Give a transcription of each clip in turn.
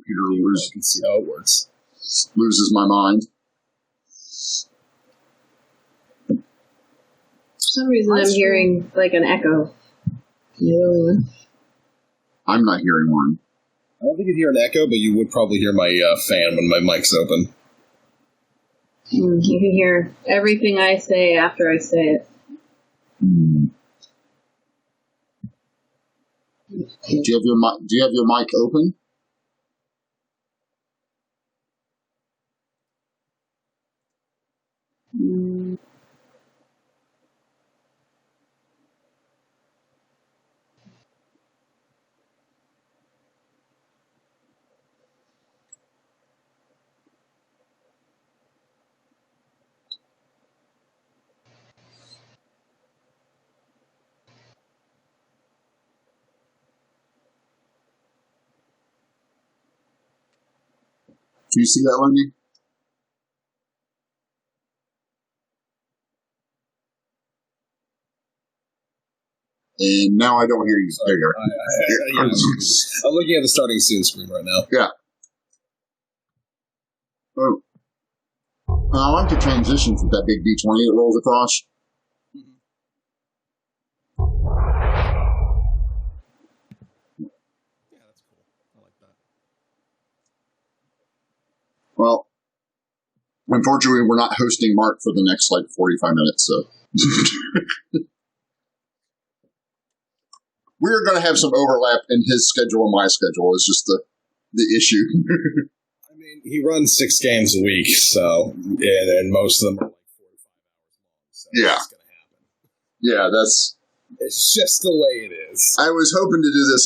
computer I can see how it works. loses my mind. For some reason, I'm hearing like an echo. I'm not hearing one. I don't think you'd hear an echo, but you would probably hear my fan when my mic's open. You can hear everything I say after I say it. Do you have your mic open? Do you see that, Wendy? And now I don't hear you. There you are. I'm looking at the starting soon screen right now. Yeah. Oh. I like the transition from that big D20 that rolls across. Yeah, that's cool. I like that. Well, unfortunately, we're not hosting Mark for the next, 45 minutes, so. We're going to have some overlap in his schedule and my schedule. It's just the issue. I mean, he runs 6 games a week, so, and most of them are 4 to 5 hours long, so Yeah. it's going to happen. Yeah, It's just the way it is. I was hoping to do this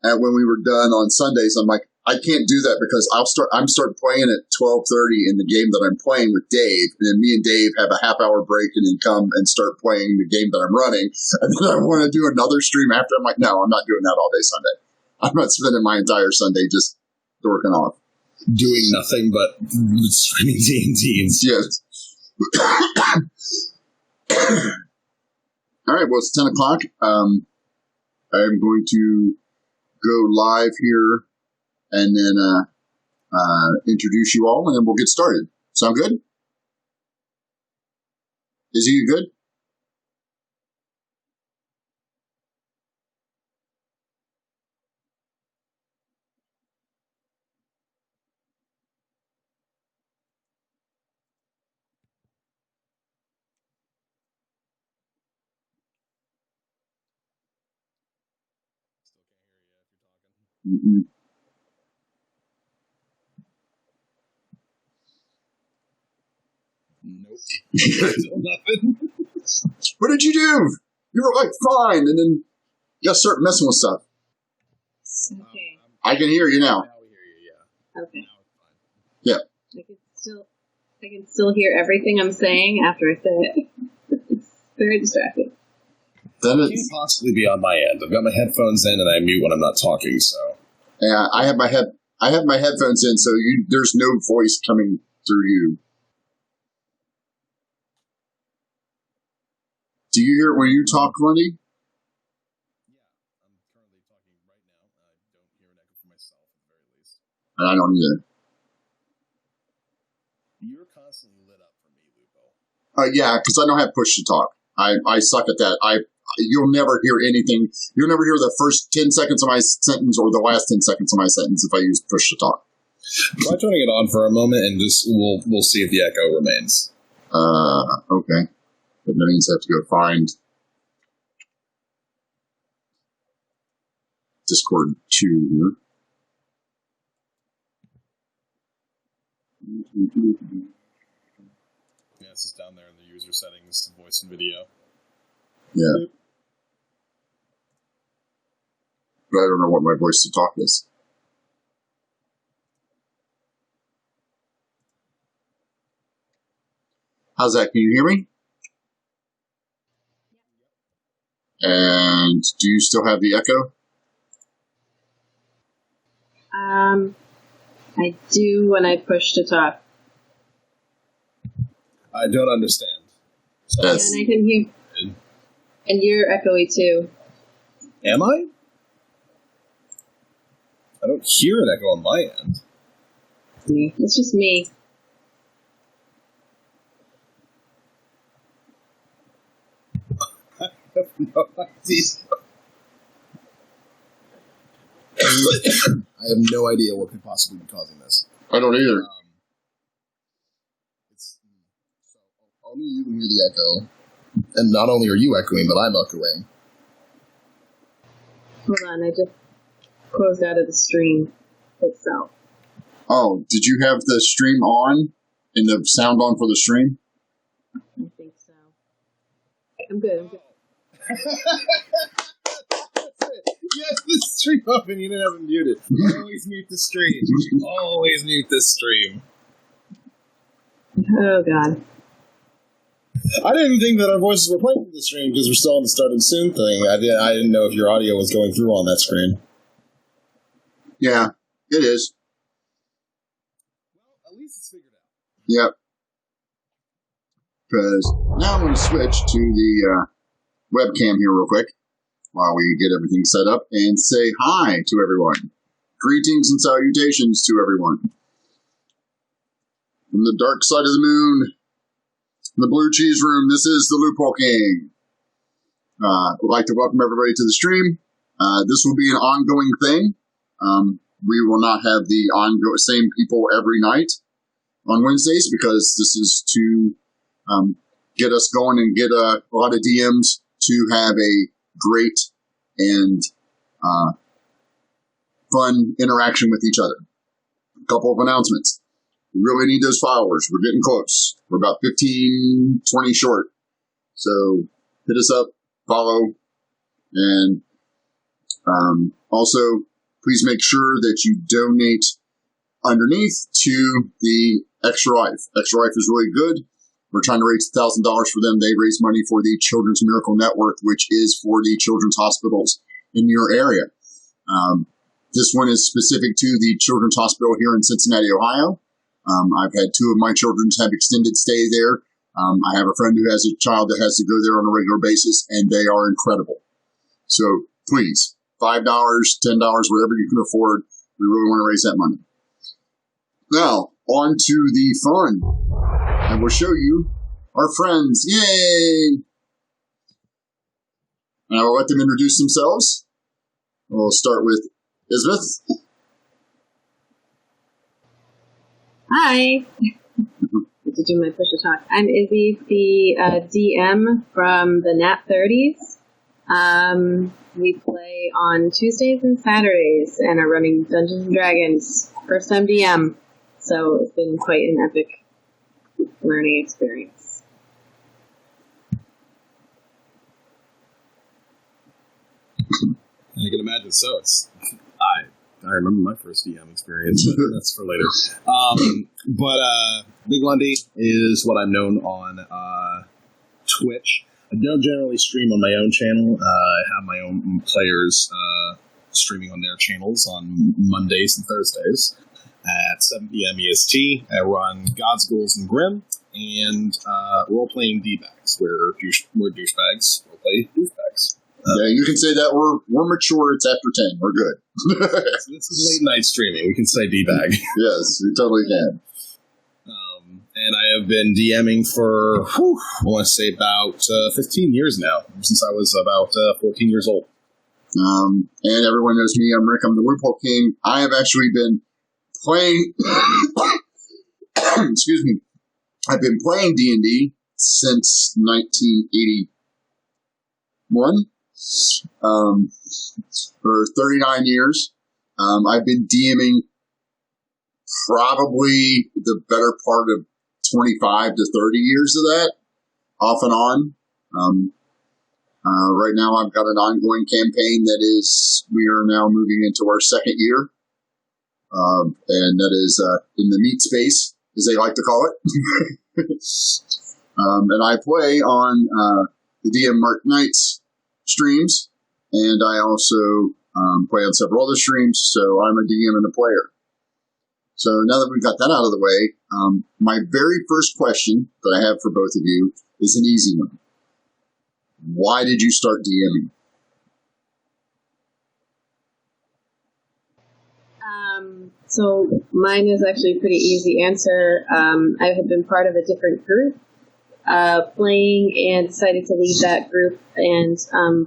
at when we were done on Sundays. I'm like, I can't do that because I'm starting playing at 12:30 in the game that I'm playing with Dave, and then me and Dave have a half-hour break and then come and start playing the game that I'm running, and then I want to do another stream after. I'm like, no, I'm not doing that all day Sunday. I'm not spending my entire Sunday just dorking off. Doing nothing but streaming D&Ds. Yes. All right, well, it's 10 o'clock. I'm going to go live here and then introduce you all, and then we'll get started. Sound good? Is you good? Mm-mm. Nope. Still nothing. What did you do? You were fine, and then you gotta start messing with stuff. Okay. I can hear you now. Now we hear you, yeah. Okay. Now it's fine. I can still hear everything I'm saying after I say it. It's very distracting. Then It can't possibly be on my end. I've got my headphones in and I mute when I'm not talking, so. yeah, I have my headphones in, so there's no voice coming through you. Do you hear it when you talk, Lenny? Yeah, I'm currently talking right now. I don't hear an echo for myself, at the very least. And I don't either. You're constantly lit up for me, Lupo. Yeah, because I don't have push to talk. I suck at that. You'll never hear anything. You'll never hear the first 10 seconds of my sentence or the last 10 seconds of my sentence if I use push to talk. Try turning it on for a moment, and just we'll see if the echo remains. Okay. But that means I have to go find Discord 2 here. Yeah, it's just down there in the user settings, voice and video. Yeah. But I don't know what my voice to talk is. How's that? Can you hear me? And do you still have the echo? I do when I push to talk. I don't understand. So, Yes. And I can hear. And you're echoey too. am I? I don't hear an echo on my end. It's just me. I have no idea. I have no idea what could possibly be causing this. I don't either. So only you can hear the echo, and not only are you echoing, but I'm echoing. Hold on, I just closed out of the stream itself. Oh, did you have the stream on and the sound on for the stream? I think so. I'm good. Yes, the stream open. You didn't have it muted. Always mute the stream. Always mute this stream. Oh, God. I didn't think that our voices were playing through the stream because we're still on the starting soon thing. I didn't know if your audio was going through on that screen. Yeah, it is. Well, at least it's figured out. Yep. Because now I'm going to switch to the webcam here real quick while we get everything set up and say hi to everyone. Greetings and salutations to everyone. From the dark side of the moon, the Blue Cheese Room, this is the Loophole King. I'd like to welcome everybody to the stream. This will be an ongoing thing. We will not have the same people every night on Wednesdays because this is to get us going and get a lot of DMs to have a great and fun interaction with each other. A couple of announcements. We really need those followers. We're getting close. We're about 15, 20 short. So hit us up, follow, and also please make sure that you donate underneath to the Extra Life. Extra Life is really good. We're trying to raise $1,000 for them. They raise money for the Children's Miracle Network, which is for the children's hospitals in your area. This one is specific to the Children's Hospital here in Cincinnati, Ohio. I've had two of my children have extended stay there. I have a friend who has a child that has to go there on a regular basis, and they are incredible. So please, $5, $10, whatever you can afford. We really want to raise that money. Now, on to the fun. I will show you our friends. Yay! And I will let them introduce themselves. We'll start with Isbeth. Hi. To do my push to talk. I'm Izzy, the DM from the Nat 30s. We play on Tuesdays and Saturdays and are running Dungeons and Dragons. First time DM. So it's been quite an epic learning experience. I can imagine so. I remember my first DM experience, but that's for later. But Big Lundy is what I'm known on Twitch. I don't generally stream on my own channel. I have my own players streaming on their channels on Mondays and Thursdays at 7 p.m. EST. I run Gods, Ghouls, and Grim, and role-playing D-bags. We're douchebags. Role-play douchebags. Yeah, you can say that we're mature. It's after 10. We're good. This is late night streaming. We can say D-bag. Yes, we totally can. And I have been DMing for, I want to say about 15 years now, since I was about 14 years old. And everyone knows me. I'm Rick. I'm the Loophole King. I have actually been playing, excuse me, I've been playing D&D since 1981. For 39 years. I've been DMing probably the better part of 25 to 30 years of that, off and on. Right now I've got an ongoing campaign we are now moving into our second year. And that is in the meat space, as they like to call it. And I play on the DM Mark Knight's streams, and I also play on several other streams, so I'm a DM and a player. So now that we've got that out of the way, my very first question that I have for both of you is an easy one. Why did you start DMing? So mine is actually a pretty easy answer. I had been part of a different group playing and decided to leave that group and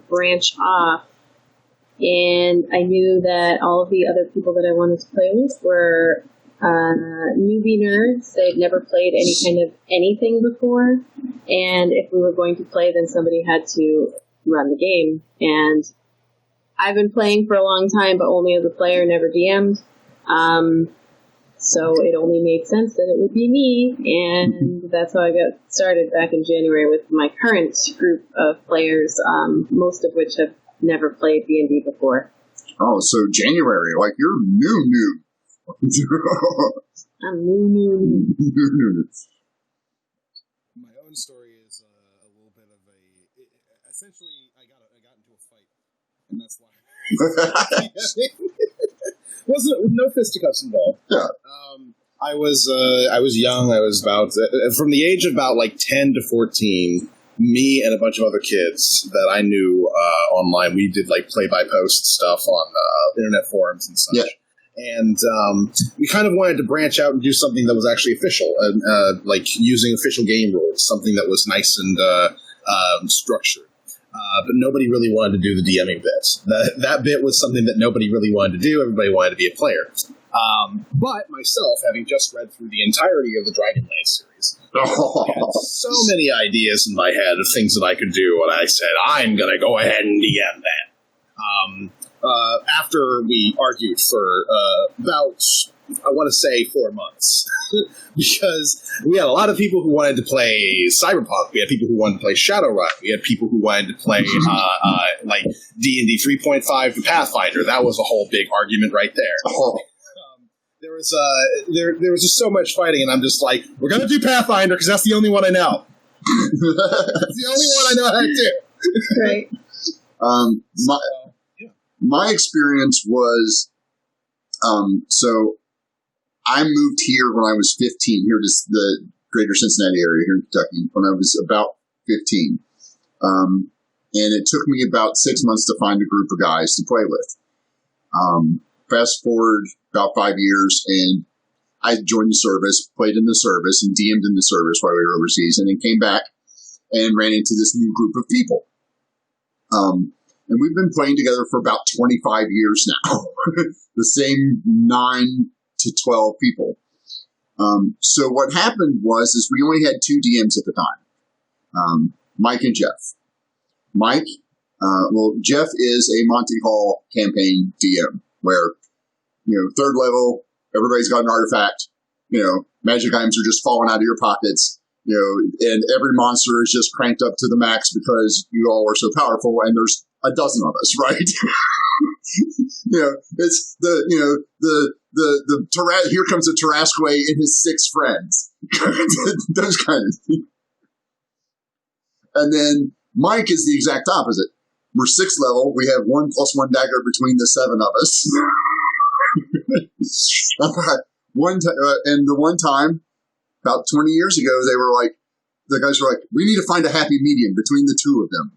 branch off. And I knew that all of the other people that I wanted to play with were newbie nerds. They had never played any kind of anything before. And if we were going to play, then somebody had to run the game. And I've been playing for a long time, but only as a player, never DM'd. So it only made sense that it would be me, and that's how I got started back in January with my current group of players, most of which have never played D&D before. Oh, so January, like you're new. I'm new. My own story is a little bit of a... Essentially, I got into a fight, and that's why. Wasn't no fisticuffs involved. Yeah. I was young. I was about from the age of about like 10 to 14. Me and a bunch of other kids that I knew online. We did like play-by-post stuff on internet forums and such. Yeah. And we kind of wanted to branch out and do something that was actually official, like using official game rules, something that was nice and structured. But nobody really wanted to do the DMing bit. That bit was something that nobody really wanted to do. Everybody wanted to be a player. But myself, having just read through the entirety of the Dragonlance series, I had so many ideas in my head of things that I could do, and I said, I'm going to go ahead and DM that. After we argued for about, I want to say, 4 months, because we had a lot of people who wanted to play Cyberpunk, we had people who wanted to play Shadowrun, we had people who wanted to play like D&D 3.5 to Pathfinder. That was a whole big argument right there. There was just so much fighting, and I'm just like, we're going to do Pathfinder because that's the only one I know. That's the only one I know how to do. Right. My experience was, so I moved here when I was 15, here to the greater Cincinnati area here in Kentucky, when I was about 15. And it took me about 6 months to find a group of guys to play with. Fast forward about 5 years, and I joined the service, played in the service, and DM'd in the service while we were overseas, and then came back and ran into this new group of people. And we've been playing together for about 25 years now. The same 9 to 12 people. So what happened was we only had 2 DMs at the time, Mike and Jeff. Mike, Jeff is a Monty Hall campaign DM, where, 3rd level, everybody's got an artifact, magic items are just falling out of your pockets, and every monster is just cranked up to the max because you all are so powerful, and there's a dozen of us, right? It's here comes a Tarrasque and his 6 friends. Those kind of things. And then Mike is the exact opposite. We're 6th level. We have 1+1 dagger between the 7 of us. And the one time, about 20 years ago, the guys were like, we need to find a happy medium between the 2 of them.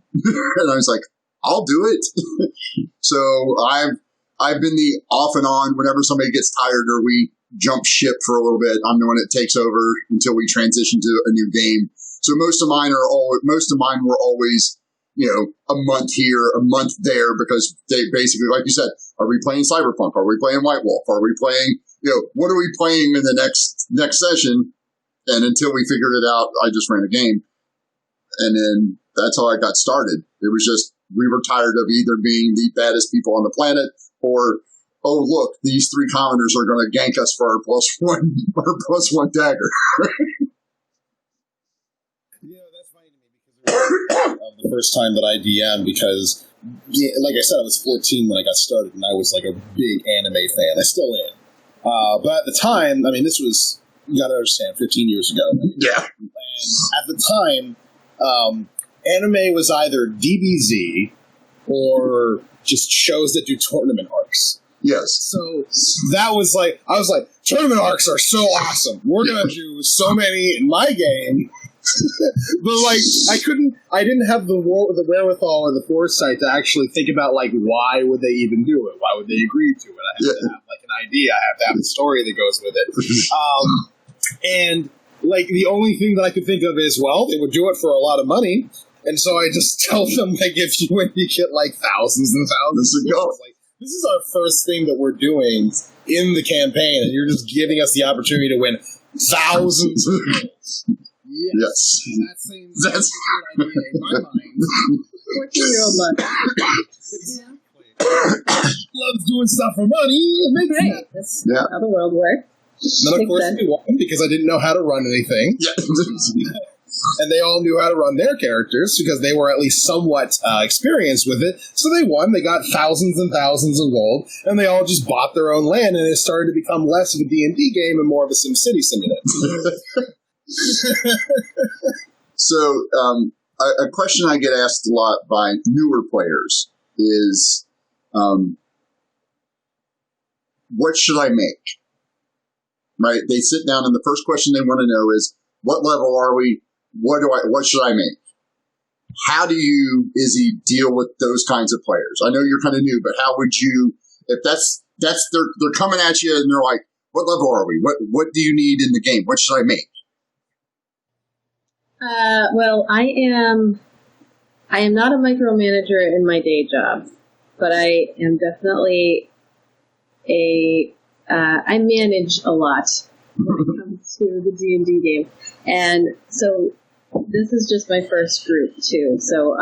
And I was like, I'll do it. So I've been the off and on whenever somebody gets tired or we jump ship for a little bit. I'm the one that takes over until we transition to a new game. So most of mine were always, a month here, a month there, because they basically, like you said, are we playing Cyberpunk? Are we playing White Wolf? Are we playing, what are we playing in the next session? And until we figured it out, I just ran a game. And then that's how I got started. It was just, we were tired of either being the baddest people on the planet or, oh, look, these 3 commoners are going to gank us for our +1 dagger. That's funny to me because of the first time that I DM'd, because, like I said, I was 14 when I got started, and I was like a big anime fan. I still am. But at the time, this was, you got to understand, 15 years ago. Yeah. And at the time, anime was either DBZ or just shows that do tournament arcs. Yes. So that was like, I was like, tournament arcs are so awesome. We're going to do so many in my game. But I didn't have the wherewithal or the foresight to actually think about why would they even do it? Why would they agree to it? I had to have an idea. I have to have the story that goes with it. And like the only thing that I could think of is, well, they would do it for a lot of money, and so I just tell them like, if you win, you get like thousands and thousands of gold. Like, this is our first thing that we're doing in the campaign, and you're just giving us the opportunity to win thousands of gold. Yes. That seems like a good idea in my mind. 14-year-old love. Loves doing stuff for money. It makes Right. That's how the world works. Then, of course, we won because I didn't know how to run anything. Yeah. And they all knew how to run their characters because they were at least somewhat experienced with it. So they won. They got thousands and thousands of gold, and they all just bought their own land, and it started to become less of a D&D game and more of a SimCity simulator. So, a question I get asked a lot by newer players is, what should I make? Right? They sit down, and the first question they want to know is, what level are we? What should I make? How do you, Izzy, deal with those kinds of players? I know you're kind of new, but how would you, if they're coming at you and they're like, what level are we? What do you need in the game? What should I make? Well, I am not a micromanager in my day job, but I am definitely I manage a lot when it comes to the D&D game. And so this is just my first group too. So,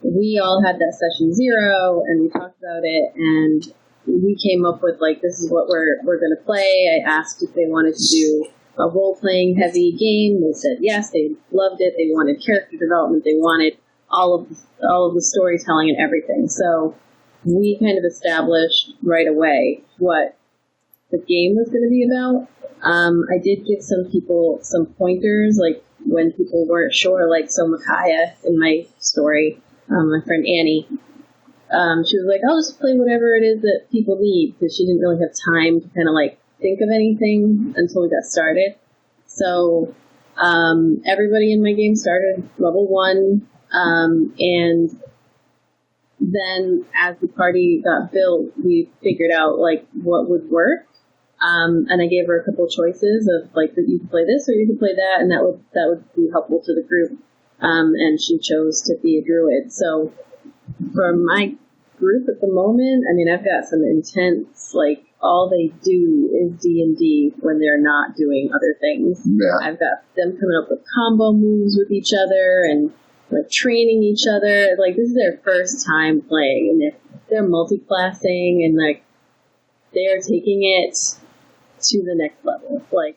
we all had that session 0 and we talked about it, and we came up with like, this is what we're going to play. I asked if they wanted to do a role-playing heavy game. They said yes, they loved it. They wanted character development. They wanted all of the storytelling and everything. So we kind of established right away what the game was going to be about. I did give some people some pointers, like when people weren't sure, like so Micaiah in my story, my friend Annie, she was like, I'll just play whatever it is that people need, because she didn't really have time to kind of like think of anything until we got started. So everybody in my game started level 1, and then as the party got built, we figured out like what would work. And I gave her a couple choices of like, you could play this or you could play that, and that would be helpful to the group. And she chose to be a druid. So for my group at the moment, I mean, I've got some intense, like, all they do is D&D when they're not doing other things. Yeah. I've got them coming up with combo moves with each other and like training each other. Like, this is their first time playing, and they're multi-classing, and like they're taking it to the next level. Like,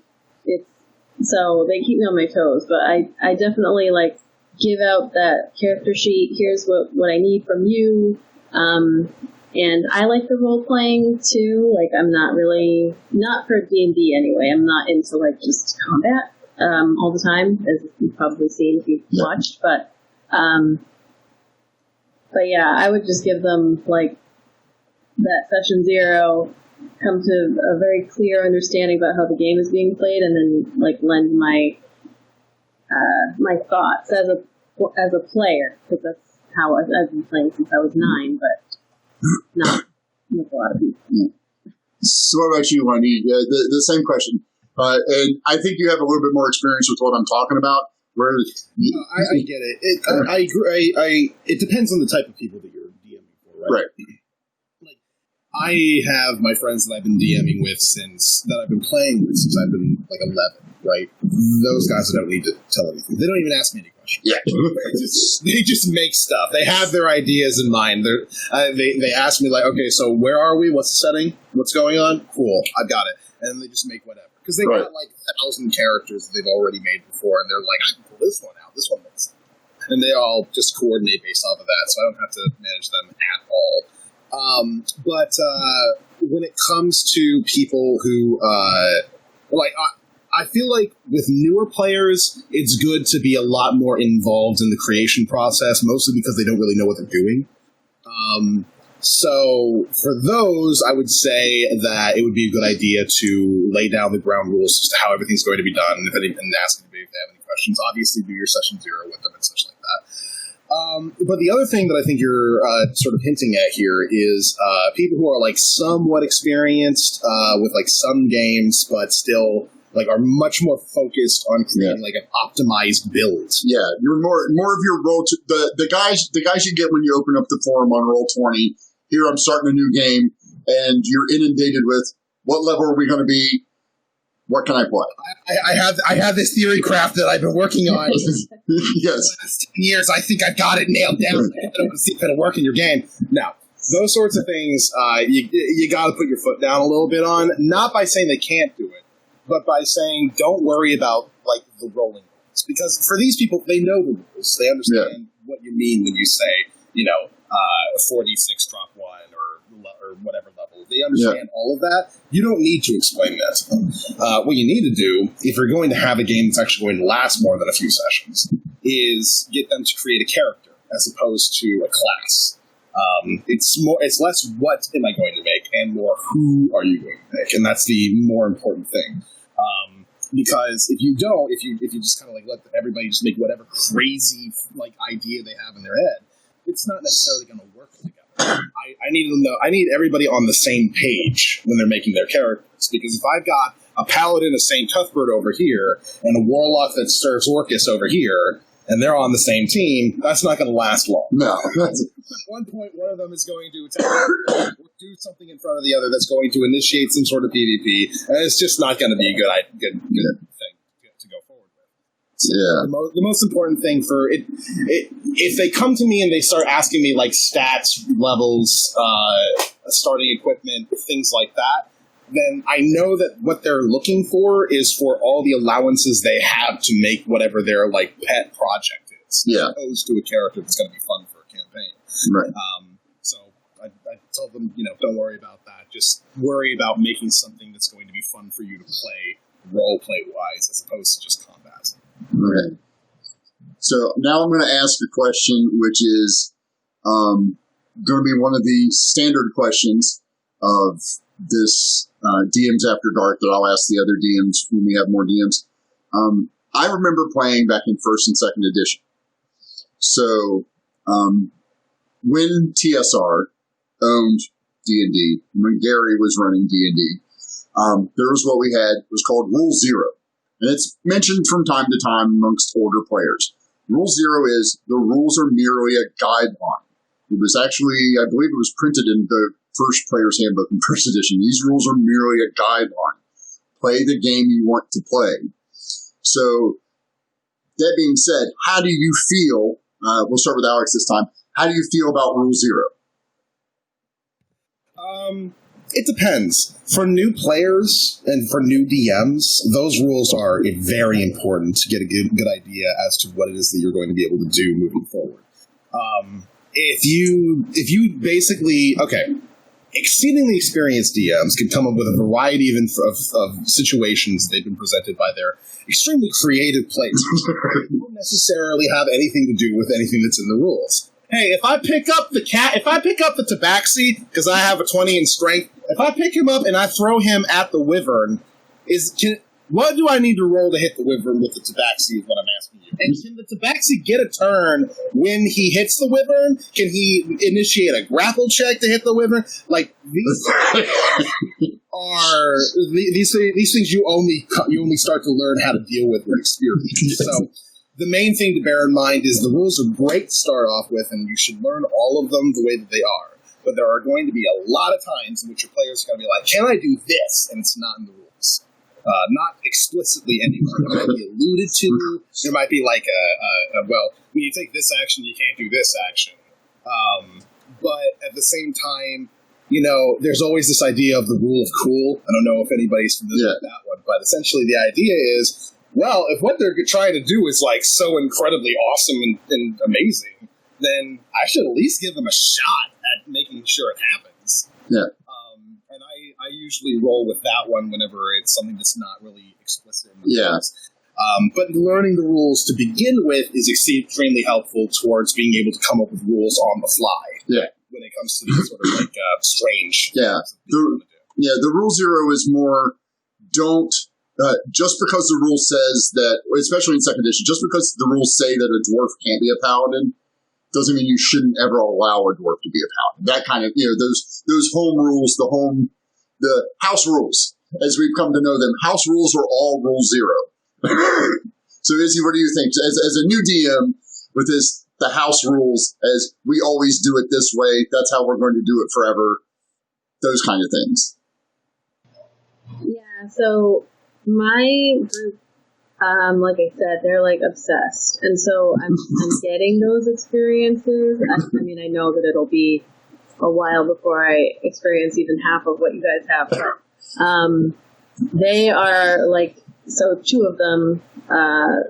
so they keep me on my toes, but I definitely like give out that character sheet. Here's what I need from you. And I like the role playing too. Like, I'm not for D&D anyway. I'm not into like just combat all the time, as you've probably seen if you've watched. But yeah, I would just give them like that session 0, come to a very clear understanding about how the game is being played, and then like lend my my thoughts as a player, because that's how I've been playing since I was 9, but not with a lot of people. So what about you, Wendy? The same question. And I think you have a little bit more experience with what I'm talking about. I get it. I agree. It depends on the type of people that you're DMing for, right? Like, I have my friends that I've been DMing with that I've been playing with since I've been like 11, right? Those guys I don't need to tell anything. They don't even ask me any questions. Yeah. They just make stuff. They have their ideas in mind. They ask me like, okay, so where are we? What's the setting? What's going on? Cool, I got it. And they just make whatever. Because they got like 1,000 characters that they've already made before, and they're like, I can pull this one out. This one makes sense. And they all just coordinate based off of that, so I don't have to manage them at all. But when it comes to people who, I feel like with newer players, it's good to be a lot more involved in the creation process, mostly because they don't really know what they're doing. So for those, I would say that it would be a good idea to lay down the ground rules as to how everything's going to be done, and ask anybody if they have any questions. Obviously, do your session 0 with them and such like that. But the other thing that I think you're sort of hinting at here is people who are like somewhat experienced with like some games, but still like are much more focused on creating like an optimized build. Yeah, you're more of your roll. The guys you get when you open up the forum on Roll20. Here, I'm starting a new game, and you're inundated with what level are we going to be? What can I play? I have this theory craft that I've been working on yes. for the last 10 years. I think I've got it nailed down. I don't see if it'll work in your game. Now, those sorts of things, you got to put your foot down a little bit on. Not by saying they can't do it, but by saying don't worry about like the rolling rules, because for these people, they know the rules. They understand what you mean when you say, 4d6 drop 1 or whatever level. They understand all of that. You don't need to explain that to them. What you need to do, if you're going to have a game that's actually going to last more than a few sessions, is get them to create a character as opposed to a class. It's less what am I going to make and more who are you going to make, and that's the more important thing. Because if you don't, if you just kind of like let everybody just make whatever crazy like idea they have in their head, it's not necessarily going to work together. I need to know. I need everybody on the same page when they're making their characters. Because if I've got a paladin of St. Cuthbert over here and a warlock that serves Orcus over here, and they're on the same team, that's not going to last long. No. At one point, one of them is going to attack or do something in front of the other that's going to initiate some sort of PvP, and it's just not going to be a good thing to go forward with. Yeah. The most important thing for it, if they come to me and they start asking me like stats, levels, starting equipment, things like that, then I know that what they're looking for is for all the allowances they have to make whatever their like pet project is, as opposed to a character that's going to be fun for a campaign. Right. So I told them, don't worry about that. Just worry about making something that's going to be fun for you to play, role play wise, as opposed to just combat. Okay. So now I'm going to ask a question, which is going to be one of the standard questions of this DMs After Dark that I'll ask the other DMs when we have more DMs. I remember playing back in 1st and 2nd edition. So when TSR owned D&D, when Gary was running D&D, there was what we had. It was called Rule Zero. And it's mentioned from time to time amongst older players. Rule Zero is the rules are merely a guideline. It was actually, I believe it was printed in the first Player's Handbook in 1st edition. These rules are merely a guideline. Play the game you want to play. So, that being said, how do you feel, we'll start with Alex this time, how do you feel about Rule Zero? It depends. For new players and for new DMs, those rules are very important to get a good idea as to what it is that you're going to be able to do moving forward. If you basically, exceedingly experienced DMs can come up with a variety of situations they've been presented by their extremely creative players. They don't necessarily have anything to do with anything that's in the rules. Hey, if I pick up the tabaxi, because I have a 20 in strength, if I pick him up and I throw him at the wyvern, what do I need to roll to hit the wyvern with the tabaxi is what I'm asking you. And can the tabaxi get a turn when he hits the wyvern? Can he initiate a grapple check to hit the wyvern? Like, these are these things you only start to learn how to deal with experience. So the main thing to bear in mind is the rules are great to start off with, and you should learn all of them the way that they are. But there are going to be a lot of times in which your players are going to be like, can I do this? And it's not in the rules. Not explicitly anywhere. It might be alluded to. There might be like when you take this action, you can't do this action. But at the same time, there's always this idea of the rule of cool. I don't know if anybody's familiar with that one, but essentially the idea is, well, if what they're trying to do is like so incredibly awesome and amazing, then I should at least give them a shot at making sure it happens. Yeah. And I usually roll with that one whenever it's something that's not really explicit in the rules. But learning the rules to begin with is extremely helpful towards being able to come up with rules on the fly. Yeah. When it comes to these sort of like strange. Yeah. The Rule Zero is more don't. Just because the rule says that, especially in 2nd edition, just because the rules say that a dwarf can't be a paladin, doesn't mean you shouldn't ever allow a dwarf to be a paladin. That kind of, those home rules, the house rules, as we've come to know them. House rules are all rule zero. So, Izzy, what do you think? As a new DM with the house rules, as we always do it this way, that's how we're going to do it forever, those kind of things. Yeah, so my group, like I said, they're like obsessed. And so I'm getting those experiences. I mean, I know that it'll be a while before I experience even half of what you guys have. But they are like, so two of them,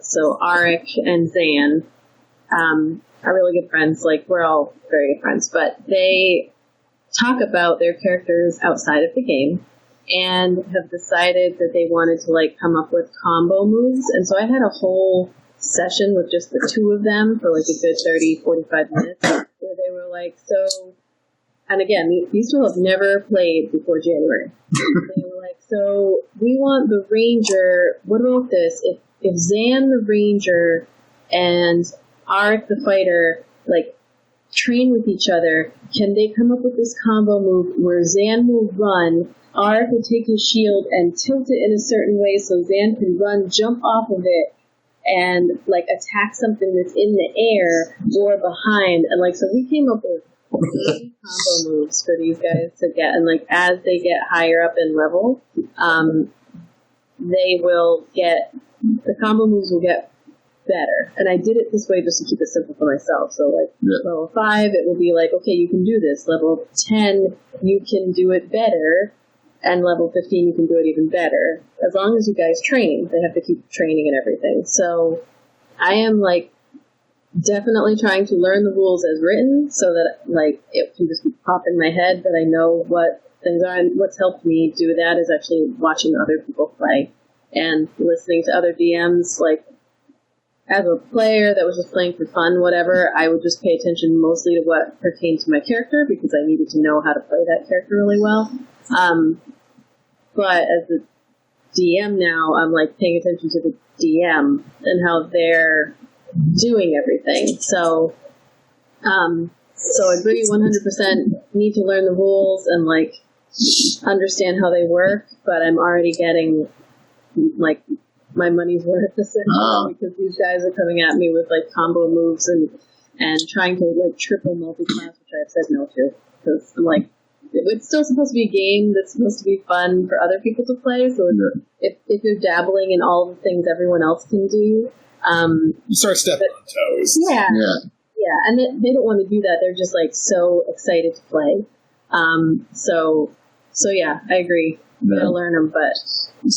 so Arik and Zan, are really good friends. Like, we're all very good friends. But they talk about their characters outside of the game and have decided that they wanted to like come up with combo moves. And so I had a whole session with just the two of them for like a good 30, 45 minutes where they were like, so, and again, these two have never played before January. They were like, so we want the ranger, what about this? If Zan the ranger and Arik the fighter like train with each other, can they come up with this combo move where Zan will run, Arik will take his shield and tilt it in a certain way so Zan can run, jump off of it, and like attack something that's in the air or behind. And like, so we came up with 80 combo moves for these guys to get, and like as they get higher up in level, they will get, the combo moves will get better. And I did it this way just to keep it simple for myself. So like level 5, it will be like, okay, you can do this. Level 10, you can do it better. And level 15, you can do it even better. As long as you guys train, they have to keep training and everything. So I am like definitely trying to learn the rules as written so that like it can just pop in my head that I know what things are. And what's helped me do that is actually watching other people play and listening to other DMs. Like, as a player that was just playing for fun, whatever, I would just pay attention mostly to what pertained to my character because I needed to know how to play that character really well. But as a DM now, I'm like paying attention to the DM and how they're doing everything. So agree 100%. Need to learn the rules and like understand how they work. But I'm already getting like my money's worth essentially because these guys are coming at me with like combo moves and trying to like triple multi-class, which I've said no to because I'm like, it's still supposed to be a game that's supposed to be fun for other people to play. So if you're dabbling in all the things everyone else can do, you start stepping on toes. Yeah, and they don't want to do that. They're just like so excited to play. So yeah, I agree. You gotta learn them, but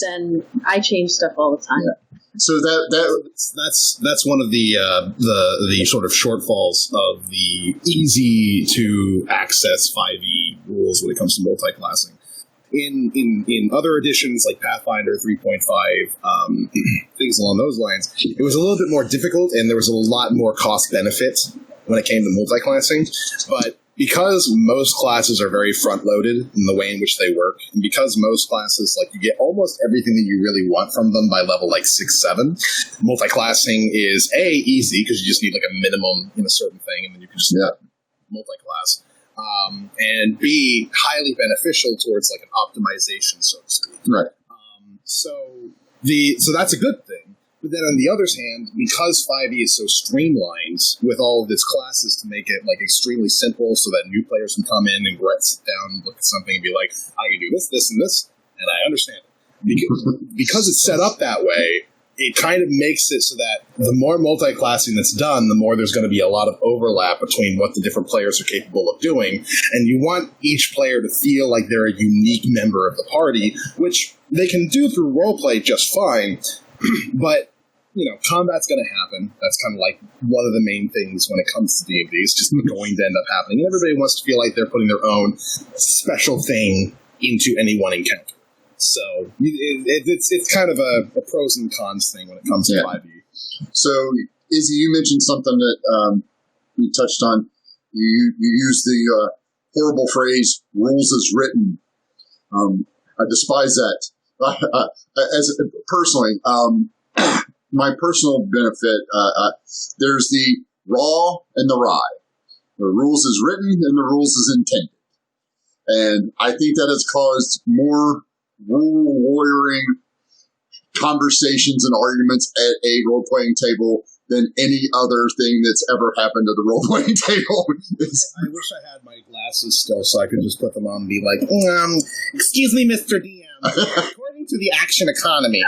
then I change stuff all the time. Yeah. So that's one of the sort of shortfalls of the easy to access 5e rules when it comes to multi-classing. In other editions like Pathfinder 3.5, things along those lines, it was a little bit more difficult and there was a lot more cost benefit when it came to multi-classing. But because most classes are very front-loaded in the way in which they work, and because most classes, like, you get almost everything that you really want from them by level, like, 6-7, multi-classing is, A, easy, because you just need, like, a minimum in a certain thing, and then you can just multi-class. And B, highly beneficial towards, like, an optimization, so to speak. Right. So that's a good thing. But then on the other hand, because 5e is so streamlined with all of its classes to make it like extremely simple so that new players can come in and sit down, look at something and be like, I can do this, this, and this, and I understand it. Because it's set up that way, it kind of makes it so that the more multi-classing that's done, the more there's going to be a lot of overlap between what the different players are capable of doing. And you want each player to feel like they're a unique member of the party, which they can do through roleplay just fine, but combat's going to happen. That's kind of like one of the main things when it comes to D&D. It's just going to end up happening. And everybody wants to feel like they're putting their own special thing into any one encounter. So it's kind of a pros and cons thing when it comes to 5e. So, Izzy, you mentioned something that you touched on. You used the horrible phrase, rules as written. I despise that. Personally, my personal benefit, there's the raw and the rye. The rules is written and the rules is intended. And I think that has caused more rule lawyering conversations and arguments at a role-playing table than any other thing that's ever happened at the role-playing table. I wish I had my glasses still so I could just put them on and be like, excuse me, Mr. DM. According to the action economy,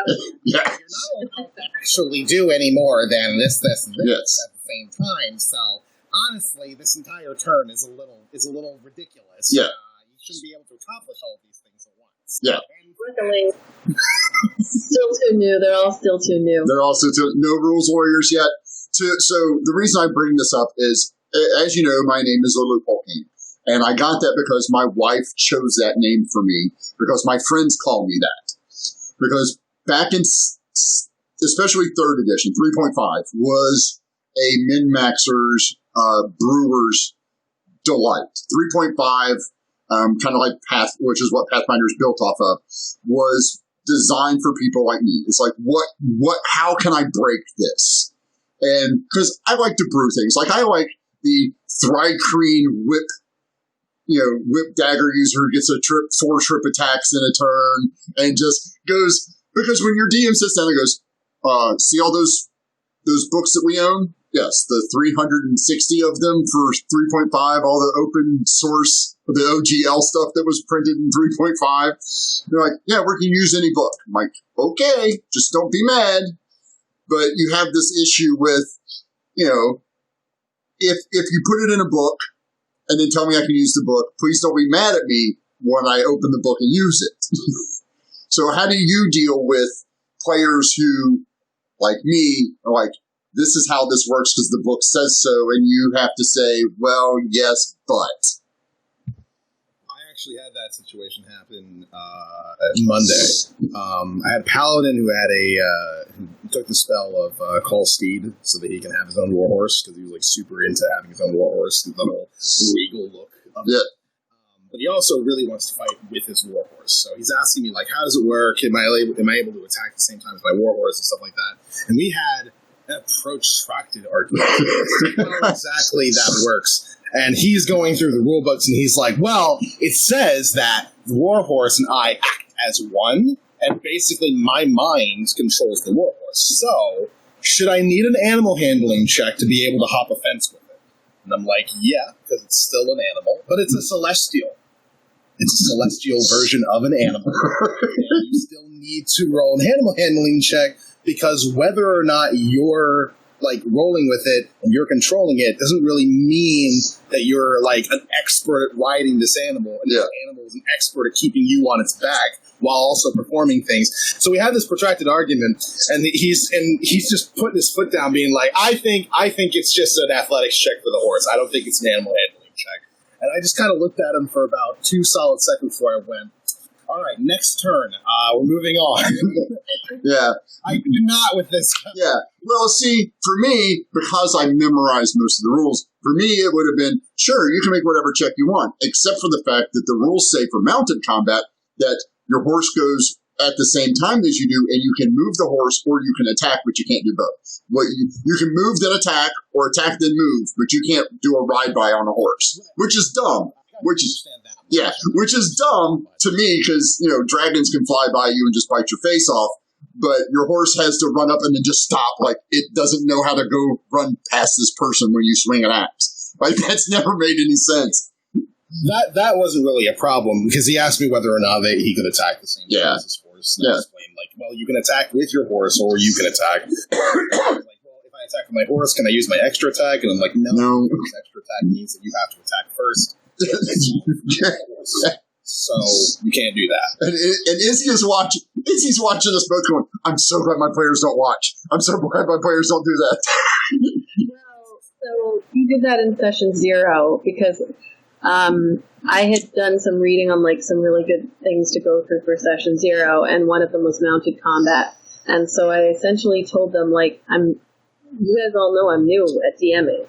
Yeah. you're not allowed to actually do any more than this, Yes. at the same time. So, honestly, this entire turn is a little ridiculous. Yeah. You shouldn't be able to accomplish all of these things at once. Yeah. Luckily, still too new. They're all still too new. They're also no rules lawyers yet. So the reason I bring this up is, as you know, my name is Lulu Polkane. And I got that because my wife chose that name for me because my friends call me that. Because back in, especially 3rd edition, 3.5, was a min-maxer's brewer's delight. 3.5, kind of like which is what Pathfinder's built off of, was designed for people like me. It's like, how can I break this? And because I like to brew things. Like I like the Thri-kreen whip dagger user who gets 4 trip attacks in a turn and just goes, because when your DM sits down and goes, see all those books that we own? Yes, the 360 of them for 3.5, all the open source, the OGL stuff that was printed in 3.5. They're like, yeah, we can use any book. I'm like, okay, just don't be mad. But you have this issue with, if you put it in a book and then tell me I can use the book, please don't be mad at me when I open the book and use it. So how do you deal with players who, like me, are like, this is how this works because the book says so, and you have to say, well, yes, but. I actually had that situation happen Monday. I had a paladin who had who took the spell of Call Steed so that he can have his own warhorse because he was like super into having his own warhorse and the whole regal look of it. But he also really wants to fight with his warhorse. So he's asking me, like, how does it work? Am I able to attack at the same time as my warhorse and stuff like that? And we had a protracted argument how exactly that works. And he's going through the rule books and he's like, well, it says that the warhorse and I act as one, and basically my mind controls the warhorse. So, should I need an animal handling check to be able to hop a fence with it? And I'm like, yeah, because it's still an animal, but it's a celestial. It's a celestial version of an animal. You still need to roll an animal handling check because whether or not you're like rolling with it and you're controlling it doesn't really mean that you're like an expert at riding this animal, and this animal is an expert at keeping you on its back while also performing things. So we had this protracted argument, and he's just putting his foot down, being like, I think it's just an athletics check for the horse. I don't think it's an animal handling check. And I just kind of looked at him for about 2 solid seconds before I went, all right, next turn. We're moving on. Yeah. I do not with this. Yeah. Well, see, for me, because I memorized most of the rules, for me it would have been, sure, you can make whatever check you want, except for the fact that the rules say for mounted combat that your horse goes at the same time as you do, and you can move the horse or you can attack, but you can't do both. You can move then attack, or attack then move, but you can't do a ride-by on a horse, which is dumb. Which is dumb to me because, dragons can fly by you and just bite your face off, but your horse has to run up and then just stop. Like, it doesn't know how to go run past this person when you swing an axe. Like, that's never made any sense. That wasn't really a problem because he asked me whether or not he could attack the same time as his horse. And I explained, like, well, you can attack with your horse or you can attack. Like, well, if I attack with my horse, can I use my extra attack? And I'm like, no. Extra attack means that you have to attack first. So you can't do that. And Izzy's watching us both going, I'm so glad my players don't watch. I'm so glad my players don't do that. Well, so you did that in session 0 because I had done some reading on like some really good things to go through for session 0, and one of them was mounted combat. And so I essentially told them, like, you guys all know I'm new at DMing.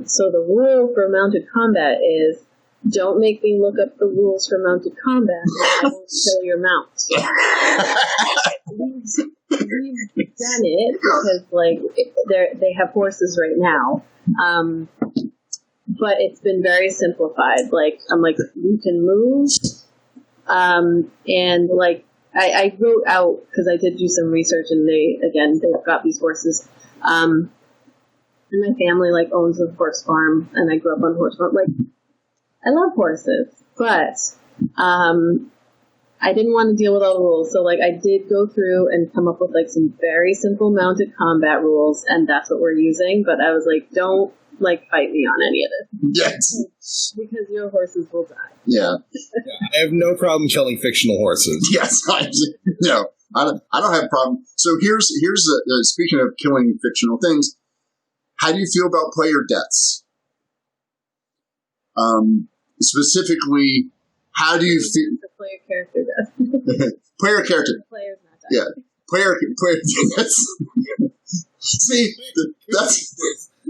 So the rule for mounted combat is don't make me look up the rules for mounted combat or I won't kill your mount. Leave done it because like they have horses right now. But it's been very simplified. Like I'm like, you can move, and like I wrote out because I did do some research, and they've got these horses. And my family like owns a horse farm, and I grew up on a horse farm. Like I love horses, but I didn't want to deal with all the rules, so like I did go through and come up with like some very simple mounted combat rules, and that's what we're using. But I was like, don't like fight me on any of this. Yes. Because your horses will die. Yeah. I have no problem killing fictional horses. Yes. I don't have a problem. So here's speaking of killing fictional things, how do you feel about player deaths? Specifically, how do you feel? The player character death. Player character. The player's not dying. Yeah. Player. See,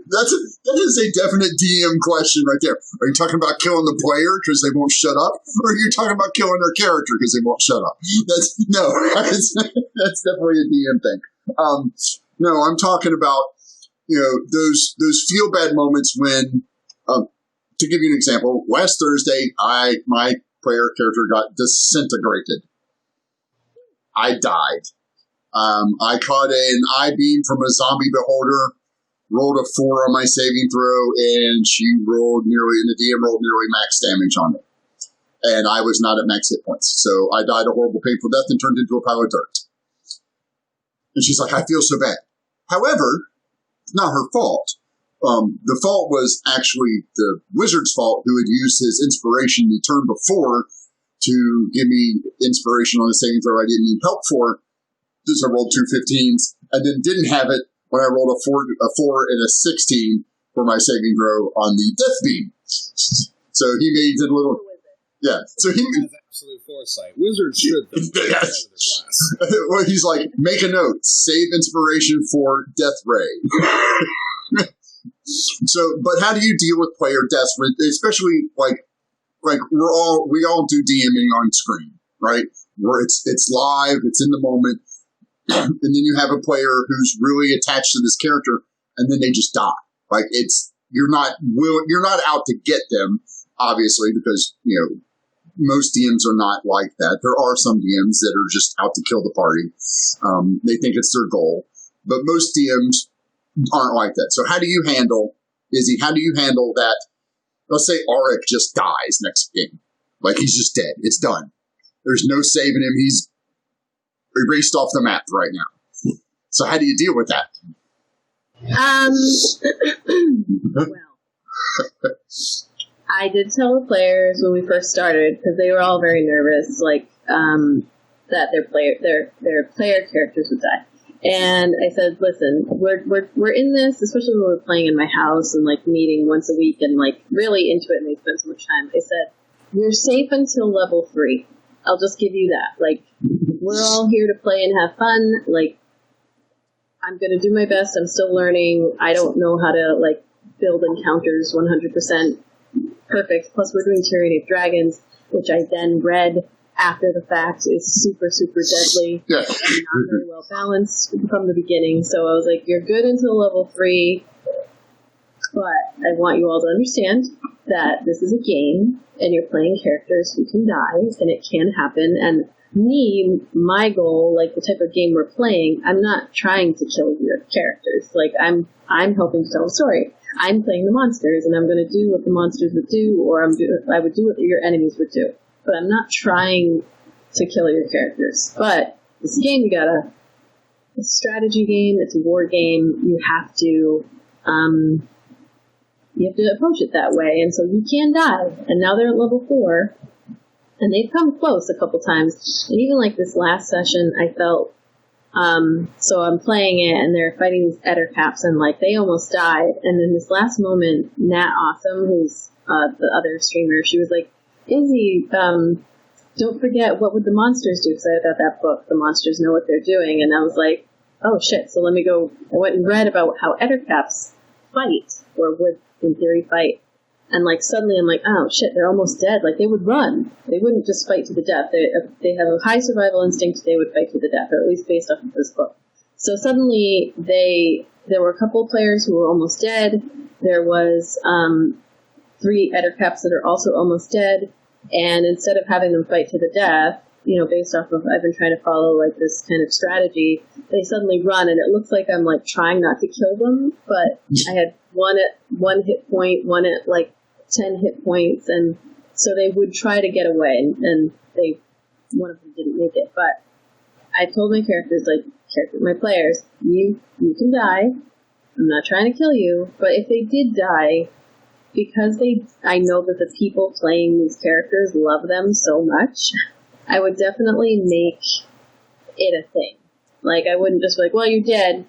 that is a definite DM question right there. Are you talking about killing the player because they won't shut up, or are you talking about killing their character because they won't shut up? That's definitely a DM thing. No, I'm talking about those feel bad moments when. To give you an example, last Thursday, my player character got disintegrated. I died. I caught an I-beam from a zombie beholder. Rolled a 4 on my saving throw, and the DM rolled nearly max damage on it. And I was not at max hit points. So I died a horrible, painful death and turned into a pile of dirt. And she's like, I feel so bad. However, it's not her fault. The fault was actually the wizard's fault, who had used his inspiration the turn before to give me inspiration on a saving throw I didn't need help for. So I rolled 2 15s, and then didn't have it when I rolled a 4 and a 16 for my saving throw on the death beam. So he made it a little... Yeah. So he has absolute foresight. Wizards should. Yes. Well, he's like, make a note. Save inspiration for Death Ray. So, but how do you deal with player deaths, especially like we all do DMing on screen, right? Where it's live, it's in the moment, and then you have a player who's really attached to this character, and then they just die. Like you're not out to get them, obviously, because most DMs are not like that. There are some DMs that are just out to kill the party. They think it's their goal, but most DMs aren't like that. So how do you handle that? Let's say Auric just dies next game. Like he's just dead. It's done. There's no saving him. He's erased off the map right now. So how do you deal with that? Well, I did tell the players when we first started, because they were all very nervous, like that their player characters would die. And I said, listen, we're in this, especially when we're playing in my house and like meeting once a week and like really into it, and we spend so much time. I said, you're safe until level 3. I'll just give you that. Like, we're all here to play and have fun. Like, I'm going to do my best. I'm still learning. I don't know how to like build encounters 100% perfect. Plus, we're doing Tyranny of Dragons, which I then read after the fact is super, super deadly and not very well balanced from the beginning. So I was like, you're good until level 3, but I want you all to understand that this is a game and you're playing characters who can die and it can happen. And my goal, like the type of game we're playing, I'm not trying to kill your characters. Like I'm helping to tell a story. I'm playing the monsters and I'm going to do what the monsters would do, or I would do what your enemies would do. But I'm not trying to kill your characters. But this game, it's a strategy game, it's a war game. You have to approach it that way. And so you can die. And now they're at level 4. And they've come close a couple times. And even like this last session, I felt, so I'm playing it and they're fighting these Ettercaps and like they almost died. And in this last moment, Nat Awesome, who's the other streamer, she was like, Izzy, don't forget what would the monsters do, because I got that book, The Monsters Know What They're Doing, and I was like, oh shit, so let me go. I went and read about how Ettercaps fight, or would in theory fight, and like suddenly I'm like, oh shit, they're almost dead. Like they would run, they wouldn't just fight to the death. They have a high survival instinct. They would fight to the death, or at least based off of this book. So suddenly there were a couple of players who were almost dead. There was 3 Ettercaps that are also almost dead. And instead of having them fight to the death, based off of I've been trying to follow like this kind of strategy, they suddenly run, and it looks like I'm like trying not to kill them, but I had one at 1 hit point, one at like 10 hit points, and so they would try to get away, and one of them didn't make it. But I told my characters, my players, you can die. I'm not trying to kill you, but if they did die, because I know that the people playing these characters love them so much, I would definitely make it a thing. Like, I wouldn't just be like, well, you're dead.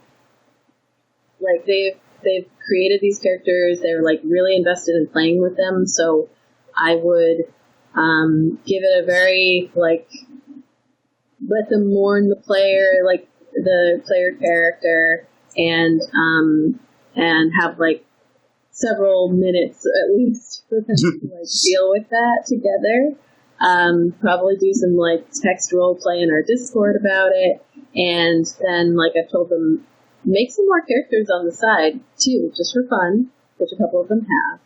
Like, they've created these characters, they're like really invested in playing with them, so I would give it a very, like, let them mourn the player, like, the player character, and have, like, several minutes at least for them to like deal with that together. Probably do some like text role play in our Discord about it, and then like I told them, make some more characters on the side too, just for fun, which a couple of them have.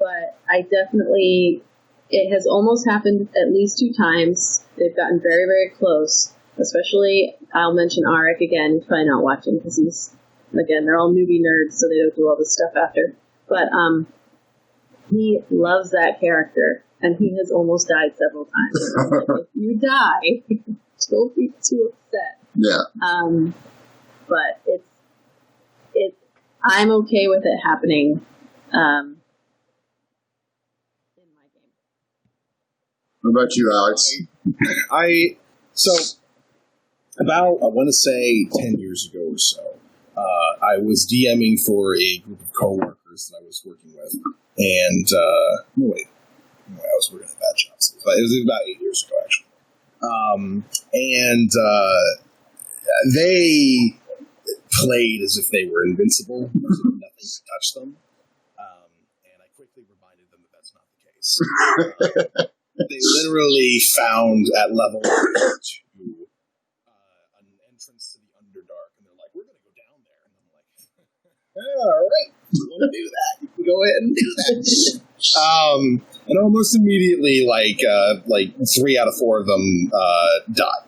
But I definitely, it has almost happened at least 2 times. They've gotten very, very close. Especially, I'll mention Arik again. He's probably not watching because again, they're all newbie nerds, so they don't do all this stuff after. But he loves that character, and he has almost died several times. Like, if you die, don't be too upset. Yeah. But it's I'm okay with it happening in my game. What about you, Alex? About, I want to say 10 years ago or so, I was DMing for a group of coworkers that I was working with, and I was working at that job. So it was about 8 years ago, actually. And they played as if they were invincible, as if nothing could touch them. And I quickly reminded them that that's not the case. They literally found at level 2 an entrance to the Underdark, and they're like, "We're going to go down there." And I'm like, "All right, you want to do that? You can go ahead and do that." And almost immediately, like 3 out of 4 of them die,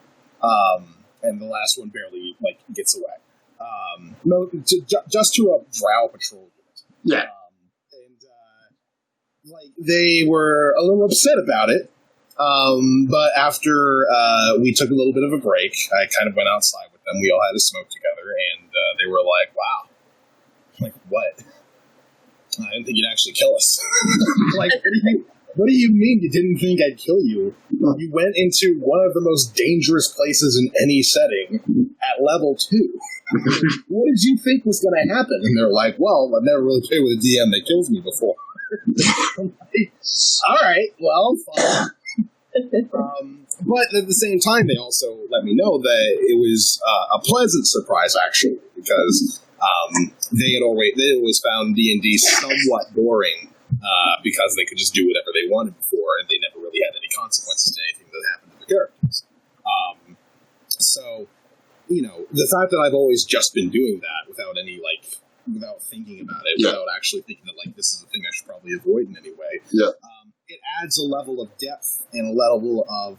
and the last one barely gets away. Just to a drow patrol unit. Yeah. They were a little upset about it, but after we took a little bit of a break, I kind of went outside with them. We all had a smoke together, and they were like, "Wow." I'm like, "What? I didn't think you'd actually kill us." Like, what do you mean you didn't think I'd kill you? You went into one of the most dangerous places in any setting at level 2. What did you think was going to happen? And they're like, "Well, I've never really played with a DM that kills me before." I'm like, all right, well, fine. But at the same time, they also let me know that it was a pleasant surprise, actually, because they had always found D&D somewhat boring because they could just do whatever they wanted before, and they never really had any consequences to anything that happened to the characters. So, the fact that I've always just been doing that without any, without thinking about it, without actually thinking that, this is a thing I should probably avoid in any way, it adds a level of depth and a level of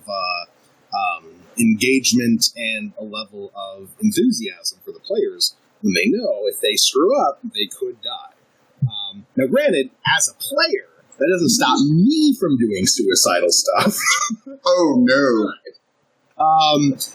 engagement and a level of enthusiasm for the players when they know if they screw up, they could die. Now, granted, as a player, that doesn't stop me from doing suicidal stuff. Oh, no.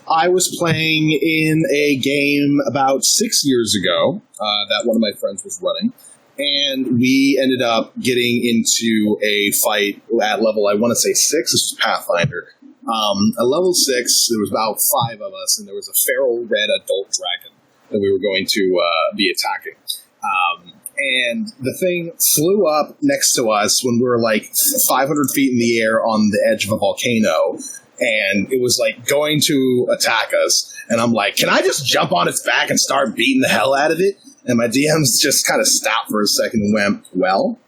I was playing in a game about 6 years ago that one of my friends was running, and we ended up getting into a fight at level, I want to say 6, this was Pathfinder. At level 6, there was about 5 of us, and there was a feral red adult dragon that we were going to be attacking. And the thing flew up next to us when we were 500 feet in the air on the edge of a volcano, and it was going to attack us. And I'm like, can I just jump on its back and start beating the hell out of it? And my DMs just kind of stopped for a second and went, well,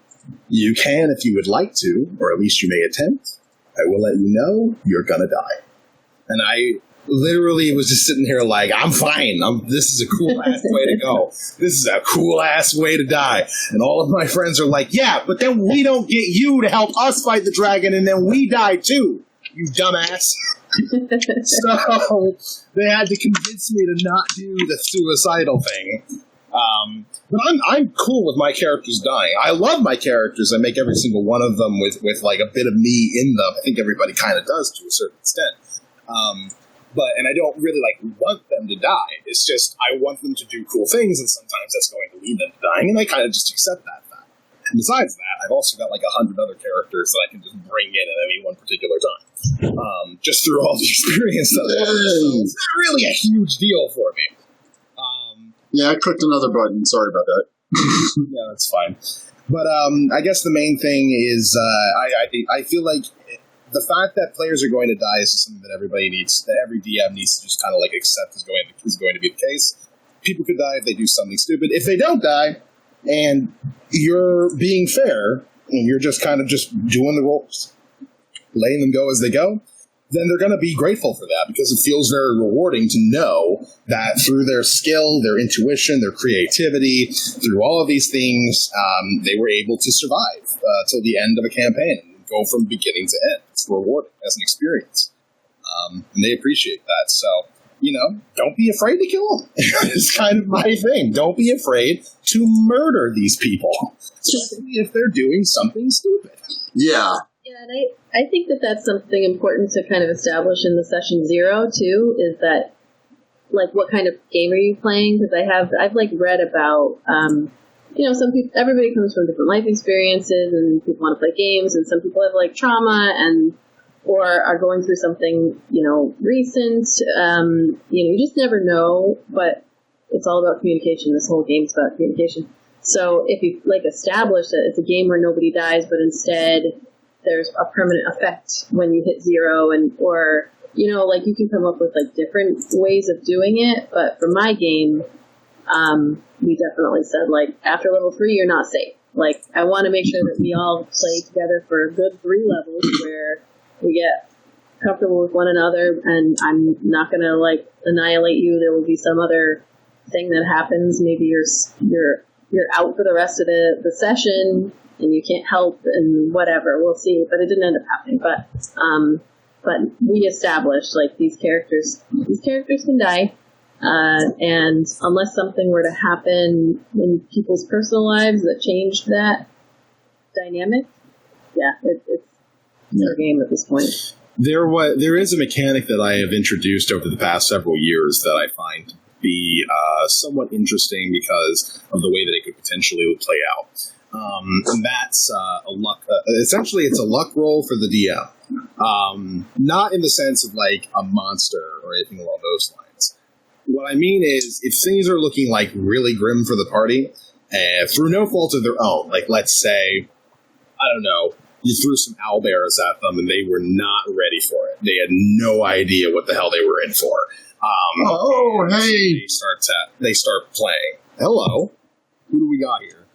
you can if you would like to, or at least you may attempt. I will let you know you're gonna die. And I literally was just sitting here like, I'm fine. This is a cool ass way to go. This is a cool ass way to die. And all of my friends are like, yeah, but then we don't get you to help us fight the dragon, and then we die too, you dumbass. So they had to convince me to not do the suicidal thing. But I'm cool with my characters dying. I love my characters. I make every single one of them with like a bit of me in them. I think everybody kind of does to a certain extent. And I don't really want them to die. It's just I want them to do cool things, and sometimes that's going to lead them to dying, and I kind of just accept that fact. And besides that, I've also got 100 other characters that I can just bring in at any one particular time. Just through all the experience of it. It's not really a huge deal for me. Yeah, I clicked another button. Sorry about that. Yeah, that's fine. But I guess the main thing is I feel like the fact that players are going to die is just something that everybody needs, that every DM needs to just kind of accept is going to be the case. People could die if they do something stupid. If they don't die, and you're being fair, and you're just kind of just doing the roles, letting them go as they go, then they're going to be grateful for that, because it feels very rewarding to know that through their skill, their intuition, their creativity, through all of these things, they were able to survive till the end of a campaign and go from beginning to end. It's rewarding as an experience. And they appreciate that. So, don't be afraid to kill them. It's kind of my thing. Don't be afraid to murder these people, especially if they're doing something stupid. Yeah. Yeah, and I think that that's something important to kind of establish in the session 0 too, is that what kind of game are you playing? Because I've read about some people, everybody comes from different life experiences, and people want to play games, and some people have trauma or are going through something recent. You just never know, but it's all about communication. This whole game's about communication. So if you establish that it's a game where nobody dies, but instead there's a permanent effect when you hit 0, or you can come up with different ways of doing it. But for my game, we definitely said after level 3 you're not safe. I want to make sure that we all play together for a good 3 levels where we get comfortable with one another, and I'm not going to annihilate you. There will be some other thing that happens. Maybe you're out for the rest of the session and you can't help, and whatever, we'll see. But it didn't end up happening. But we established these characters can die, and unless something were to happen in people's personal lives that changed that dynamic, it's their game at this point. There is a mechanic that I have introduced over the past several years that I find to be somewhat interesting because of the way that it could potentially play out. And that's a luck. Essentially, it's a luck roll for the DM. Not in the sense of a monster or anything along those lines. What I mean is, if things are looking really grim for the party, through no fault of their own, let's say, I don't know, you threw some owlbears at them and they were not ready for it. They had no idea what the hell they were in for. Hey! They start playing. Hello. Who do we got here?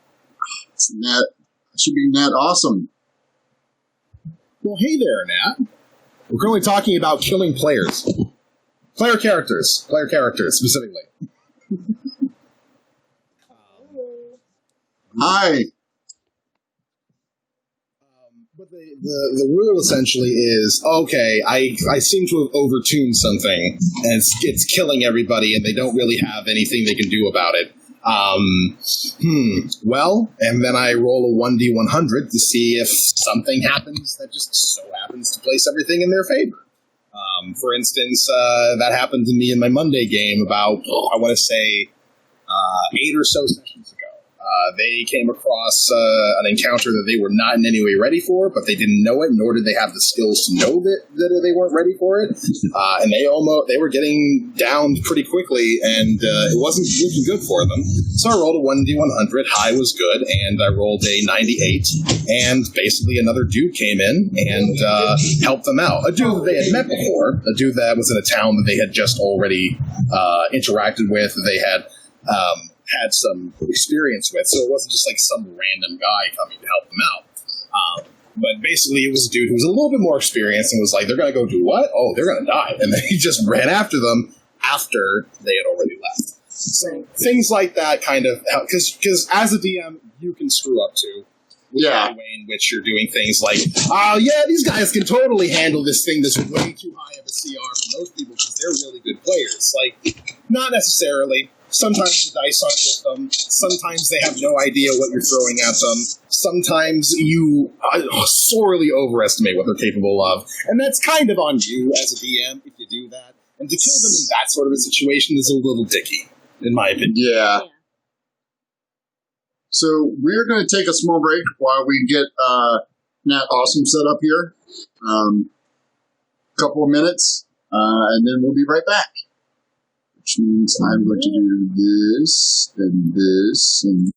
It's Nat. It should be Nat Awesome. Well, hey there, Nat. We're currently talking about killing players. Player characters, specifically. Hi. But the rule essentially is, okay, I seem to have overtuned something, and it's killing everybody, and they don't really have anything they can do about it. Well, and then I roll a 1d100 to see if something happens that just so happens to place everything in their favor. For instance, that happened to me in my Monday game about, I want to say, 8 or so sessions ago. They came across an encounter that they were not in any way ready for, but they didn't know it, nor did they have the skills to know that they weren't ready for it. And they were getting down pretty quickly, and it wasn't looking good for them. So I rolled a 1d100. High was good, and I rolled a 98. And basically another dude came in and helped them out. A dude that they had met before, a dude that was in a town that they had just already interacted with, that they had some experience with, so it wasn't just some random guy coming to help them out. But basically, it was a dude who was a little bit more experienced and was like, they're going to go do what? Oh, they're going to die. And then he just ran after them after they had already left. So things like that kind of help. Because as a DM, you can screw up too. Yeah. The way in which you're doing things like, oh, yeah, these guys can totally handle this thing that's way too high of a CR for most people because they're really good players. Like, not necessarily. Sometimes the dice aren't with them. Sometimes they have no idea what you're throwing at them. Sometimes you sorely overestimate what they're capable of. And that's kind of on you as a DM if you do that. And to kill them in that sort of a situation is a little dicky, in my opinion. Yeah. So we're going to take a small break while we get Nat Awesome set up here. Couple of minutes, and then we'll be right back. Which means I'm going to do this, and this, and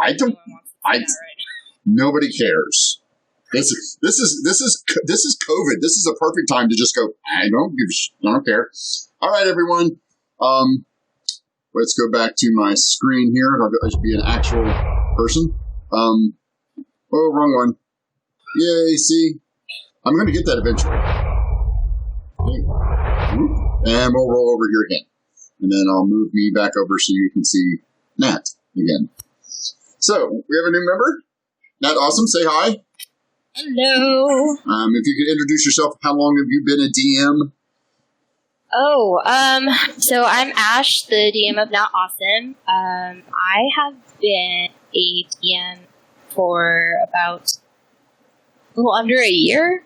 I don't. Anyone wants to do that right now. Nobody cares. This is COVID. This is a perfect time to just go. I don't care. All right, everyone. Let's go back to my screen here. I should be an actual person. Oh, wrong one. Yay! See, I'm going to get that eventually. And we'll roll over here again, and then I'll move me back over so you can see Nat again. So we have a new member. Nat, awesome. Say hi. Hello. If you could introduce yourself, how long have you been a DM? So I'm Ash, the DM of Not Awesome. I have been a DM for about a little under a year.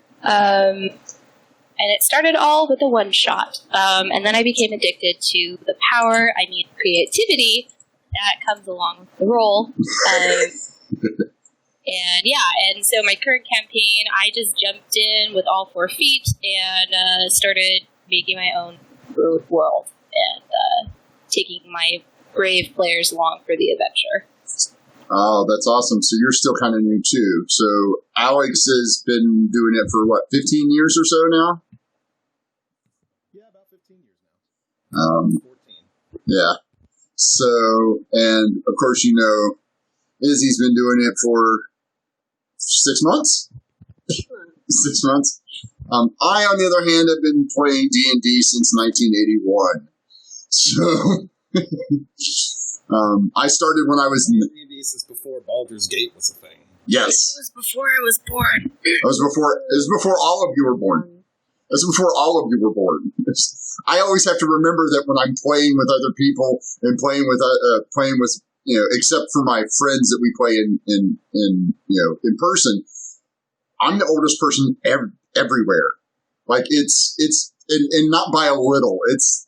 And it started all with a one-shot. And then I became addicted to the power, creativity that comes along with the role. And so my current campaign, I just jumped in with all 4 feet and started making my own world and taking my brave players along for the adventure. Oh, that's awesome. So you're still kind of new too. So Alex has been doing it for 15 years or so now? Yeah, about 15 years now. 14. Yeah. So, and of course, Izzy's been doing it for 6 months? 6 months. I, on the other hand, have been playing D&D since 1981. So, I started when I was... D&D since before Baldur's Gate was a thing. Yes. It was before I was born. It was before all of you were born. It was before all of you were born. I always have to remember that when I'm playing with other people and playing with except for my friends that we play in person, I'm the oldest person everywhere. Like it's and not by a little. It's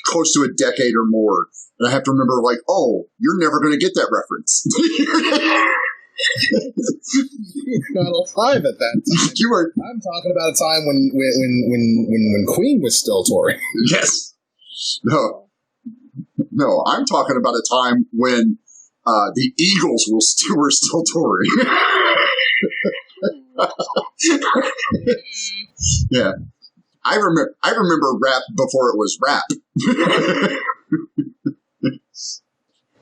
close to a decade or more. And I have to remember, oh, you're never going to get that reference. Not alive at that time. You were. I'm talking about a time when Queen was still touring. Yes. No, I'm talking about a time when the Eagles were still touring. Yeah, I remember rap before it was rap.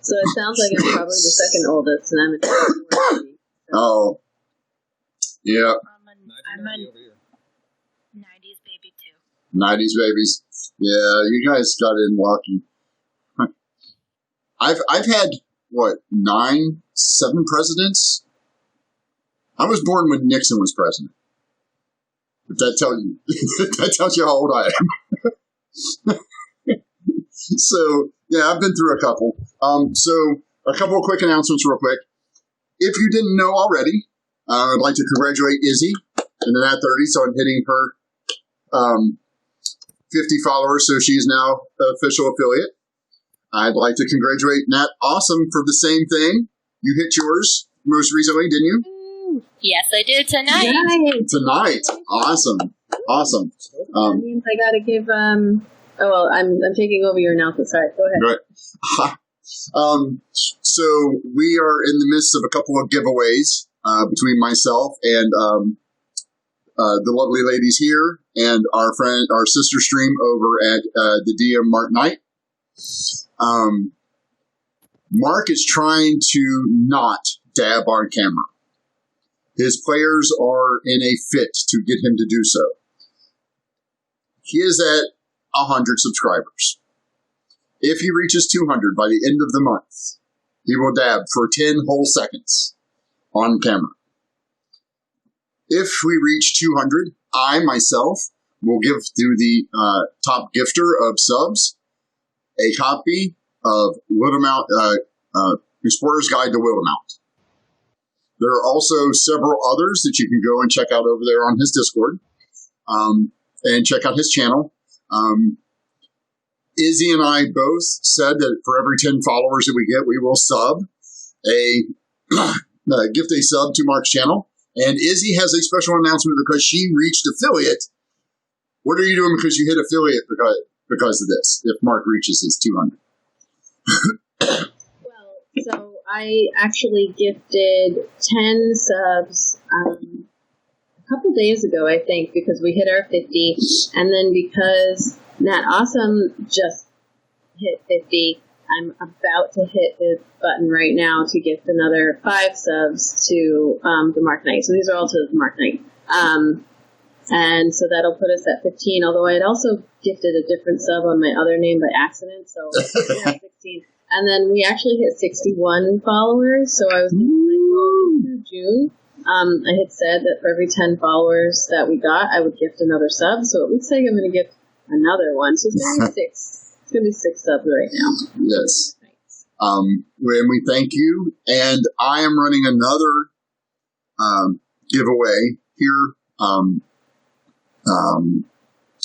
So it sounds like I'm probably the second oldest, and I'm a Oh, yeah. I'm a 90s baby too. 90s babies. Yeah, you guys got in lucky. I've had 7 presidents. I was born when Nixon was president. If that tells you how old I am. So yeah, I've been through a couple. So a couple of quick announcements, real quick. If you didn't know already, I'd like to congratulate Izzy in the Nat 30s on hitting her 50 followers, so she's now an official affiliate. I'd like to congratulate Nat Awesome for the same thing. You hit yours most recently, didn't you? Yes, I did tonight. Nice. Tonight. Awesome. That means I gotta give I'm taking over your announcement. Sorry, go ahead. Right. So we are in the midst of a couple of giveaways between myself and the lovely ladies here and our sister stream over at the DM Mark Knight. Mark is trying to not dab on camera. His players are in a fit to get him to do so. He is at 100 subscribers. If he reaches 200 by the end of the month, he will dab for 10 whole seconds on camera. If we reach 200, I, myself, will give to the top gifter of subs a copy of Wildermount, Explorer's Guide to Wildermount. There are also several others that you can go and check out over there on his Discord and check out his channel. Izzy and I both said that for every 10 followers that we get, we will gift a sub to Mark's channel. And Izzy has a special announcement because she reached affiliate. What are you doing because you hit affiliate because of this, if Mark reaches his 200? Well, so I actually gifted 10 subs a couple days ago, I think, because we hit our 50, and then because Nat Awesome just hit 50, I'm about to hit the button right now to gift another 5 subs to the Mark Knight. So these are all to the Mark Knight. And so that'll put us at 15, although I had also gifted a different sub on my other name by accident, so we're at 16. And then we actually hit 61 followers, so I was through June. I had said that for every 10 followers that we got, I would gift another sub, so it looks like I'm going to gift another one. So it's going to be 6. It's going to be 6 subs right now. Yes. And we thank you. And I am running another giveaway here.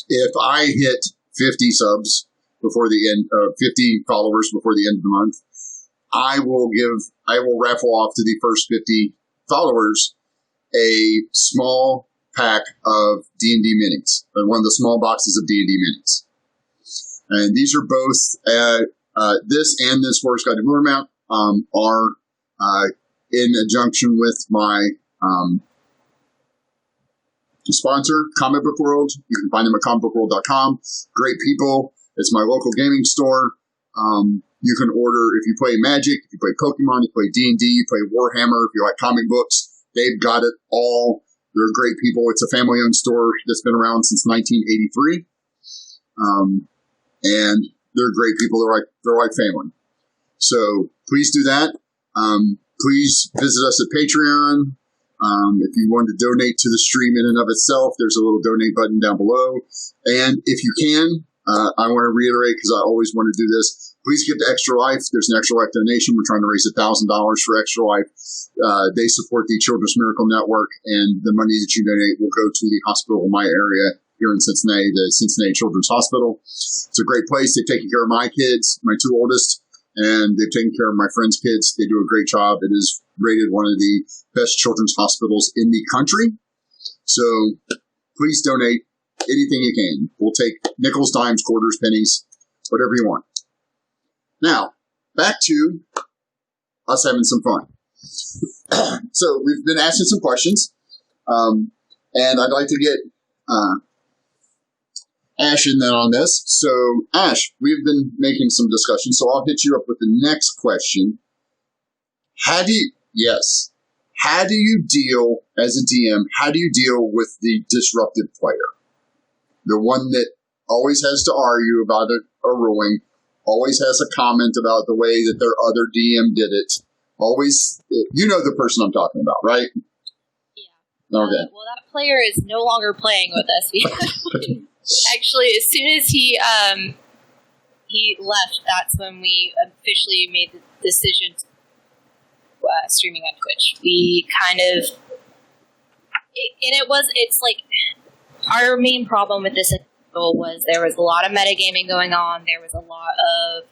If I hit 50 subs before the end, 50 followers before the end of the month, I will raffle off to the first 50 followers a small pack of D&D minis, one of the small boxes of D&D minis. And these are both, this and this Warriors Guide to Moormount are in conjunction with my sponsor, Comic Book World. You can find them at comicbookworld.com. Great people. It's my local gaming store. You can order if you play Magic, if you play Pokemon, you play D&D, you play Warhammer, if you like comic books. They've got it all. They're great people. It's a family-owned store that's been around since 1983. And they're great people. They're like family. So please do that. Please visit us at Patreon. If you want to donate to the stream in and of itself, there's a little donate button down below. And if you can, I want to reiterate, because I always want to do this, please give to Extra Life. There's an Extra Life donation. We're trying to raise $1,000 for Extra Life. They support the Children's Miracle Network, and the money that you donate will go to the hospital in my area here in Cincinnati, the Cincinnati Children's Hospital. It's a great place. They've taken care of my kids, my 2 oldest, and they've taken care of my friends' kids. They do a great job. It is rated one of the best children's hospitals in the country. So please donate anything you can. We'll take nickels, dimes, quarters, pennies, whatever you want. Now, back to us having some fun. So we've been asking some questions, and I'd like to get Ash in then on this. So, Ash, we've been making some discussion, so I'll hit you up with the next question. How do you deal, as a DM, how do you deal with the disruptive player? The one that always has to argue about a ruling, always has a comment about the way that their other DM did it. Always, you know the person I'm talking about, right? Yeah. Okay. Well, that player is no longer playing with us. Actually, as soon as he left, that's when we officially made the decision to streaming on Twitch. We kind of, it's like, our main problem with this was there was a lot of metagaming going on. There was a lot of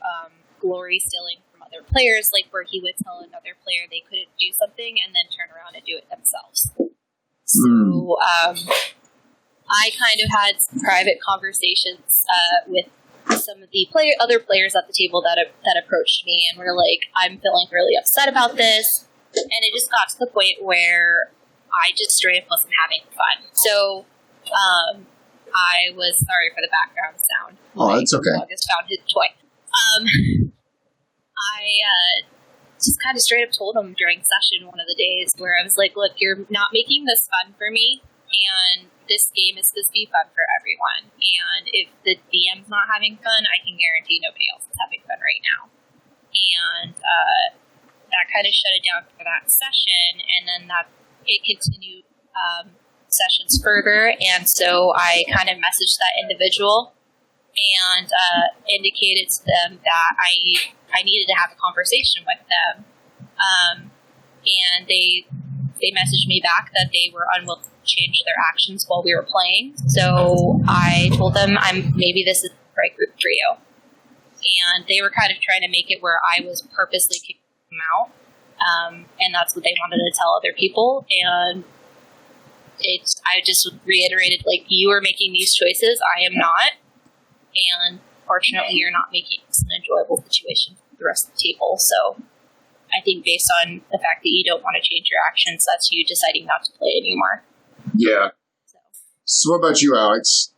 glory stealing from other players, like where he would tell another player they couldn't do something and then turn around and do it themselves. So I kind of had some private conversations with some of the other players at the table that approached me and were like, I'm feeling really upset about this. And it just got to the point where I just straight up wasn't having fun. So I was sorry for the background sound. Oh, that's okay. My dog has found his toy. I just kind of straight up told him during session one of the days where I was like, look, you're not making this fun for me, and this game is supposed to be fun for everyone. And if the DM's not having fun, I can guarantee nobody else is having fun right now. And that kind of shut it down for that session, and then it continued sessions further. And so I kind of messaged that individual and indicated to them that I needed to have a conversation with them. And they messaged me back that they were unwilling to change their actions while we were playing. So I told them maybe this is the right group for you. And they were kind of trying to make it where I was purposely kicking them out. And that's what they wanted to tell other people. And I just reiterated, like, you are making these choices, I am not. And fortunately, you're not making this an enjoyable situation for the rest of the table. So I think based on the fact that you don't want to change your actions, that's you deciding not to play anymore. Yeah. So what about you, Alex?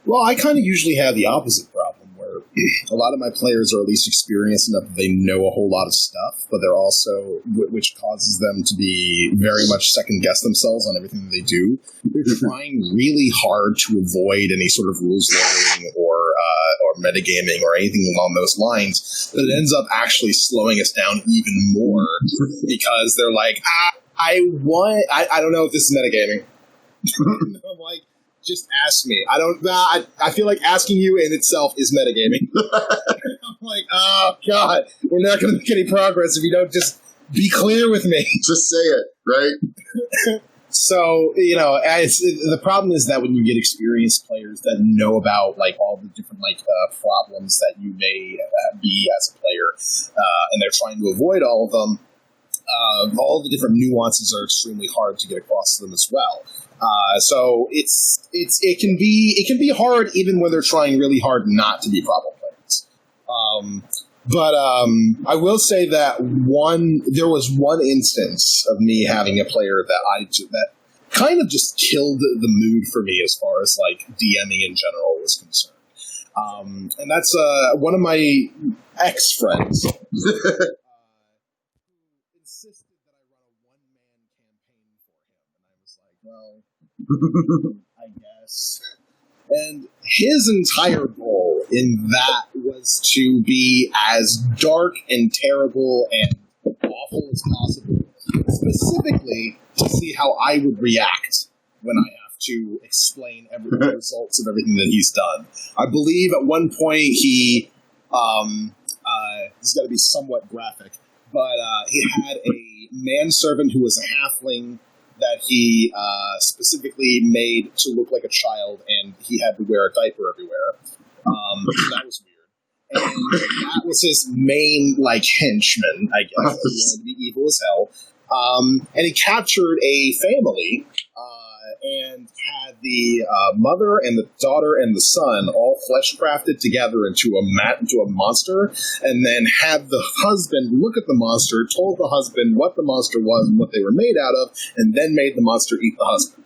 Well, I kind of usually have the opposite problem, where a lot of my players are at least experienced enough that they know a whole lot of stuff, but they're also, which causes them to be very much second-guess themselves on everything that they do. They're trying really hard to avoid any sort of rules learning or metagaming or anything along those lines, but it ends up actually slowing us down even more because they're like, I don't know if this is metagaming. I'm like, just ask me. I feel like asking you in itself is metagaming. I'm like, oh, God, we're not going to make any progress if you don't just be clear with me. Just say it, right? So, the problem is that when you get experienced players that know about, like, all the different, like, problems that you may be as a player, and they're trying to avoid all of them, all the different nuances are extremely hard to get across to them as well. So it can be hard even when they're trying really hard not to be problem players. But I will say that there was one instance of me having a player that kind of just killed the mood for me as far as like DMing in general was concerned. And that's one of my ex-friends. Insisted that I run a one-man campaign for him, and I was like, well, I guess. And his entire goal in that was to be as dark and terrible and awful as possible, specifically to see how I would react when I have to explain the results of everything that he's done. I believe at one point he, this is going to be somewhat graphic, but he had a manservant who was a halfling that he specifically made to look like a child, and he had to wear a diaper everywhere. That was weird. And that was his main, like, henchman, I guess. He wanted to be evil as hell. And he captured a family and had the mother and the daughter and the son all flesh crafted together into a monster, and then had the husband look at the monster, told the husband what the monster was and what they were made out of, and then made the monster eat the husband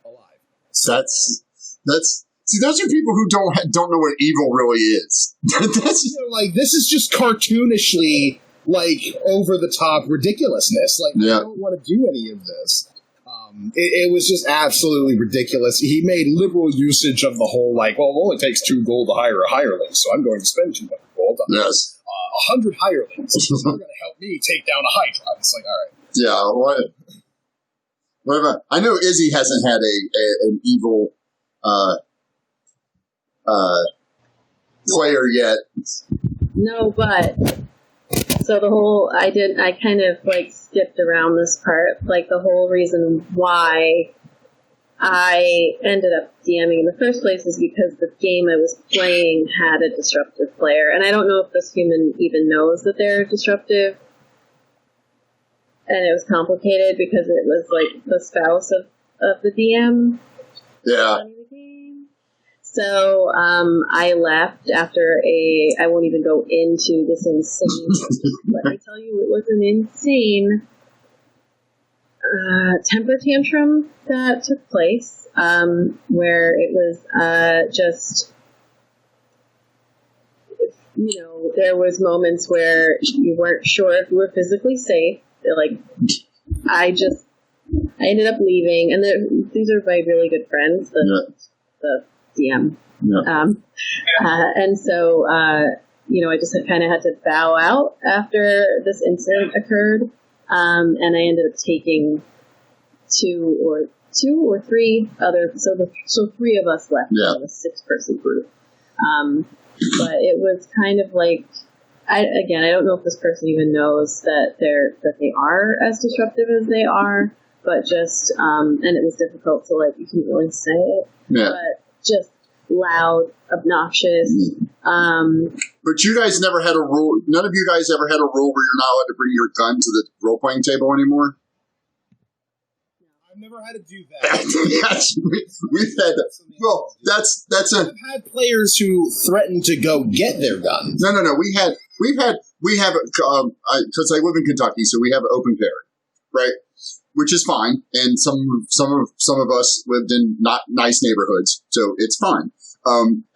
alive. So that's see, those are people who don't know what evil really is. That's like, this is just cartoonishly, like, over the top ridiculousness. Like, I don't want to do any of this. It was just absolutely ridiculous. He made liberal usage of the whole, like, well, it only takes 2 gold to hire a hireling, so I'm going to spend 200 gold on 100 hirelings. It's not going to help me take down a hydra. It's like, all right. Yeah, what about, I know Izzy hasn't had an evil player yet. No, but so I kind of like skipped around this part. Like, the whole reason why I ended up DMing in the first place is because the game I was playing had a disruptive player. And I don't know if this human even knows that they're disruptive. And it was complicated because it was like the spouse of the DM. Yeah. So I left after I won't even go into this insane, let me tell you, it was an insane temper tantrum that took place, where it was just, there was moments where you weren't sure if you were physically safe. Like, I ended up leaving, and these are my really good friends, the DM. Yeah. And so, I just kind of had to bow out after this incident occurred. And I ended up taking two or three other, so 3 of us left of a 6-person group. But it was kind of like, I don't know if this person even knows that they are as disruptive as they are, but just, and it was difficult to, like, you couldn't really say it, but just loud, obnoxious. But you guys never had a rule. None of you guys ever had a rule where you're not allowed to bring your gun to the role-playing table anymore? I've never had to do that. Yes, we've had that. Well, I've had players who threatened to go get their guns. No. We've we have because I live in Kentucky, so we have an open carry, right? Which is fine, and some of us lived in not nice neighborhoods, so it's fine.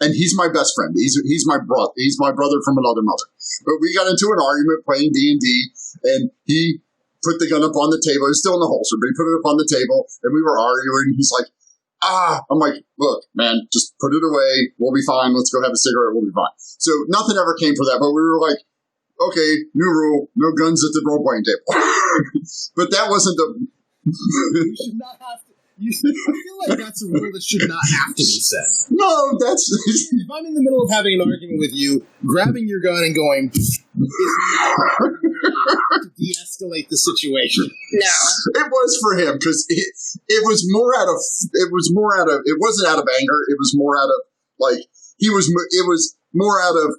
And he's my best friend. He's my brother. He's my brother from another mother. But we got into an argument playing D&D, and he put the gun up on the table. It was still in the holster, but he put it up on the table, and we were arguing. He's like, I'm like, look, man, just put it away. We'll be fine. Let's go have a cigarette. We'll be fine. So nothing ever came for that, but we were like, okay, new rule, no guns at the role-playing table. But that wasn't the... You should not have to. I feel like that's a rule that should not have to be said. No, that's... If I'm in the middle of having an argument with you, grabbing your gun and going is not to de-escalate the situation. No. It was for him, because it was more out of... It wasn't out of anger. It was more out of, like, it was more out of,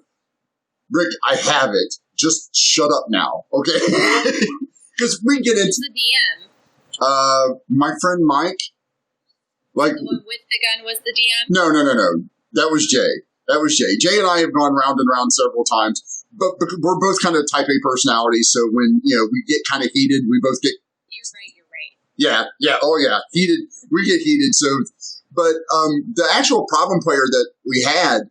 Rick, I have it. Just shut up now, okay? Because we get into... the DM? My friend Mike, like... The one with the gun was the DM? No. That was Jay. Jay and I have gone round and round several times, but we're both kind of type A personalities, so when, we get kind of heated, we both get... You're right. Yeah, heated. We get heated, so... But the actual problem player that we had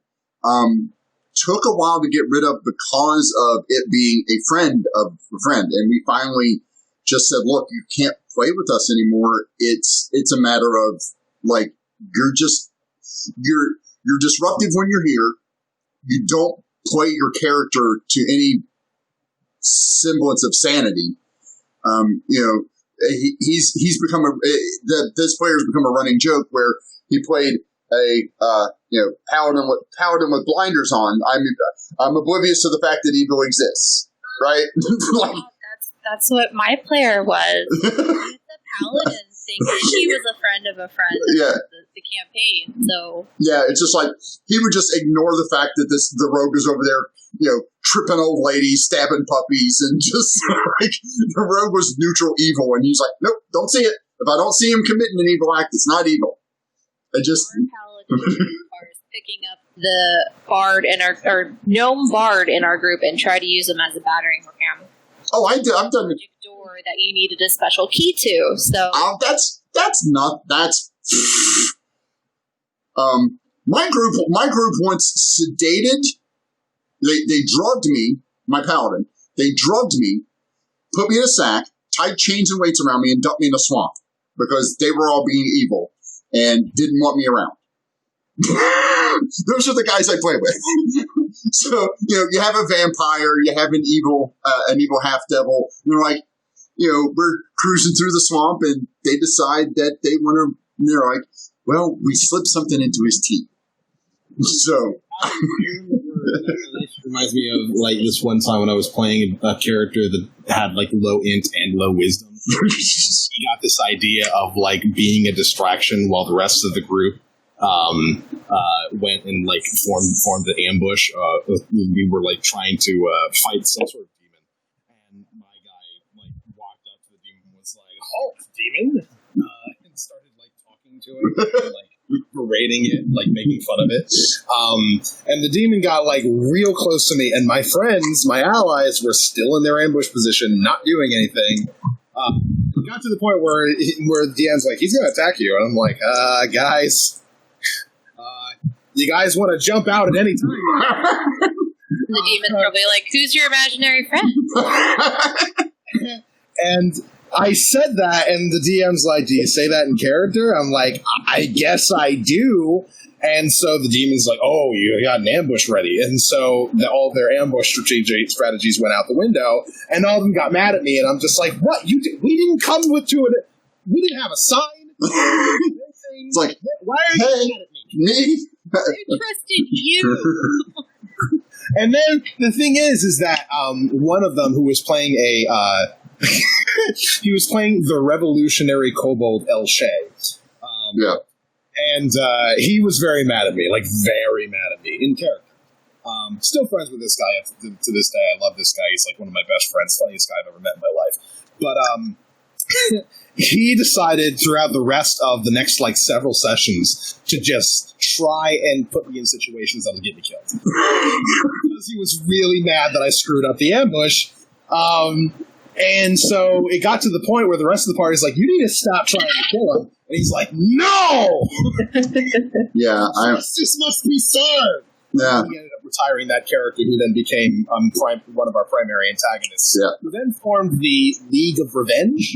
took a while to get rid of because of it being a friend of a friend, and we finally just said, look, you can't play with us anymore. It's a matter of, like, you're disruptive when you're here. You don't play your character to any semblance of sanity. He's become this player's become a running joke where he played a paladin with blinders on. I'm oblivious to the fact that evil exists, right? Like, That's what my player was. He's a paladin thing. He was a friend of a friend. Yeah. The campaign. So yeah, it's just like he would just ignore the fact that the rogue is over there, tripping old ladies, stabbing puppies, and just like the rogue was neutral evil, and he's like, nope, don't see it. If I don't see him committing an evil act, it's not evil. I just our paladin are picking up the bard in our gnome bard in our group and try to use him as a battering ram. Oh, I've done it. Door that you needed a special key to. So my group once sedated. They drugged me, my paladin. They drugged me, put me in a sack, tied chains and weights around me, and dumped me in a swamp because they were all being evil and didn't want me around. Those are the guys I play with. So, you have a vampire, you have an evil half devil. They're like, we're cruising through the swamp, and they decide that they want to. They're like, well, we slipped something into his teeth. So, that reminds me of like this one time when I was playing a character that had like low int and low wisdom. He got this idea of like being a distraction while the rest of the group went and like formed an ambush. We were like trying to fight some sort of demon, and my guy like walked up to the demon and was like, "Halt, demon!" And started like talking to it, and, like berating it, like making fun of it. And the demon got like real close to me, and my friends, my allies, were still in their ambush position, not doing anything. Got to the point where the DM's like, he's gonna attack you, and I'm like, guys, you guys want to jump out at any time? The demon's probably like, who's your imaginary friend? And I said that, and the DM's like, do you say that in character? I'm like, I guess I do. And so the demon's like, oh, you got an ambush ready. And so all their ambush strategies went out the window, and all of them got mad at me, and I'm just like, what? We didn't come to it. We didn't have a sign. It's like, why are you mad at me? Me? I trusted you. And then the thing is that one of them who was playing he was playing the revolutionary kobold El Shay. Yeah. And he was very mad at me, like very mad at me in character. Still friends with this guy to this day. I love this guy. He's like one of my best friends, funniest guy I've ever met in my life. But he decided throughout the rest of the next like several sessions to just try and put me in situations that would get me killed. because he was really mad that I screwed up the ambush. And so it got to the point where the rest of the party's like, you need to stop trying to kill him. And he's like, no! Yeah, Justice must be served! Yeah. He ended up retiring that character, who then became one of our primary antagonists. Yeah. Who then formed the League of Revenge,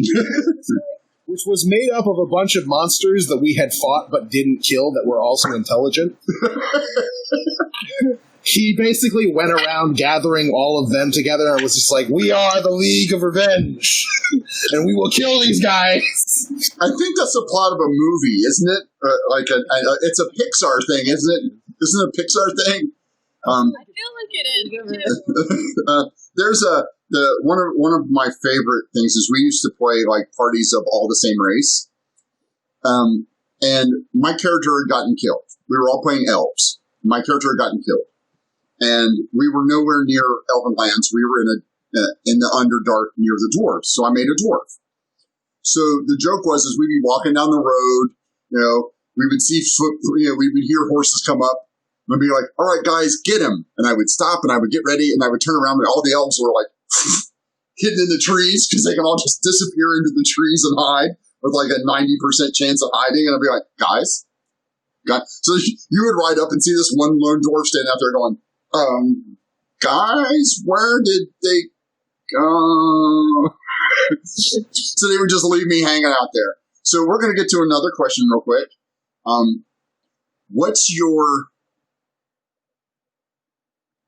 which was made up of a bunch of monsters that we had fought but didn't kill that were also intelligent. He basically went around gathering all of them together and was just like, we are the League of Revenge, and we will kill these guys. I think that's the plot of a movie, isn't it? It's a Pixar thing, isn't it? Isn't it a Pixar thing? I feel like it is. There's one of my favorite things is we used to play like parties of all the same race. And my character had gotten killed. We were all playing elves. My character had gotten killed. And we were nowhere near Elven Lands. We were in the Underdark near the dwarves. So I made a dwarf. So the joke was, is we'd be walking down the road, we would see we would hear horses come up. And I'd be like, all right, guys, get him. And I would stop and I would get ready and I would turn around and all the elves were like hidden in the trees because they can all just disappear into the trees and hide with like a 90% chance of hiding. And I'd be like, guys. So you would ride up and see this one lone dwarf standing out there going, guys, where did they go? So they would just leave me hanging out there. So we're going to get to another question real quick. What's your...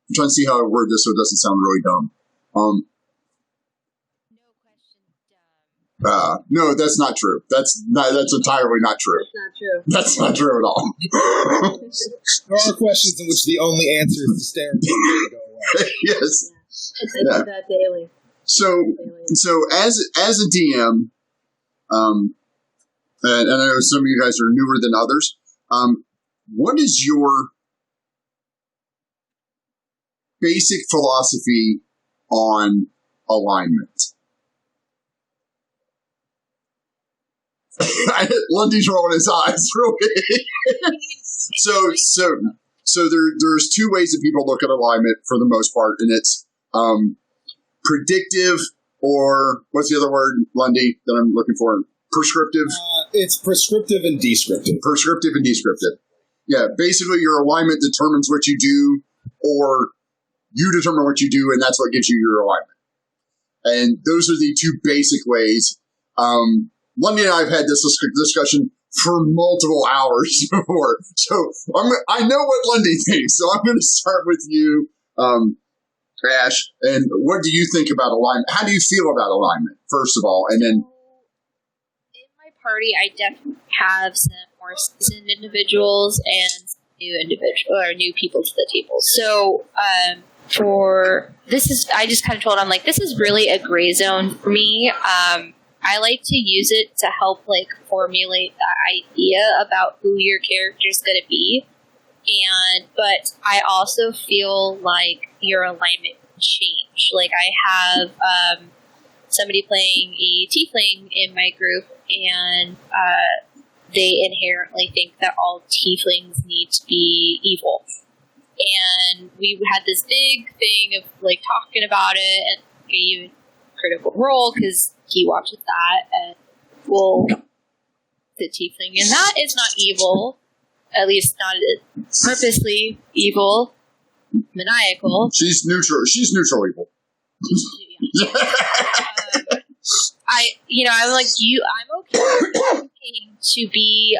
I'm trying to see how I word this so it doesn't sound really dumb. No question, dumb. No, that's not true. That's entirely not true. It's not true. That's not true at all. There are questions in which the only answer is to stare at them and go away. Yes. I do that daily. So as a DM, and I know some of you guys are newer than others, what is your basic philosophy on alignment? Lundy's rolling his eyes real big. So there's two ways that people look at alignment for the most part, and it's predictive, or what's the other word, Lundy, that I'm looking for? Prescriptive? It's prescriptive and descriptive. Prescriptive and descriptive. Yeah, basically your alignment determines what you do, or you determine what you do, and that's what gives you your alignment. And those are the two basic ways. Lundy and I have had this discussion for multiple hours before. So I know what Lundy thinks, so I'm going to start with you, Ash. And what do you think about alignment? How do you feel about alignment, first of all? And then... In my party, I definitely have some more seasoned individuals and new people to the table. So, I just kind of told him, like, this is really a gray zone for me. I like to use it to help, like, formulate that idea about who your character is going to be. But I also feel like your alignment can change. Like, I have somebody playing a tiefling in my group, and they inherently think that all tieflings need to be evil. And we had this big thing of, like, talking about it, and gave Critical Role, because he watches that, and, well, the tiefling in that is not evil, at least not purposely evil, maniacal. She's neutral evil. I'm like, I'm okay to be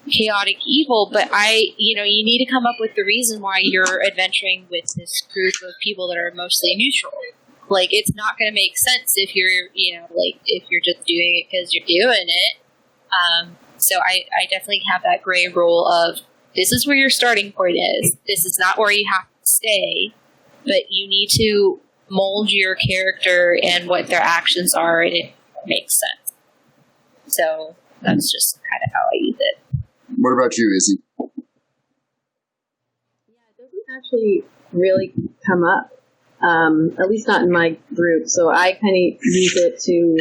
chaotic evil, but you need to come up with the reason why you're adventuring with this group of people that are mostly neutral. Like, it's not going to make sense if you're, if you're just doing it because you're doing it. So I definitely have that gray rule of, this is where your starting point is. This is not where you have to stay, but you need to mold your character and what their actions are, and it makes sense. So that's just kind of how I use it. What about you, Izzy? Yeah, it doesn't actually really come up. At least not in my group. So I kind of use it to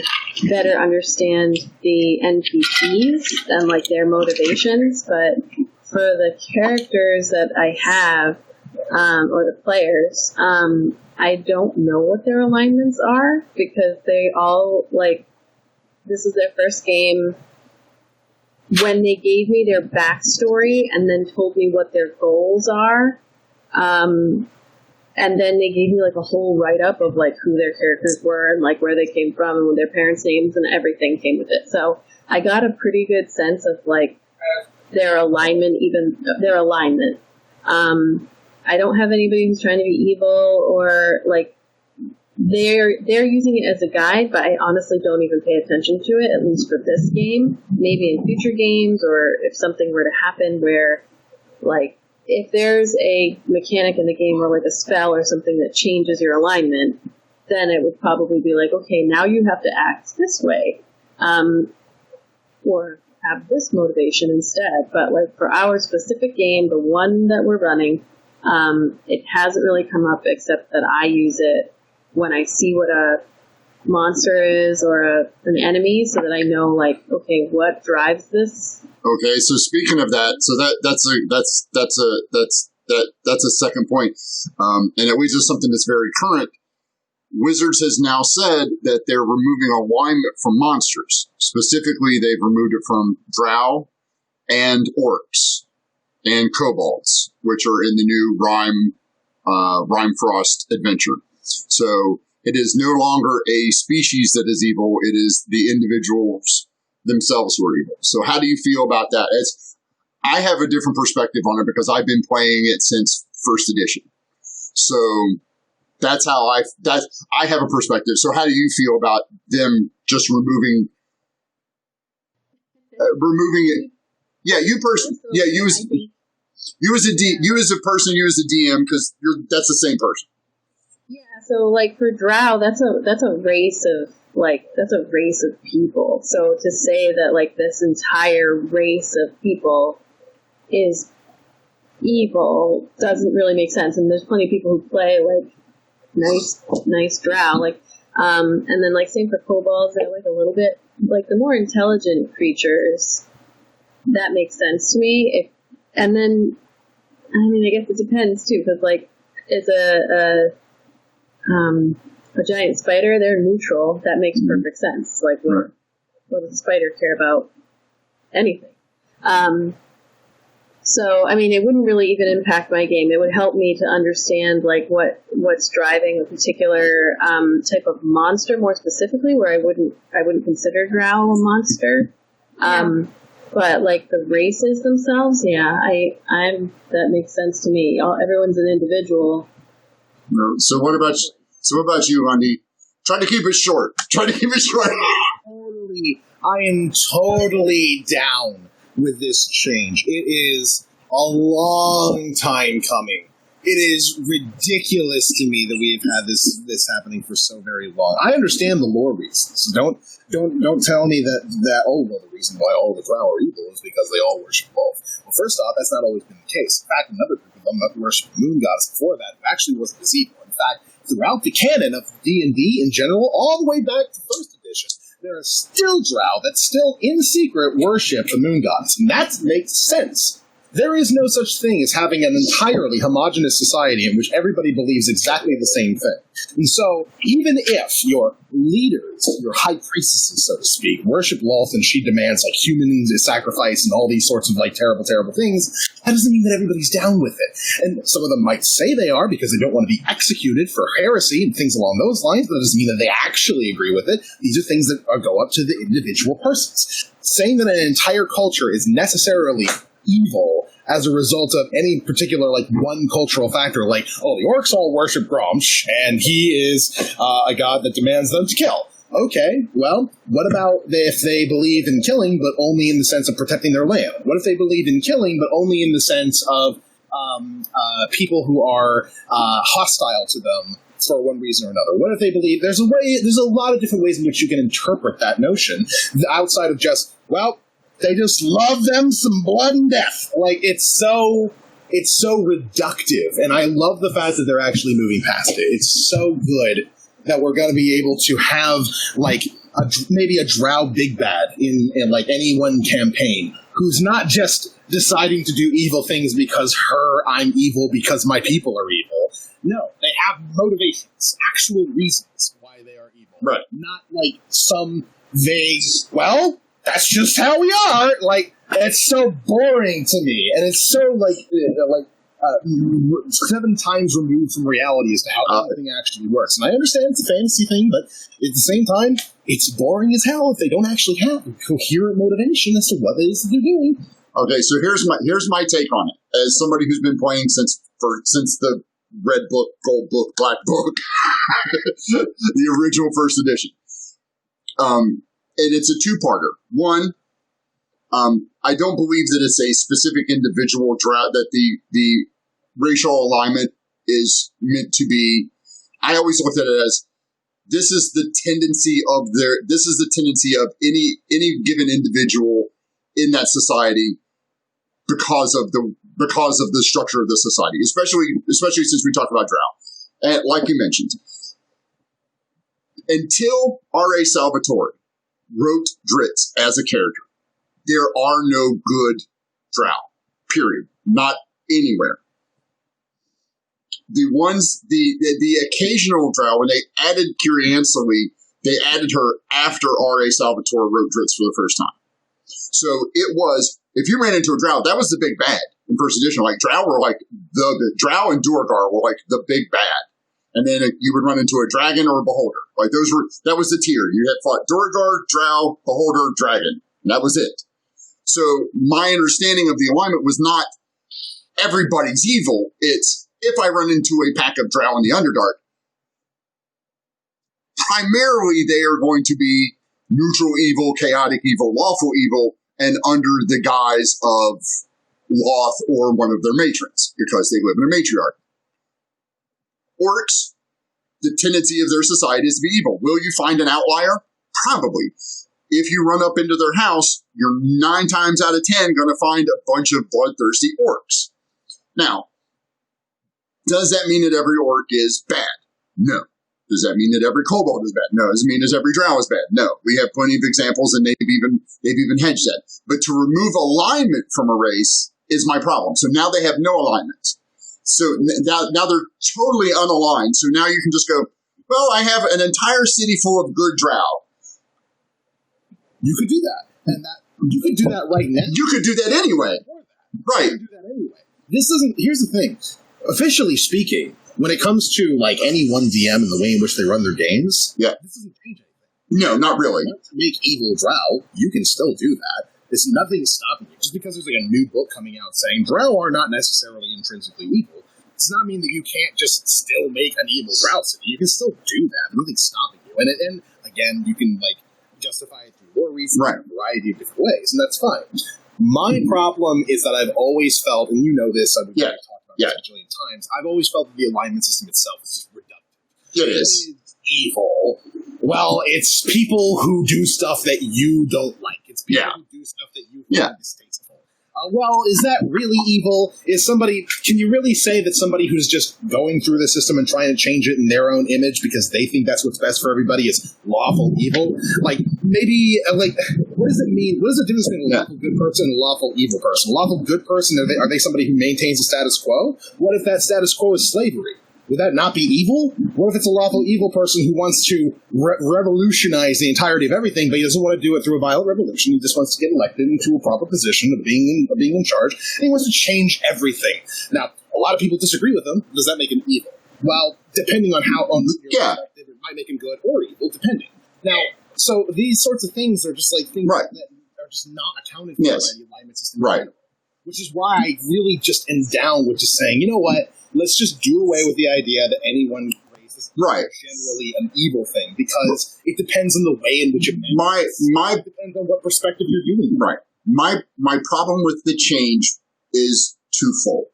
better understand the NPCs and, like, their motivations. But for the characters that I have, or the players. I don't know what their alignments are because they all, like, this is their first game. When they gave me their backstory and then told me what their goals are, and then they gave me like a whole write-up of like who their characters were and like where they came from and their parents' names and everything came with it. So I got a pretty good sense of like their alignment, their alignment. I don't have anybody who's trying to be evil or like they're using it as a guide, but I honestly don't even pay attention to it, at least for this game. Maybe in future games or if something were to happen where like if there's a mechanic in the game or like a spell or something that changes your alignment, then it would probably be like, okay, now you have to act this way. Or have this motivation instead. But like for our specific game, the one that we're running, it hasn't really come up except that I use it when I see what a monster is or an enemy, so that I know like, okay, what drives this? Okay, so speaking of that, so that's a second point, and it leads to something that's very current. Wizards has now said that they're removing alignment from monsters. Specifically, they've removed it from drow and orcs and kobolds, which are in the new Rime Frost adventure. So it is no longer a species that is evil; it is the individuals themselves who are evil. So how do you feel about that? I have a different perspective on it because I've been playing it since first edition. So that's how I have a perspective. So how do you feel about them just removing it? Yeah, you person. Yeah, you as a person, you as a DM, because that's the same person. Yeah. So like for drow, that's a race of people. So to say that like this entire race of people is evil doesn't really make sense. And there's plenty of people who play like nice drow, like and then like same for kobolds, they're like a little bit like the more intelligent creatures. That makes sense to me. And then I mean, I guess it depends too, because like is a giant spider, they're neutral. That makes perfect sense. Like what does a spider care about anything? So, I mean, it wouldn't really even impact my game. It would help me to understand, like, what's driving a particular type of monster more specifically, where I wouldn't consider drow a monster. Yeah. But, like, the races themselves, yeah, that makes sense to me. Everyone's an individual. So what about you, Andy? Try to keep it short. Totally. I am totally down with this change. It is a long time coming. It is ridiculous to me that we have had this happening for so very long. I understand the lore reasons. So don't tell me that the reason why all the drow are evil is because they all worship both. Well, first off, that's not always been the case. In fact, another group of them that worshipped the moon goddess before that actually wasn't as evil. In fact, throughout the canon of D&D in general, all the way back to first edition, there are still drow that still in secret worship the moon goddess. And that makes sense. There is no such thing as having an entirely homogenous society in which everybody believes exactly the same thing. And so, even if your leaders, your high priestesses, so to speak, worship Lolth and she demands like human sacrifice and all these sorts of like terrible, terrible things, that doesn't mean that everybody's down with it. And some of them might say they are because they don't want to be executed for heresy and things along those lines, but that doesn't mean that they actually agree with it. These are things that go up to the individual persons. Saying that an entire culture is necessarily evil as a result of any particular, like, one cultural factor, like, oh, the orcs all worship Gromsh, and he is a god that demands them to kill. Okay, well, what about if they believe in killing, but only in the sense of protecting their land? What if they believe in killing, but only in the sense of people who are hostile to them for one reason or another? What if they believe there's a lot of different ways in which you can interpret that notion outside of just, well, they just love them some blood and death. Like, it's so reductive, and I love the fact that they're actually moving past it. It's so good that we're going to be able to have, like, maybe a drow big bad in like any one campaign who's not just deciding to do evil things because I'm evil because my people are evil. No, they have motivations, actual reasons why they are evil. Right. Not like some vague, well, that's just how we are. Like, it's so boring to me, and it's so like 7 times removed from reality as to how everything actually works. And I understand it's a fantasy thing, but at the same time, it's boring as hell if they don't actually have a coherent motivation as to what it is that they're doing. Okay, so here's my take on it. As somebody who's been playing since the Red Book, Gold Book, Black Book, the original first edition. And it's a two-parter. One, I don't believe that it's a specific individual draft, that the racial alignment is meant to be. I always looked at it as this is the tendency of any given individual in that society because of the structure of the society, especially since we talk about Drow. And like you mentioned, until R.A. Salvatore wrote Drizzt as a character, there are no good Drow. Period. Not anywhere. The occasional Drow, when they added Kiri Anseli, they added her after R.A. Salvatore wrote Drizzt for the first time. So it was, if you ran into a Drow, that was the big bad in first edition. Like Drow were like the Drow and Duergar were like the big bad. And then you would run into a dragon or a beholder. Like that was the tier. You had fought Duergar, Drow, beholder, dragon. And that was it. So my understanding of the alignment was not everybody's evil. It's if I run into a pack of Drow in the Underdark, primarily they are going to be neutral evil, chaotic evil, lawful evil, and under the guise of Loth or one of their matrons, because they live in a matriarch. Orcs, the tendency of their society is to be evil. Will you find an outlier? Probably. If you run up into their house, you're 9 times out of 10 going to find a bunch of bloodthirsty orcs. Now, does that mean that every orc is bad? No. Does that mean that every kobold is bad? No. Does it mean that every drow is bad? No. We have plenty of examples, and they've even hedged that. But to remove alignment from a race is my problem. So now they have no alignment. So now they're totally unaligned. So now you can just go, well, I have an entire city full of good drow. You could do that. And you could do that right now. You could do that anyway. Right. You could do that anyway. Here's the thing. Officially speaking, when it comes to like any one DM and the way in which they run their games, yeah, this doesn't change anything. No, not really. To make evil drow, you can still do that. There's nothing stopping you. Just because there's like a new book coming out saying drow are not necessarily intrinsically evil, does not mean that you can't just still make an evil drow city. You can still do that. Nothing's stopping you. And again, you can like justify it through your reasons in a variety of different ways, and that's fine. My problem is that I've always felt, and you know this, I've talked about it a jillion times, I've always felt that the alignment system itself is just reductive. It is. It's evil. Well, it's people who do stuff that you don't like. It's people who do stuff that you find distasteful. Well, is that really evil? Can you really say that somebody who's just going through the system and trying to change it in their own image because they think that's what's best for everybody is lawful evil? Like, maybe, what does it mean? What is the difference between a lawful good person and a lawful evil person? A lawful good person, are they somebody who maintains the status quo? What if that status quo is slavery? Would that not be evil? What if it's a lawful evil person who wants to revolutionize the entirety of everything, but he doesn't want to do it through a violent revolution? He just wants to get elected into a proper position of being in charge, and he wants to change everything. Now, a lot of people disagree with him. Does that make him evil? Well, depending on how you're perspective, it might make him good or evil, depending. Now, so these sorts of things are just like things that are just not accounted for by the alignment system. Right. Which is why I really just am down with just saying, you know what? Let's just do away with the idea that any one race is generally an evil thing, because it depends on the way in which it depends on what perspective you're viewing. Right. My problem with the change is twofold.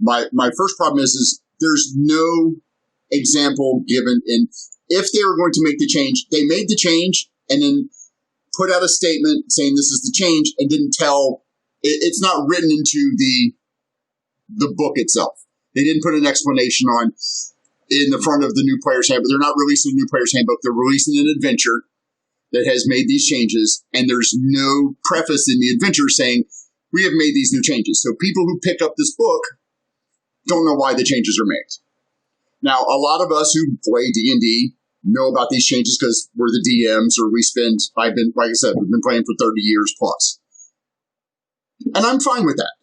My first problem is there's no example given in, if they were going to make the change, they made the change and then put out a statement saying this is the change and didn't tell. It's not written into the book itself. They didn't put an explanation in the front of the new player's handbook. They're not releasing a new player's handbook. They're releasing an adventure that has made these changes, and there's no preface in the adventure saying, we have made these new changes. So people who pick up this book don't know why the changes are made. Now, a lot of us who play D&D know about these changes because we're the DMs, or like I said, we've been playing for 30 years plus. And I'm fine with that.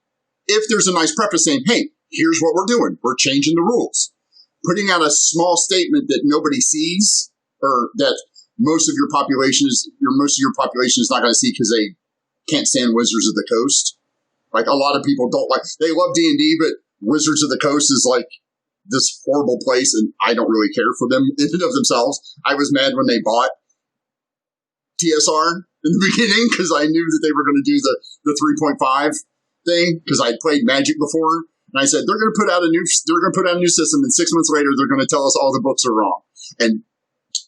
If there's a nice preface saying, hey, here's what we're doing. We're changing the rules. Putting out a small statement that nobody sees, or that most of your population is not going to see because they can't stand Wizards of the Coast. Like, a lot of people don't like, they love D&D, but Wizards of the Coast is like this horrible place, and I don't really care for them in and of themselves. I was mad when they bought TSR in the beginning because I knew that they were going to do the 3.5 thing because I'd played Magic before, and I said they're going to put out a new system, and 6 months later they're going to tell us all the books are wrong. And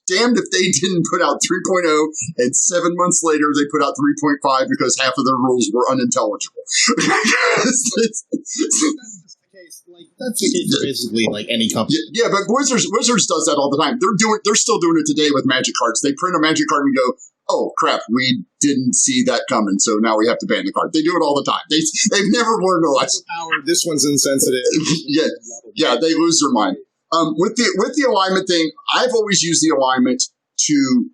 damned if they didn't put out 3.0, and 7 months later they put out 3.5 because half of their rules were unintelligible. That's the case for basically like any company. Yeah, but Wizards does that all the time. They're still doing it today with Magic cards. They print a Magic card and go, oh crap, we didn't see that coming, so now we have to ban the card. They do it all the time. They've never learned a lesson. This one's insensitive. yeah, they lose their mind. With the alignment thing, I've always used the alignment to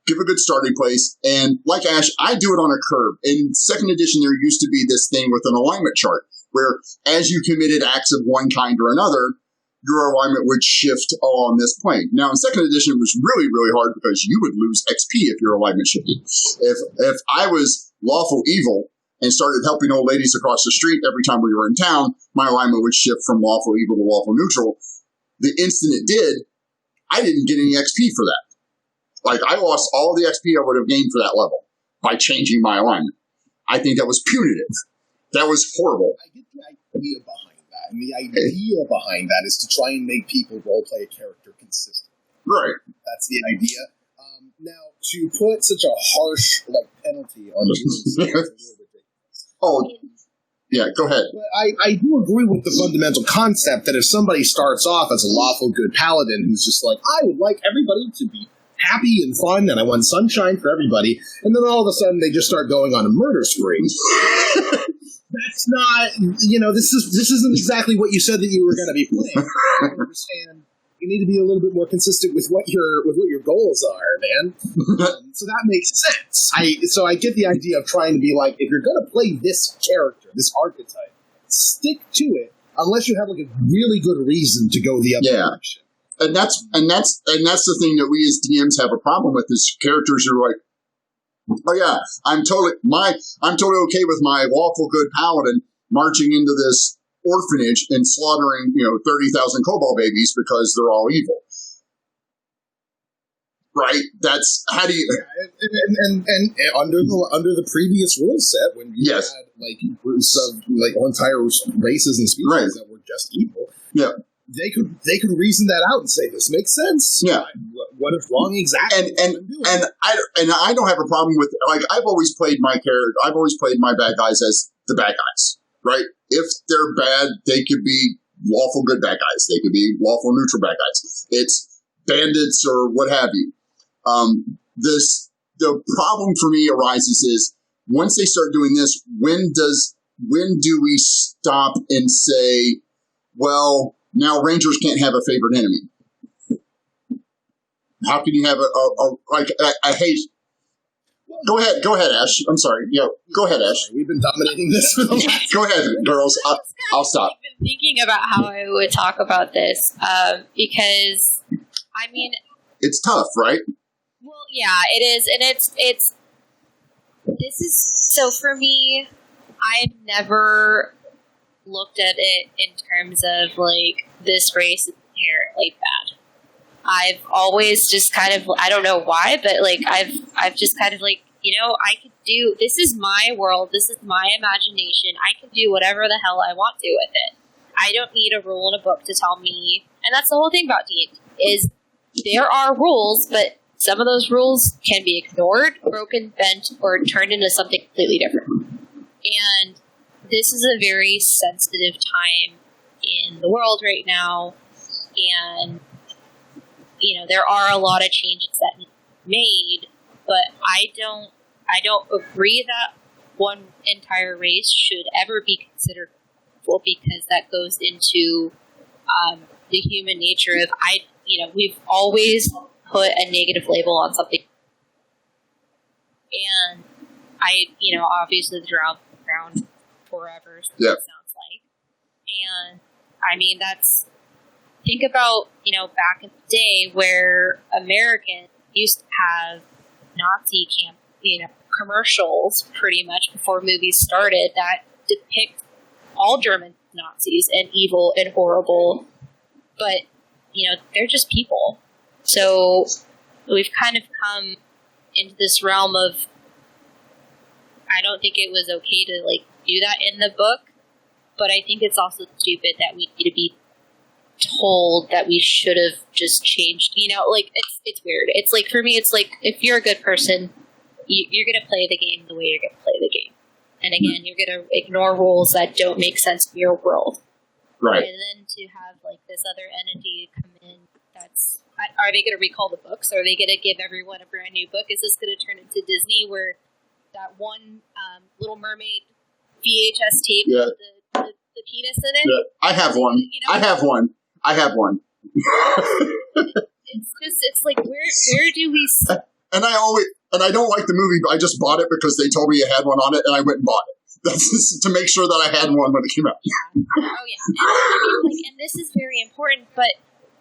give a good starting place. And like Ash, I do it on a curve. In second edition, there used to be this thing with an alignment chart where as you committed acts of one kind or another, your alignment would shift along this plane. Now, in second edition, it was really, really hard because you would lose XP if your alignment shifted. If I was lawful evil and started helping old ladies across the street every time we were in town, my alignment would shift from lawful evil to lawful neutral. The instant it did, I didn't get any XP for that. Like, I lost all the XP I would have gained for that level by changing my alignment. I think that was punitive. That was horrible. I get the idea behind that. And the idea behind that is to try and make people roleplay a character consistent. Right. That's the idea. Now, to put such a harsh penalty on you is a little ridiculous. Oh, yeah, go ahead. But I do agree with the fundamental concept that if somebody starts off as a lawful good paladin who's just like, I would like everybody to be happy and fun, and I want sunshine for everybody, and then all of a sudden they just start going on a murder spree. That's not, this isn't exactly what you said that you were going to be playing. I understand. You need to be a little bit more consistent with what your goals are, man. So that makes sense. So I get the idea of trying to be like, if you're going to play this character, this archetype, stick to it, unless you have a really good reason to go the other direction. And that's the thing that we as DMs have a problem with is characters who are like, oh yeah, I'm totally okay with my lawful good paladin marching into this orphanage and slaughtering 30,000 kobold babies because they're all evil. Right? That's how do you and under the previous rule set when you had groups of entire races and species that were just evil. Yeah. They could reason that out and say this makes sense. Yeah. What is wrong exactly? And I don't have a problem with I've always played my bad guys as the bad guys. Right? If they're bad, they could be lawful good bad guys. They could be lawful neutral bad guys. It's bandits or what have you. The problem for me arises is once they start doing this, when do we stop and say, well, now Rangers can't have a favorite enemy? How can you have I hate. Go ahead, Ash. I'm sorry. Yeah, go ahead, Ash. We've been dominating this for the last. Go ahead, girls. I'll stop. I've been thinking about how I would talk about this because, it's tough, right? Well, yeah, it is, and this is so for me. I've never looked at it in terms of this race is inherently bad. I've always just kind of, I don't know why, but I've just kind of I could do, this is my world, this is my imagination, I can do whatever the hell I want to with it. I don't need a rule in a book to tell me, and that's the whole thing about D&D, is there are rules, but some of those rules can be ignored, broken, bent, or turned into something completely different. And this is a very sensitive time in the world right now, and there are a lot of changes that need to be made, but I don't agree that one entire race should ever be considered harmful, because that goes into the human nature of we've always put a negative label on something, and obviously the ground forever. Yeah. It sounds like, and I mean think about back in the day where Americans used to have Nazi commercials pretty much before movies started that depict all German Nazis and evil and horrible, but they're just people. So we've kind of come into this realm of, I don't think it was okay to do that in the book, but I think it's also stupid that we need to be told that we should have just changed. It's weird. It's like, for me, it's like, if you're a good person, you're going to play the game the way you're going to play the game. And again, you're going to ignore rules that don't make sense in your world. Right. And then to have this other entity come in, are they going to recall the books? Are they going to give everyone a brand new book? Is this going to turn into Disney, where that one Little Mermaid VHS tape with the penis in it? Yeah. I have one. I have one. It's like, where do we... And I don't like the movie, but I just bought it because they told me it had one on it, and I went and bought it. That's just to make sure that I had one when it came out. Oh, yeah. And this is very important, but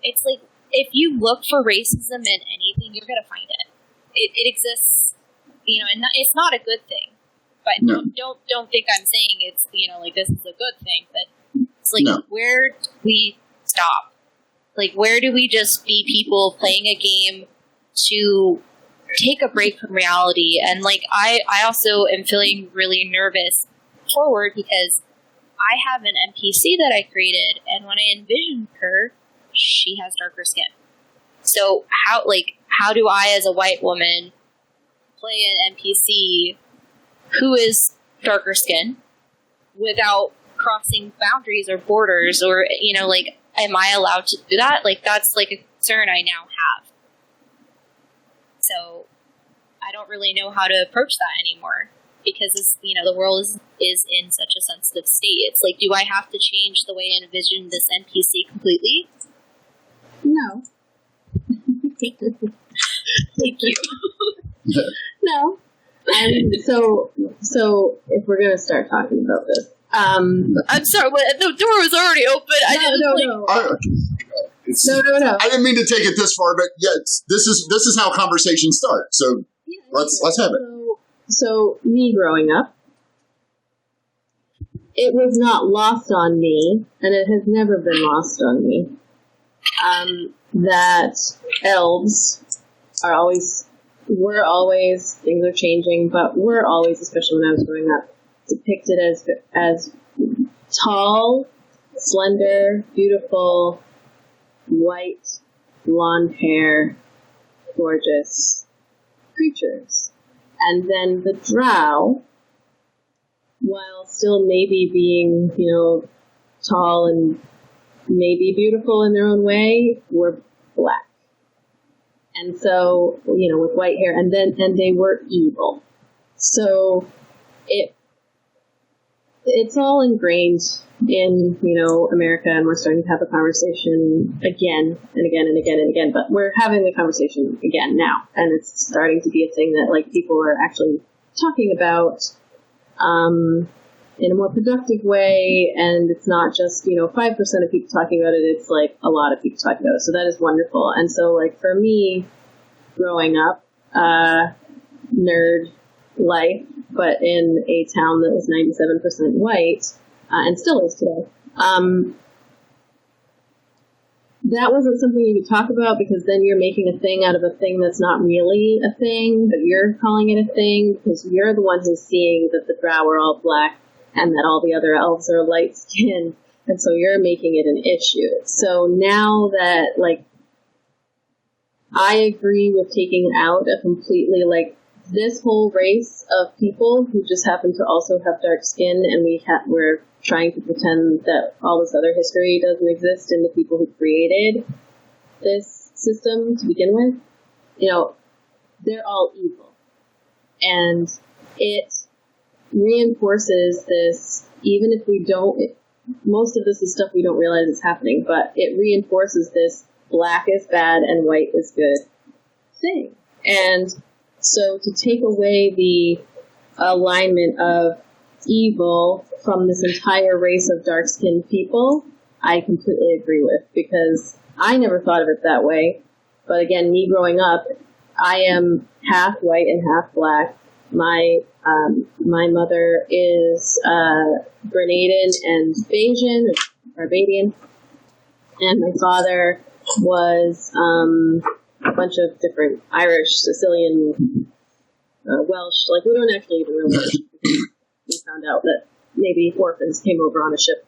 it's like, if you look for racism in anything, you're going to find it. It exists, and it's not a good thing. But no. Don't think I'm saying it's, this is a good thing, but it's like, no. Where do we stop? Where do we just be people playing a game to take a break from reality? And I also am feeling really nervous forward, because I have an NPC that I created, and when I envisioned her, she has darker skin. So how do I, as a white woman, play an NPC who is darker skin without crossing boundaries or borders, or am I allowed to do that? That's a concern I now have. So I don't really know how to approach that anymore, because the world is in such a sensitive state. It's do I have to change the way I envision this NPC completely? No. Thank you. No. And so if we're going to start talking about this, I'm sorry, the door was already open. No. I didn't mean to take it this far, but this is how conversations start. So let's have it. So me growing up, it was not lost on me, and it has never been lost on me, that elves were always, things are changing, but were always, especially when I was growing up, depicted as tall, slender, beautiful, white, blonde hair, gorgeous creatures. And then the drow, while still maybe being, tall and maybe beautiful in their own way, were black. And so, with white hair, and they were evil. So it's all ingrained in, America, and we're starting to have a conversation again and again and again and again, but we're having the conversation again now, and it's starting to be a thing that, people are actually talking about, in a more productive way, and it's not just, 5% of people talking about it, it's, a lot of people talking about it, so that is wonderful. And so, for me, growing up, nerd life, but in a town that was 97% white, and still is today, that wasn't something you could talk about, because then you're making a thing out of a thing that's not really a thing, but you're calling it a thing because you're the one who's seeing that the drow are all black and that all the other elves are light skinned, and so you're making it an issue. So now that, I agree with taking out a completely, this whole race of people who just happen to also have dark skin, and we're trying to pretend that all this other history doesn't exist in the people who created this system to begin with. They're all evil. And it reinforces this, even if we don't, most of this is stuff we don't realize is happening, but it reinforces this black is bad and white is good thing. And so to take away the alignment of evil from this entire race of dark-skinned people, I completely agree with, because I never thought of it that way. But again, me growing up, I am half white and half black. My mother is Grenadian and Bayesian, Barbadian, and my father was a bunch of different Irish, Sicilian, Welsh. Like, we don't actually even know Welsh. We found out that maybe orphans came over on a ship.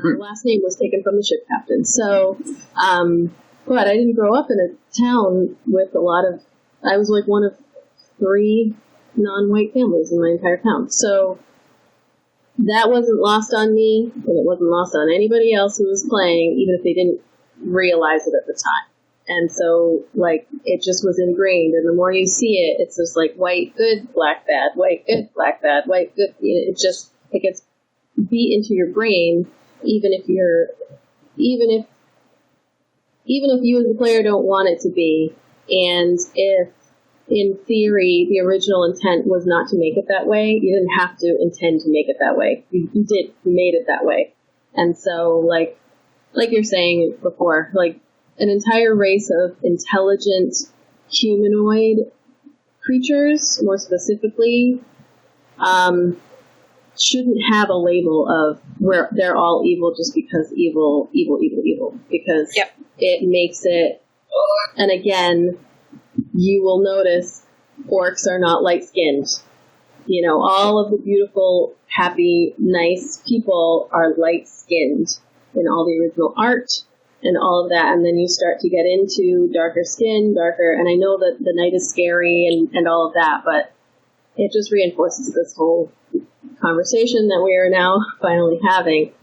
Her last name was taken from the ship captain. So, but I didn't grow up in a town with a lot of, I was like one of 3 non-white families in my entire town. So that wasn't lost on me, and it wasn't lost on anybody else who was playing, even if they didn't realize it at the time. And so, like, it just was ingrained, and the more you see it, it's just like white good, black bad, white good, black bad, white good. It gets beat into your brain, even if you as a player don't want it to be, and if in theory the original intent was not to make it that way, you didn't have to intend to make it that way. You made it that way. And so, like you're saying before, like, an entire race of intelligent humanoid creatures, more specifically, shouldn't have a label of where they're all evil just because evil, because it makes it, and again, you will notice orcs are not light-skinned. You know, all of the beautiful, happy, nice people are light-skinned in all the original art and all of that, and then you start to get into darker skin, and I know that the night is scary and all of that, but it just reinforces this whole conversation that we are now finally having.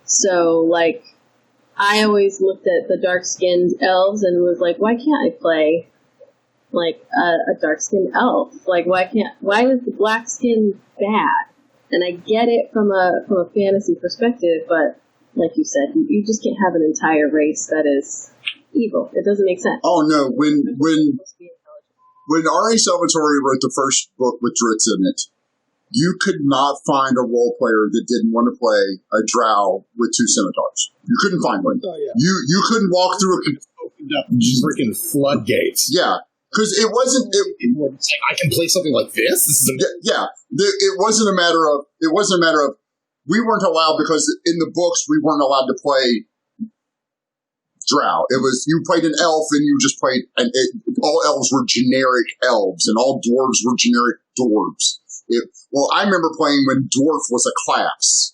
So, like, I always looked at the dark-skinned elves and was like, why can't I play, like, a dark-skinned elf? Like, why is the black skin bad? And I get it from a fantasy perspective, but like you said, you just can't have an entire race that is evil. It doesn't make sense. Oh no, when R.A. Salvatore wrote the first book with Dritz in it, you could not find a role player that didn't want to play a drow with 2 scimitars. You couldn't find one. Oh, yeah. You couldn't walk through a freaking floodgates. Yeah, because it wasn't. I can play something like this. It wasn't a matter of. We weren't allowed, because in the books we weren't allowed to play drow. It was, you played an elf and you just played, all elves were generic elves and all dwarves were generic dwarves. Well, I remember playing when dwarf was a class.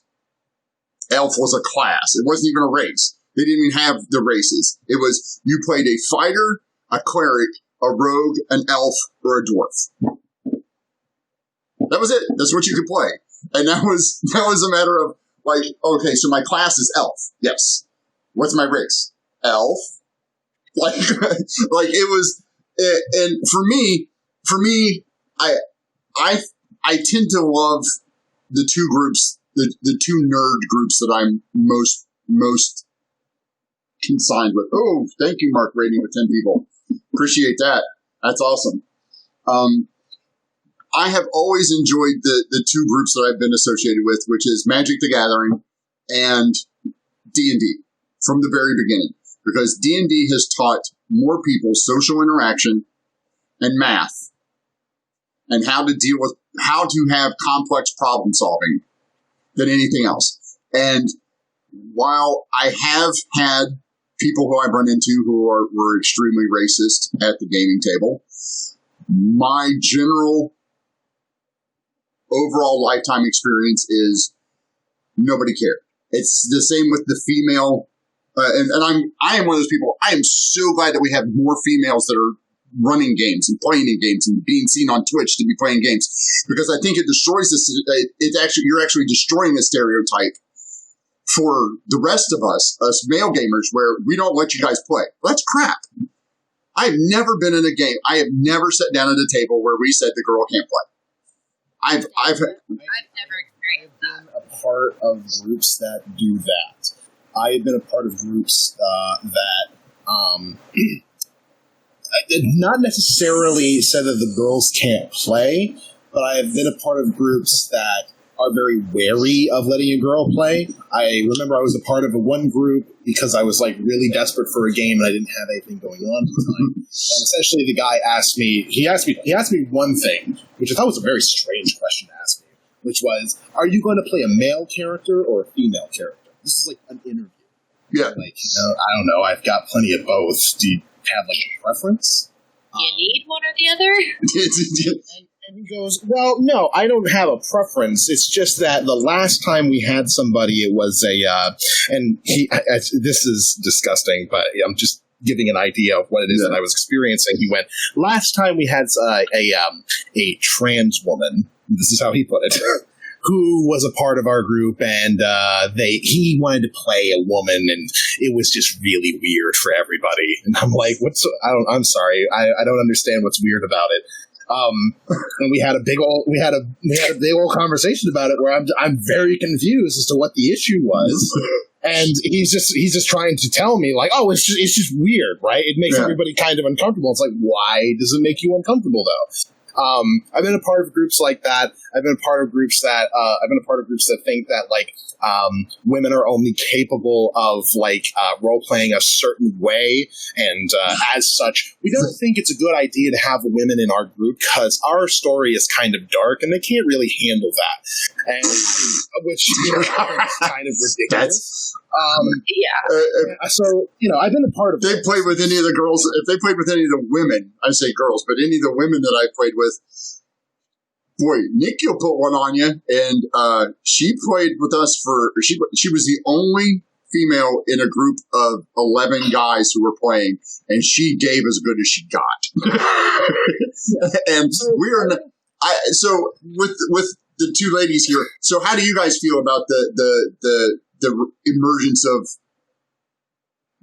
Elf was a class. It wasn't even a race. They didn't even have the races. It was, you played a fighter, a cleric, a rogue, an elf, or a dwarf. That was it. That's what you could play. And that was a matter of, like, okay, so my class is elf. Yes. What's my race? Elf. Like it was, and for me, I tend to love the 2 groups, the 2 nerd groups that I'm most consigned with. Oh, thank you, Mark, rating with 10 people. Appreciate that. That's awesome. I have always enjoyed the 2 groups that I've been associated with, which is Magic the Gathering and D&D from the very beginning, because D&D has taught more people social interaction and math and how to have complex problem solving than anything else. And while I have had people who I've run into who were extremely racist at the gaming table, my general overall lifetime experience is nobody cared. It's the same with the female, and I am one of those people. I am so glad that we have more females that are running games and playing in games and being seen on Twitch to be playing games, because I think it destroys this. You're actually destroying a stereotype for the rest of us male gamers, where we don't let you guys play. Well, that's crap. I have never been in a game. I have never sat down at a table where we said the girl can't play. I've never experienced that. been a part of groups that do that. I have been a part of groups that not necessarily said that the girls can't play, but I have been a part of groups that are very wary of letting a girl play. I remember I was a part of one group because I was like really desperate for a game and I didn't have anything going on at the time. And essentially the guy asked me one thing, which I thought was a very strange question to ask me, which was, are you going to play a male character or a female character? This is like an interview. Yeah. Like, I don't know, I've got plenty of both. Do you have like a preference? You need one or the other? And he goes, well, no, I don't have a preference. It's just that the last time we had somebody, it was this is disgusting, but I'm just giving an idea of what it is that I was experiencing. He went, last time we had a trans woman, this is how he put it, who was a part of our group, and he wanted to play a woman, and it was just really weird for everybody. And I'm like, I'm sorry, I don't understand what's weird about it. And we had a big old conversation about it where I'm very confused as to what the issue was. And he's just trying to tell me like, oh, it's just weird, right? It makes everybody kind of uncomfortable. It's like, why does it make you uncomfortable though? I've been a part of groups like that. I've been a part of groups that think that like women are only capable of like role playing a certain way, and as such, we don't think it's a good idea to have women in our group because our story is kind of dark and they can't really handle that, and which is kind of ridiculous. So I've been a part of. If they played with any of the girls, if they played with any of the women, I say girls, but any of the women that I played with, boy, Nikki will put one on you. And she played with us she was the only female in a group of 11 guys who were playing, and she gave as good as she got. And so with the two ladies here. So how do you guys feel about the emergence of?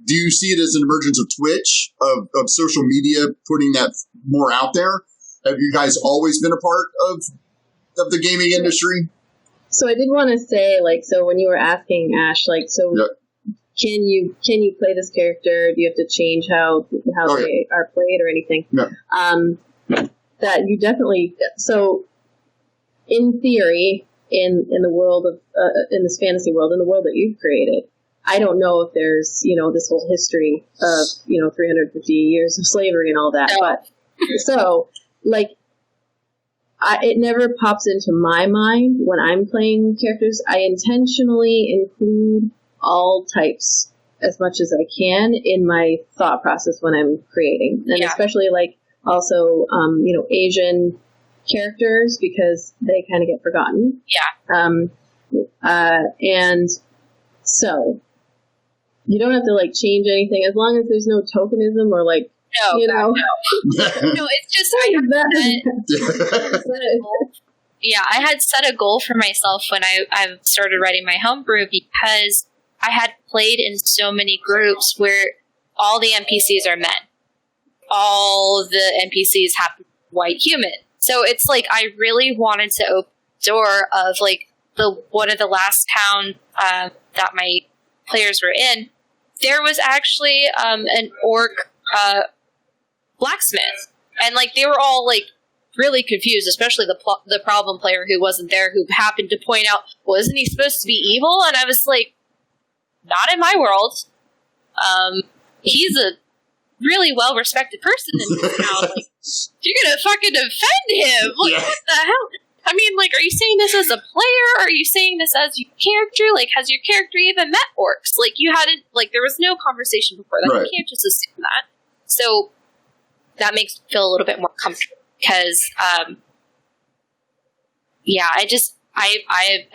Do you see it as an emergence of Twitch, of social media putting that more out there? Have you guys always been a part of the gaming industry? So I did want to say, like, so when you were asking Ash, like, so can you play this character? Do you have to change how they are played or anything? No. That you definitely. So, in theory, in the world of in this fantasy world, in the world that you've created, I don't know if there's this whole history of 350 years of slavery and all that, but so like it never pops into my mind when I'm playing characters. I intentionally include all types as much as I can in my thought process when I'm creating, and especially like also Asian characters because they kind of get forgotten. And so you don't have to like change anything as long as there's no tokenism or like no, it's just I had set a goal for myself when I started writing my home brew because I had played in so many groups where all the NPCs are men. All the NPCs have white human. So it's like I really wanted to open the door of like one of the last town that my players were in. There was actually an orc blacksmith, and like they were all like really confused, especially the problem player who wasn't there, who happened to point out, wasn't he supposed to be evil? And I was like, not in my world. He's a really well-respected person in this town. Like, you're gonna fucking offend him. Like, what the hell? I mean, like, are you saying this as a player? Or are you saying this as your character? Like, has your character even met orcs? Like, you hadn't, like, there was no conversation before that. Right. You can't just assume that. So, that makes me feel a little bit more comfortable. Because, I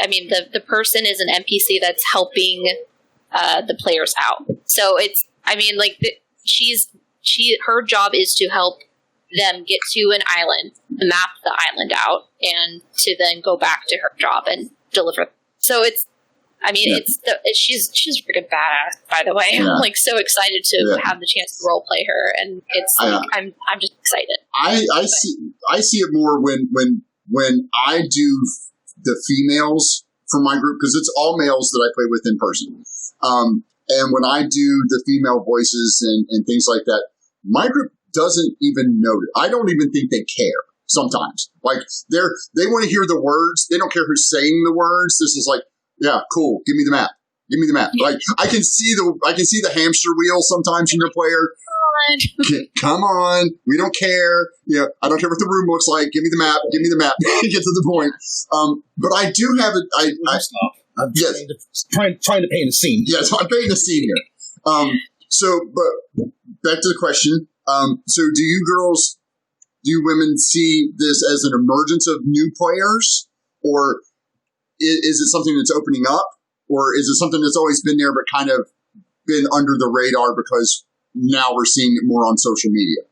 mean, the person is an NPC that's helping the players out. So, it's, I mean, like, her job is to help them get to an island, map the island out, and to then go back to her job and deliver. So it's, I mean, she's freaking badass, by the way. I'm like so excited to have the chance to role play her, and it's I'm just excited. I see it more when when I do the females for my group, because it's all males that I play with in person. And when I do the female voices and things like that, my group doesn't even notice. I don't even think they care sometimes. Like they want to hear the words. They don't care who's saying the words. This is like, yeah, cool. Give me the map. Give me the map. Like I can see the hamster wheel sometimes in your player. Come on. We don't care. Yeah, I don't care what the room looks like. Give me the map. Give me the map. Get to the point. But I do have it. I'm trying to paint a scene. Yes, I'm painting a scene here. But back to the question. So do you women see this as an emergence of new players, or is it something that's opening up, or is it something that's always been there but kind of been under the radar because now we're seeing it more on social media?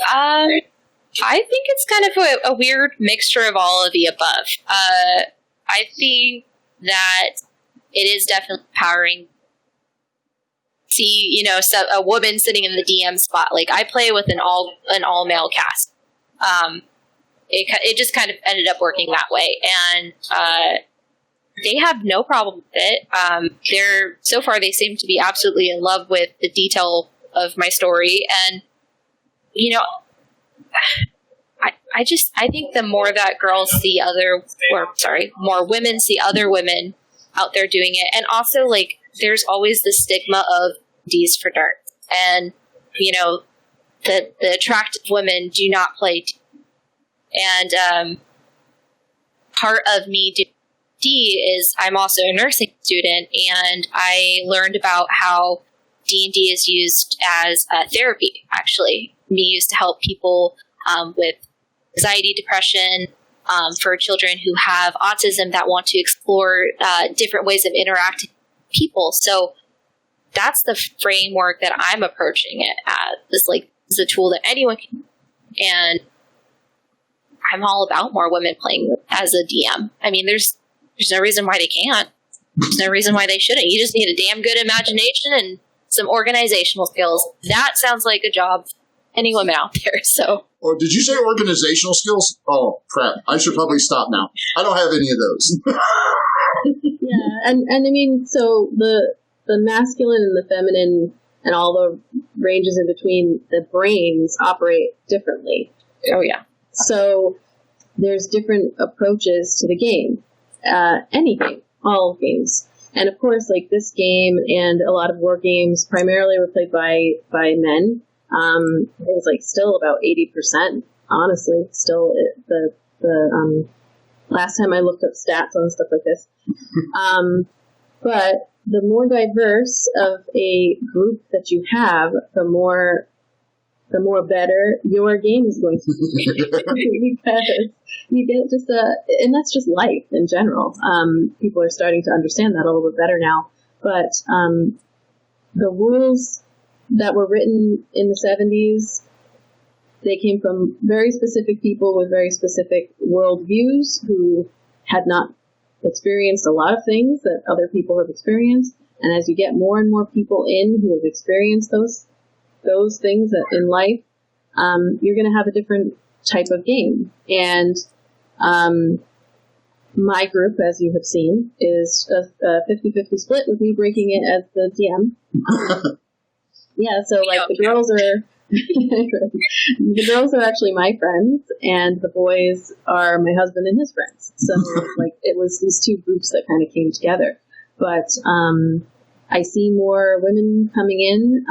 I think it's kind of a weird mixture of all of the above. I think that it is definitely empowering. See, a woman sitting in the DM spot. Like I play with an all male cast. It just kind of ended up working that way, and they have no problem with it. So far they seem to be absolutely in love with the detail of my story, and I think the more that more women see other women out there doing it, and also like there's always the stigma of D's for darts, and the attractive women do not play D. And part of me doing D is I'm also a nursing student, and I learned about how D&D is used as therapy, actually. Me used to help people with anxiety, depression, for children who have autism that want to explore different ways of interacting with people. So that's the framework that I'm approaching it as. This is a tool that anyone can, and I'm all about more women playing as a DM. I mean, there's no reason why they can't. There's no reason why they shouldn't. You just need a damn good imagination and some organizational skills. That sounds like a job for any woman out there. So. Oh, did you say organizational skills? Oh, crap. I should probably stop now. I don't have any of those. Yeah, and I mean, so the masculine and the feminine and all the ranges in between, the brains operate differently. Oh, yeah. So there's different approaches to the game. Any game, all games. And of course, like this game and a lot of war games primarily were played by men. It was like still about 80%, honestly. Still, the last time I looked up stats on stuff like this. But the more diverse of a group that you have, the more better your game is going to be. Because you get just and that's just life in general. People are starting to understand that a little bit better now. But the rules that were written in the 70s, they came from very specific people with very specific worldviews who had not experienced a lot of things that other people have experienced. And as you get more and more people in who have experienced those things in life, you're going to have a different type of game. And my group, as you have seen, is a 50-50 split with me breaking it as the DM. Yeah, so like the girls are the girls are actually my friends, and the boys are my husband and his friends. So like it was these two groups that kind of came together. But I see more women coming in.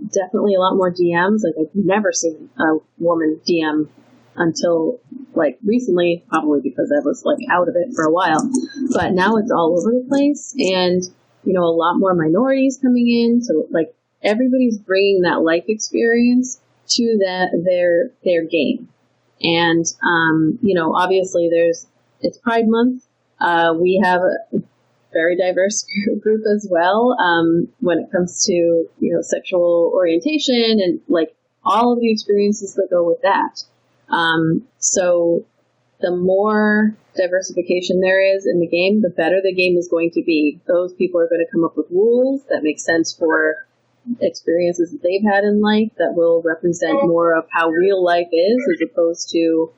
Definitely a lot more DMs. Like I've never seen a woman DM until like recently, probably because I was like out of it for a while. But now it's all over the place, and a lot more minorities coming in. So like everybody's bringing that life experience to their game. And obviously it's Pride Month. We have a very diverse group as well when it comes to sexual orientation and like all of the experiences that go with that. So the more diversification there is in the game, the better the game is going to be. Those people are going to come up with rules that make sense for experiences that they've had in life, that will represent more of how real life is, as opposed to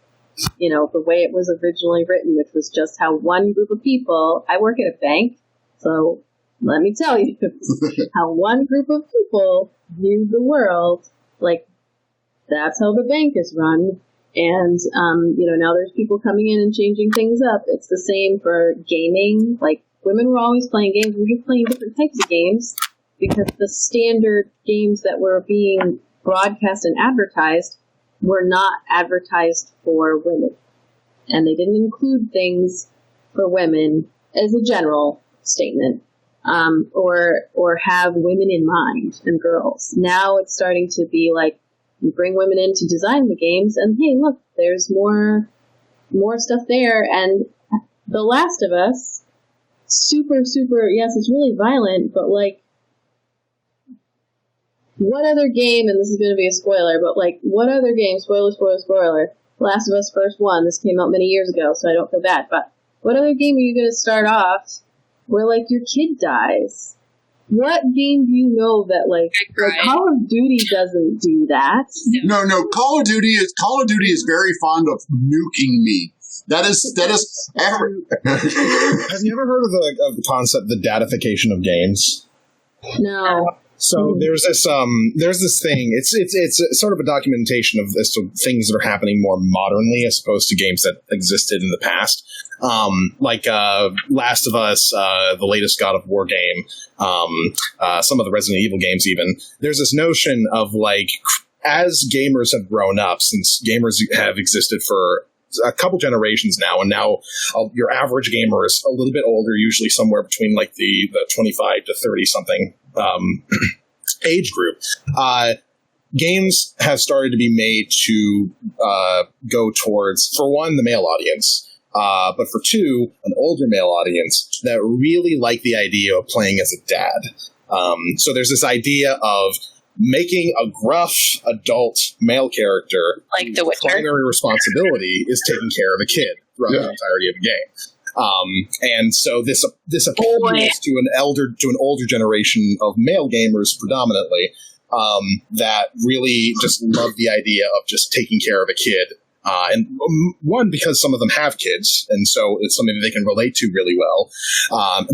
the way it was originally written, which was just how one group of people, I work at a bank, so let me tell you, how one group of people viewed the world, like, that's how the bank is run. And, now there's people coming in and changing things up. It's the same for gaming. Like, women were always playing games. We were just playing different types of games because the standard games that were being broadcast and advertised were not advertised for women. And they didn't include things for women as a general statement, or have women in mind and girls. Now it's starting to be like, you bring women in to design the games, and hey, look, there's more stuff there. And The Last of Us, super, yes, it's really violent, but like, what other game, and this is going to be a spoiler, but like, what other game, spoiler, Last of Us First One, this came out many years ago, so I don't feel bad, but what other game are you going to start off where like your kid dies? What game do you know that like Call of Duty doesn't do that? No. Call of Duty is very fond of nuking me. That is. Have you ever heard of the concept, the datification of games? No. So there's this thing. It's sort of a documentation of as to things that are happening more modernly as opposed to games that existed in the past. Like Last of Us, the latest God of War game, some of the Resident Evil games even. There's this notion of like, as gamers have grown up, since gamers have existed for a couple generations now, and now your average gamer is a little bit older, usually somewhere between like the 25 to 30 something age group. Games have started to be made to go towards, for one, the male audience, but for two, an older male audience that really like the idea of playing as a dad. So there's this idea of making a gruff adult male character, like The Witcher, primary responsibility is taking care of a kid throughout the entirety of the game. And so this appeals to an older generation of male gamers predominantly, that really just love the idea of just taking care of a kid. And one, because some of them have kids, and so it's something that they can relate to really well.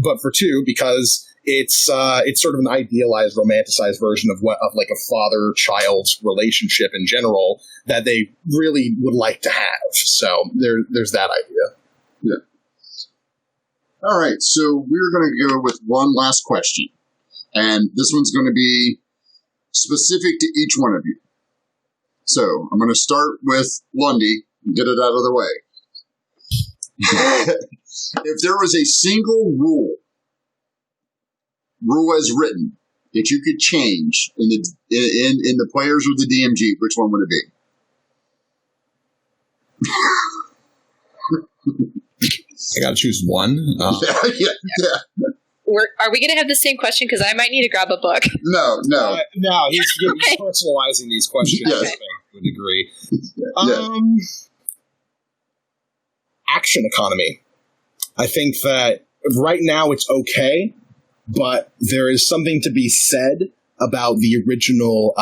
But for two, because it's sort of an idealized, romanticized version of like a father-child relationship in general that they really would like to have. So there's that idea. Yeah. All right, so we're going to go with one last question, and this one's going to be specific to each one of you. So I'm going to start with Lundy and get it out of the way. If there was a single rule as written that you could change in the players or the DMG, which one would it be? I got to choose one. Yeah. Are we going to have the same question? Because I might need to grab a book. No. No, he's personalizing these questions. Yes. I think, to a degree. Yeah. Action economy. I think that right now it's okay, but there is something to be said about the original,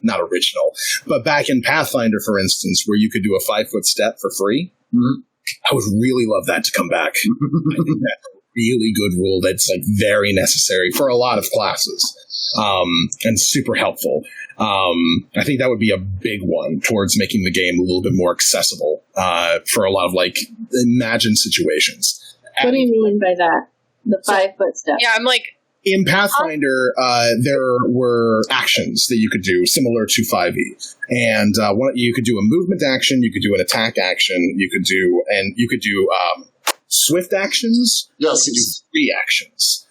not original, but back in Pathfinder, for instance, where you could do a 5-foot step for free. Mm-hmm. I would really love that to come back. I think that's a really good rule that's like very necessary for a lot of classes, and super helpful. I think that would be a big one towards making the game a little bit more accessible for a lot of like imagined situations. What do you mean by that? The 5-foot step? Yeah, I'm like, in Pathfinder, there were actions that you could do similar to 5e. And you could do a movement action, you could do an attack action, you could do swift actions, yes. You could do free actions.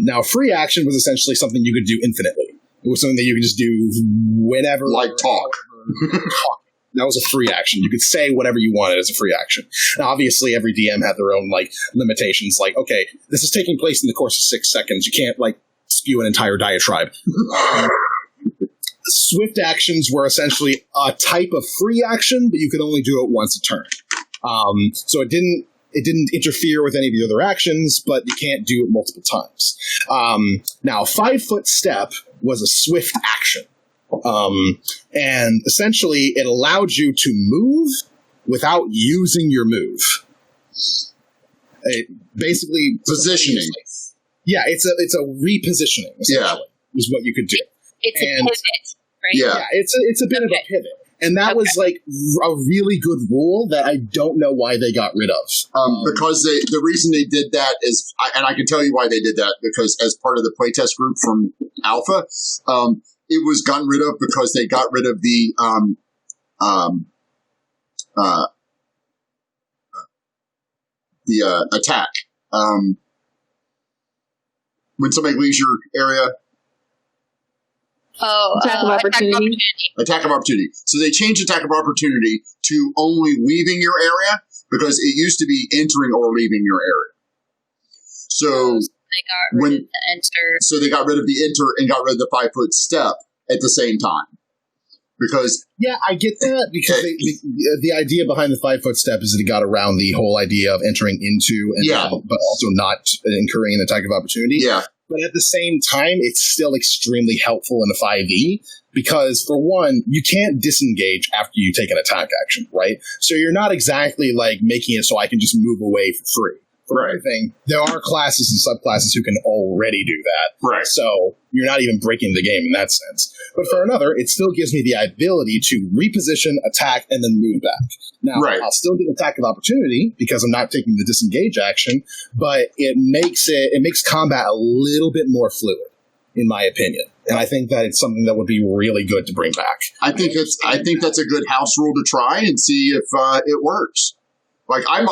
Now, a free action was essentially something you could do infinitely. It was something that you could just do whenever. Like talk. That was a free action. You could say whatever you wanted as a free action. Now, obviously, every DM had their own like limitations. Like, okay, this is taking place in the course of 6 seconds. You can't like spew an entire diatribe. Swift actions were essentially a type of free action, but you could only do it once a turn. So it didn't interfere with any of the other actions, but you can't do it multiple times. Now, a 5-foot step was a swift action. And essentially, it allowed you to move without using your move. It basically Positioning. Yeah, it's a repositioning. Essentially, is what you could do. It's a pivot, right? Yeah. It's a bit of a pivot. And that was like a really good rule that I don't know why they got rid of. Because the reason they did that is, and I can tell you why they did that, because as part of the playtest group from Alpha, it was gotten rid of because they got rid of the attack. When somebody leaves your area, Attack of opportunity. attack of opportunity. So they changed attack of opportunity to only leaving your area, because it used to be entering or leaving your area. So They got rid of the enter. So they got rid of the enter and got rid of the 5-foot step at the same time. Because yeah, I get that, because the idea behind the 5-foot step is that it got around the whole idea of entering into, but also not incurring an attack of opportunity. yeah, But at the same time, it's still extremely helpful in the 5e, because for one, you can't disengage after you take an attack action, right? So you're not exactly like making it so I can just move away for free. For everything, there are classes and subclasses who can already do that. right. So you're not even breaking the game in that sense. But for another, it still gives me the ability to reposition, attack, and then move back. Now, I'll still get attack of opportunity because I'm not taking the disengage action, but it makes combat a little bit more fluid, in my opinion. And I think that it's something that would be really good to bring back. I think that's a good house rule to try and see if it works. Like I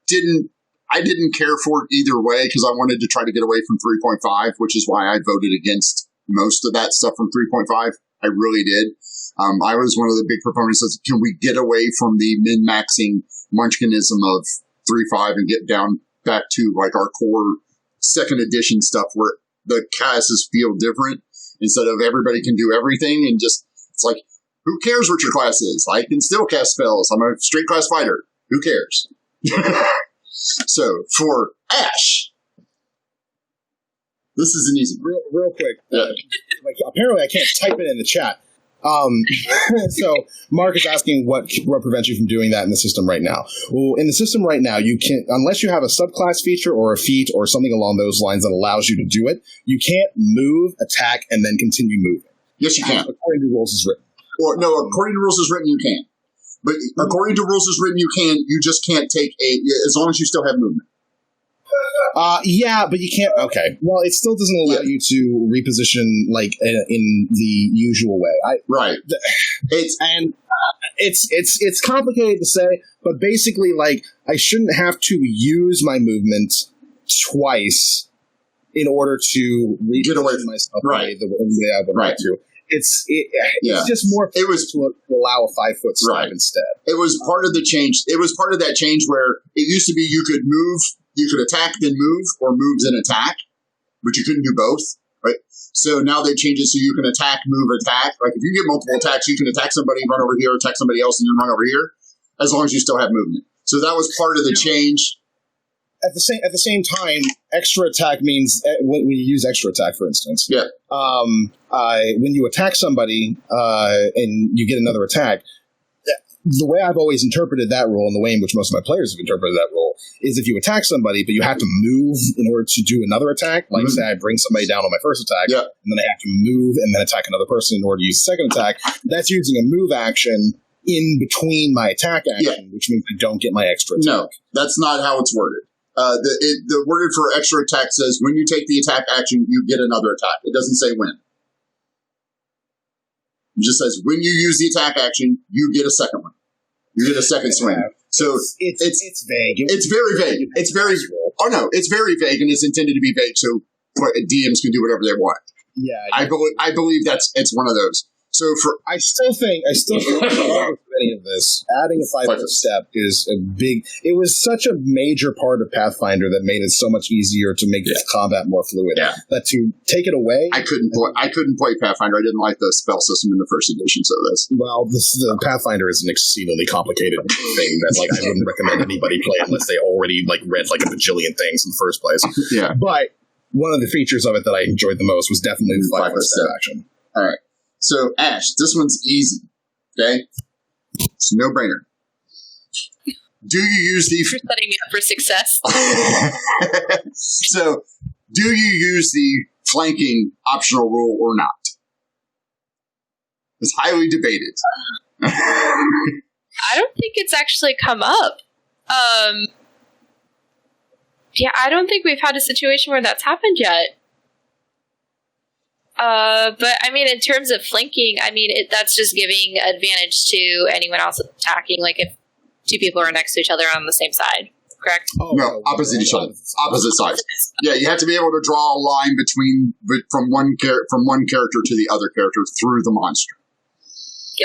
didn't care for it either way, because I wanted to try to get away from 3.5, which is why I voted against most of that stuff from 3.5. I really did. I was one of the big proponents of, can we get away from the min-maxing munchkinism of 3.5 and get down back to like our core second edition stuff where the classes feel different instead of everybody can do everything, and just, it's like, who cares what your class is? I can still cast spells. I'm a straight class fighter. Who cares? So for Ash, this is an easy one. Real quick. Apparently I can't type it in the chat. So Mark is asking what prevents you from doing that in the system right now. Well, in the system right now, you can, unless you have a subclass feature or a feat or something along those lines that allows you to do it, you can't move, attack, and then continue moving. Yes, you can. According to rules as written. Or no, according to rules as written, you can. But according to rules as written, you can. You just can't take as long as you still have movement. Yeah, but you can't. Okay. Well, it still doesn't allow you to reposition like in the usual way. It's complicated to say, but basically, like, I shouldn't have to use my movement twice in order to get away from myself the way I would like to. It's just more. It was to allow a 5-foot step instead. It was part of the change. It was part of that change where it used to be you could move, you could attack then move, or move then attack, but you couldn't do both. Right. So now they changed it so you can attack, move, attack. Like if you get multiple attacks, you can attack somebody, run over here, attack somebody else, and then run over here, as long as you still have movement. So that was part of the change. At the same time, extra attack means when you use extra attack, for instance. Yeah. When you attack somebody and you get another attack, the way I've always interpreted that rule, and the way in which most of my players have interpreted that rule, is if you attack somebody, but you have to move in order to do another attack. Like, say I bring somebody down on my first attack, and then I have to move and then attack another person in order to use the second attack. That's using a move action in between my attack action, which means I don't get my extra attack. No, that's not how it's worded. The worded for extra attack says when you take the attack action, you get another attack. It doesn't say when. It just says when you use the attack action, you get a second one. You get a second swing. So it's vague. It's very vague. It's very it's very vague, and it's intended to be vague so DMs can do whatever they want. Yeah, I believe it's one of those. So I still think regardless of any of this, adding a 5-foot step is a big. It was such a major part of Pathfinder that made it so much easier to make this combat more fluid. Yeah. That to take it away, I couldn't play Pathfinder. I didn't like the spell system in the first edition. So this. Well, the Pathfinder is an exceedingly complicated thing that I wouldn't recommend anybody play unless they already read a bajillion things in the first place. Yeah. But one of the features of it that I enjoyed the most was definitely the 5-foot step action. All right. So, Ash, this one's easy. Okay? It's a no-brainer. Do you use the... You're setting me up for success. So, do you use the flanking optional rule or not? It's highly debated. I don't think it's actually come up. Yeah, I don't think we've had a situation where that's happened yet. But I mean, in terms of flanking, I mean, that's just giving advantage to anyone else attacking. Like if two people are next to each other on the same side, correct? No, opposite each other. Opposite sides. Yeah, you have to be able to draw a line from one character to the other character through the monster.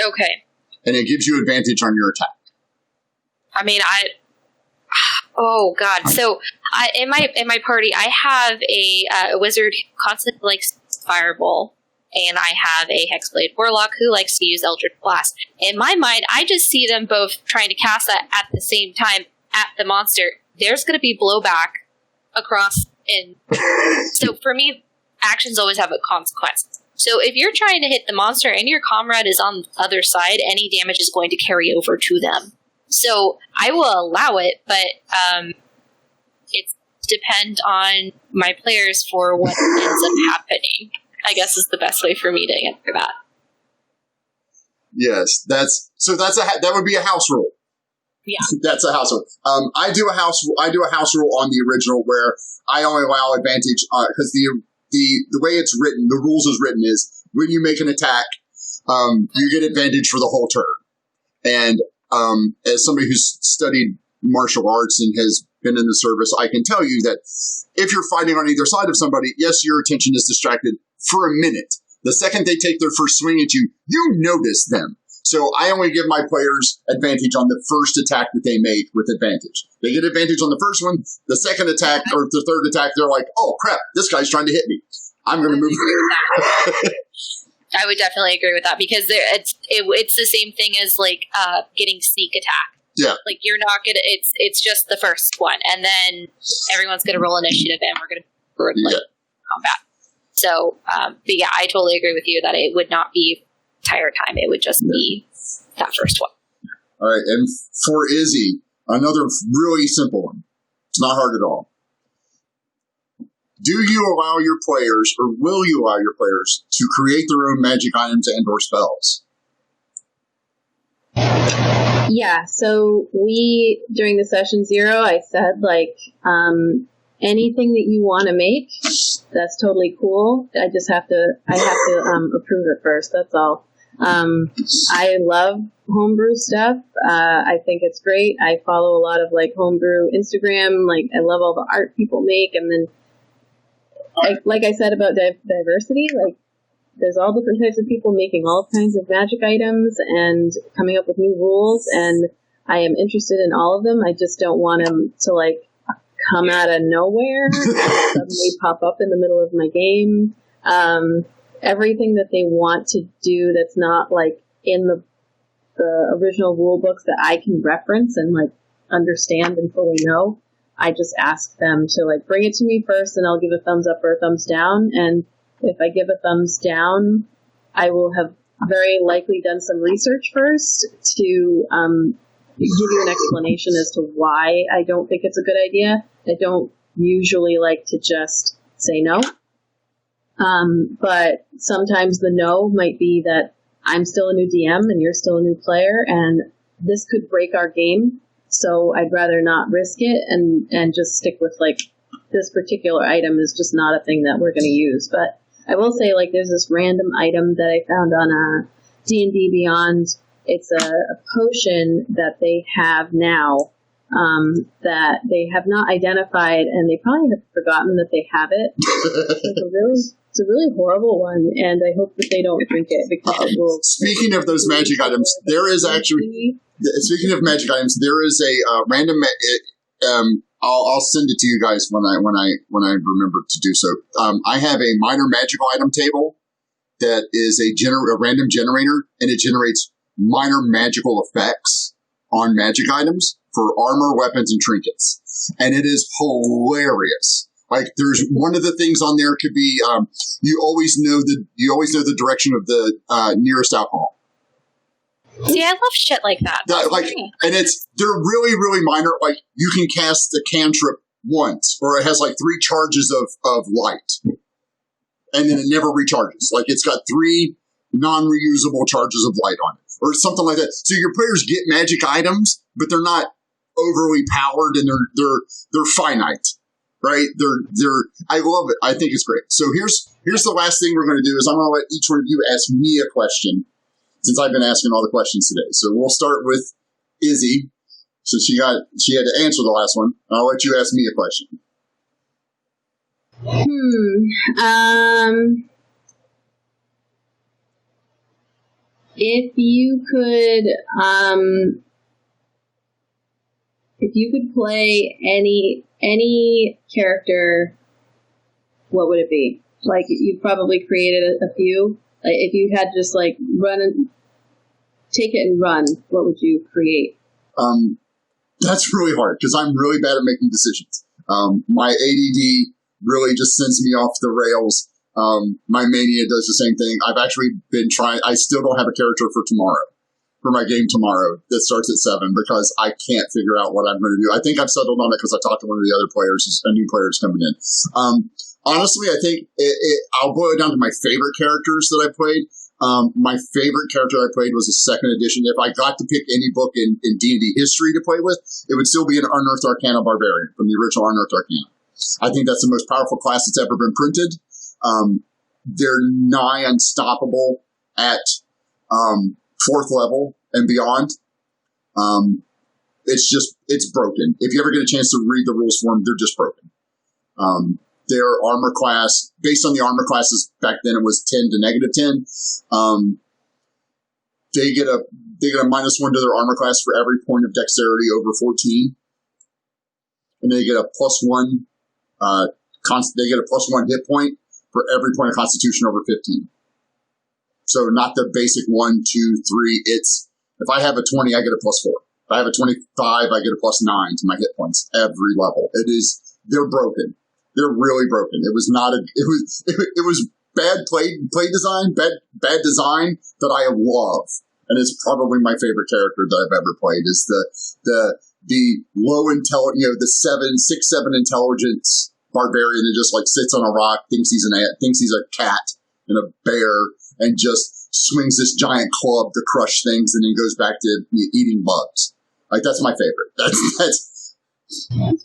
Okay. And it gives you advantage on your attack. I mean, oh god. So, in my party, I have a wizard who constantly likes Fireball, and I have a Hexblade Warlock who likes to use Eldritch Blast. In my mind, I just see them both trying to cast that at the same time at the monster. There's going to be blowback across, and so for me, actions always have a consequence. So if you're trying to hit the monster and your comrade is on the other side, any damage is going to carry over to them. So I will allow it, but it depends on my players for what ends up happening, I guess is the best way for me to answer that. Yes, that would be a house rule. Yeah, that's a house rule. I do a house rule on the original where I only allow advantage because the way it's written, the rules is written is when you make an attack, you get advantage for the whole turn. And as somebody who's studied martial arts and has been in the service, I can tell you that if you're fighting on either side of somebody, yes, your attention is distracted for a minute. The second they take their first swing at you, you notice them. So I only give my players advantage on the first attack that they make with advantage. They get advantage on the first one. The second attack or the third attack, they're like, oh, crap, this guy's trying to hit me. I'm going to move. I would definitely agree with that because it's the same thing as like getting sneak attack. Yeah. Like you're not going to, it's just the first one. And then everyone's going to roll initiative and we're going to combat. So, but yeah, I totally agree with you that it would not be entire time. It would just be that first one. All right. And for Izzy, another really simple one. It's not hard at all. Do you allow your players, or will you allow your players, to create their own magic items and or spells? Yeah, so during the session 0, I said, anything that you want to make, that's totally cool. I have to approve it first, that's all. I love homebrew stuff. I think it's great. I follow a lot of, homebrew Instagram. I love all the art people make, and then like I said about diversity, there's all different types of people making all kinds of magic items and coming up with new rules, and I am interested in all of them. I just don't want them to come out of nowhere and suddenly pop up in the middle of my game. Everything that they want to do that's not in the original rule books that I can reference and understand and fully know, I just ask them to bring it to me first, and I'll give a thumbs up or a thumbs down. And if I give a thumbs down, I will have very likely done some research first to give you an explanation as to why I don't think it's a good idea. I don't usually like to just say no. But sometimes the no might be that I'm still a new DM and you're still a new player, and this could break our game. So I'd rather not risk it and just stick with this particular item is just not a thing that we're going to use. But I will say there's this random item that I found on D&D Beyond. It's a potion that they have now that they have not identified, and they probably have forgotten that they have it. It's a really horrible one, and I hope that they don't drink it because it will. Speaking of those magic items, there is actually. Speaking of magic items, there is a random. I'll send it to you guys when I remember to do so. I have a minor magical item table that is a random generator, and it generates minor magical effects on magic items for armor, weapons, and trinkets, and it is hilarious. Like there's one of the things on there could be you always know the direction of the nearest alcohol. See, I love shit like that. And they're really, really minor. Like you can cast a cantrip once, or it has like 3 charges of light, and then it never recharges. Like it's got 3 non-reusable charges of light on it, or something like that. So your players get magic items, but they're not overly powered, and they're finite, right? I love it. I think it's great. So here's the last thing we're going to do is I'm going to let each one of you ask me a question, since I've been asking all the questions today. So we'll start with Izzy. So she had to answer the last one. I'll let you ask me a question. If you could play any character, what would it be? Like you've probably created a few. Like if you had just like take it and run, what would you create? That's really hard because I'm really bad at making decisions. My ADD really just sends me off the rails. My mania does the same thing. I've actually been trying. I still don't have a character for my game tomorrow that starts at 7 because I can't figure out what I'm going to do. I think I've settled on it because I talked to one of the other players, a new player is coming in. Honestly, I think I'll boil it down to my favorite characters that I played. My favorite character I played was a 2nd edition. If I got to pick any book in D&D history to play with, it would still be an Unearthed Arcana Barbarian from the original Unearthed Arcana. I think that's the most powerful class that's ever been printed. They're nigh unstoppable at 4th level and beyond. It's broken. If you ever get a chance to read the rules for them, they're just broken. Their armor class, based on the armor classes back then, it was 10 to -10. They get a -1 to their armor class for every point of dexterity over 14, and they get a +1. They get a +1 hit point for every point of Constitution over 15. So not the basic 1, 2, 3. It's if I have a 20, I get a +4. If I have a 25, I get a +9 to my hit points every level. They're broken. They're really broken. It was bad play design, bad design that I love, and it's probably my favorite character that I've ever played. Is the low intelligence, the 6-7 intelligence barbarian that just like sits on a rock, thinks he's a cat and a bear, and just swings this giant club to crush things, and then goes back to eating bugs. Like that's my favorite. That's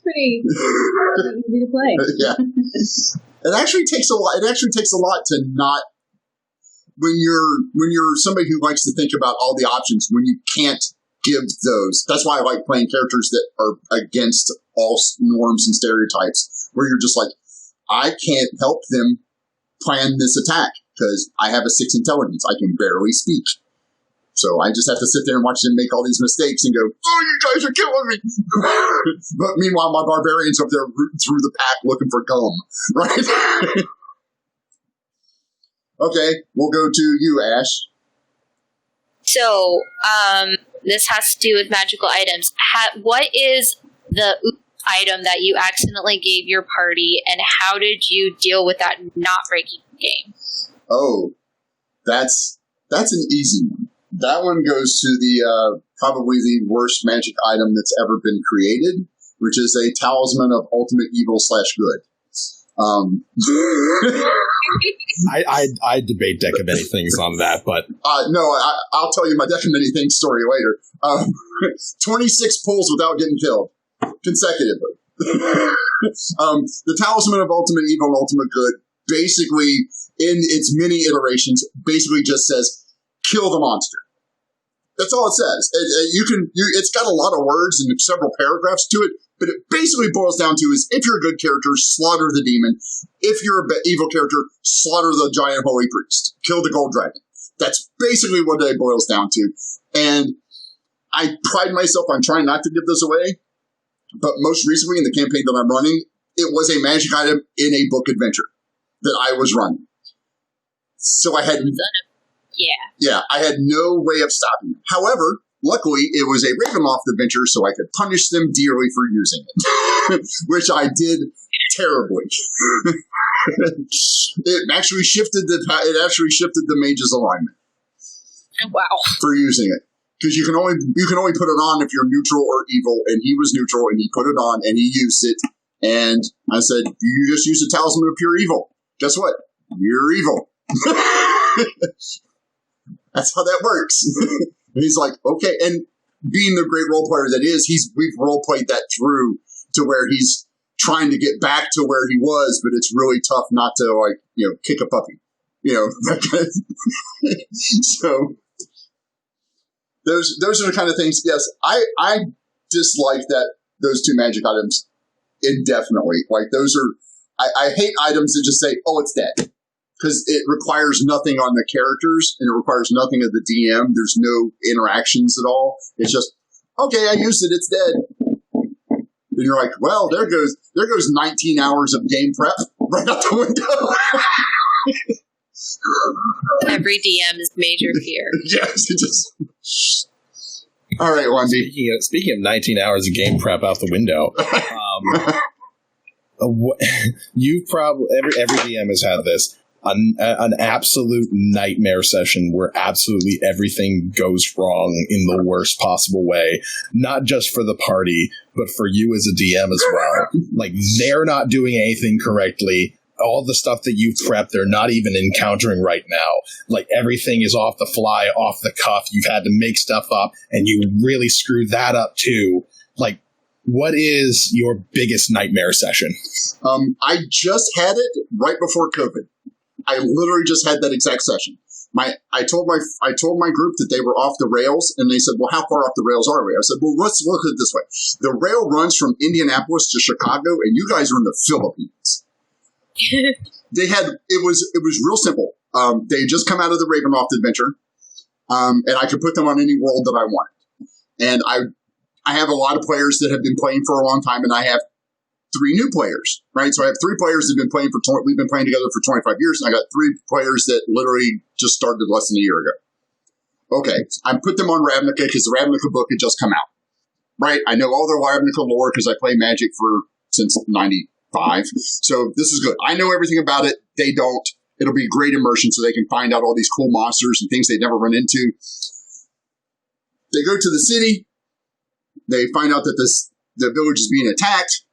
pretty easy to play. Yeah. It actually takes a lot. It actually takes a lot to not when you're somebody who likes to think about all the options when you can't give those. That's why I like playing characters that are against all norms and stereotypes, where you're just like, I can't help them plan this attack because I have a 6 intelligence. I can barely speak. So I just have to sit there and watch them make all these mistakes and go, oh, you guys are killing me. But meanwhile, my barbarian's up there rooting through the pack looking for gum, right? Okay, we'll go to you, Ash. So, this has to do with magical items. What is the item that you accidentally gave your party, and how did you deal with that not breaking the game? Oh, that's an easy one. That one goes to the probably the worst magic item that's ever been created, which is a talisman of ultimate evil / good. I debate deck of many things on that, but no, I'll tell you my deck of many things story later. 26 pulls without getting killed consecutively. The talisman of ultimate evil and ultimate good, basically in its many iterations, basically just says kill the monster. That's all it says. It's got a lot of words and several paragraphs to it, but it basically boils down to is if you're a good character, slaughter the demon. If you're an evil character, slaughter the giant holy priest. Kill the gold dragon. That's basically what it boils down to. And I pride myself on trying not to give this away, but most recently in the campaign that I'm running, it was a magic item in a book adventure that I was running. So I had... Yeah, I had no way of stopping it. However, luckily, it was a Ravenloft adventure, so I could punish them dearly for using it, which I did terribly. It actually shifted the mage's alignment. Wow. For using it. Because you can only put it on if you're neutral or evil, and he was neutral, and he put it on, and he used it, and I said, you just use a talisman of pure evil. Guess what? You're evil. That's how that works. And he's like, okay, and being the great role player that is, we've role played that through to where he's trying to get back to where he was, but it's really tough not to, like, kick a puppy. That kind of so those are the kind of things. Yes, I dislike those two magic items indefinitely. Like, those are, I hate items that just say, oh, it's dead. Because it requires nothing on the characters, and it requires nothing of the DM. There's no interactions at all. It's just, okay, I used it, it's dead. And you're like, well, there goes 19 hours of game prep right out the window. Every DM's major fear. Yes, it just... All right, Lundy. Speaking of 19 hours of game prep out the window, you've probably every DM has had this. An absolute nightmare session where absolutely everything goes wrong in the worst possible way, not just for the party, but for you as a DM as well. Like, they're not doing anything correctly. All the stuff that you've prepped, they're not even encountering right now. Like, everything is off the fly, off the cuff. You've had to make stuff up, and you really screwed that up too. Like, what is your biggest nightmare session? I just had it right before COVID. I literally just had that exact session. I told my group that they were off the rails, and they said, well, how far off the rails are we? I said, well, let's look at it this way. The rail runs from Indianapolis to Chicago, and you guys are in the Philippines. It was real simple. They had just come out of the Ravenloft adventure, and I could put them on any world that I wanted. And I have a lot of players that have been playing for a long time, and I have 3 new players, right? So I have 3 players that have been playing we've been playing together for 25 years, and I got 3 players that literally just started less than a year ago. Okay, I put them on Ravnica because the Ravnica book had just come out, right? I know all their Ravnica lore because I play Magic since 95, so this is good. I know everything about it. They don't. It'll be great immersion so they can find out all these cool monsters and things they'd never run into. They go to the city. They find out that the village is being attacked.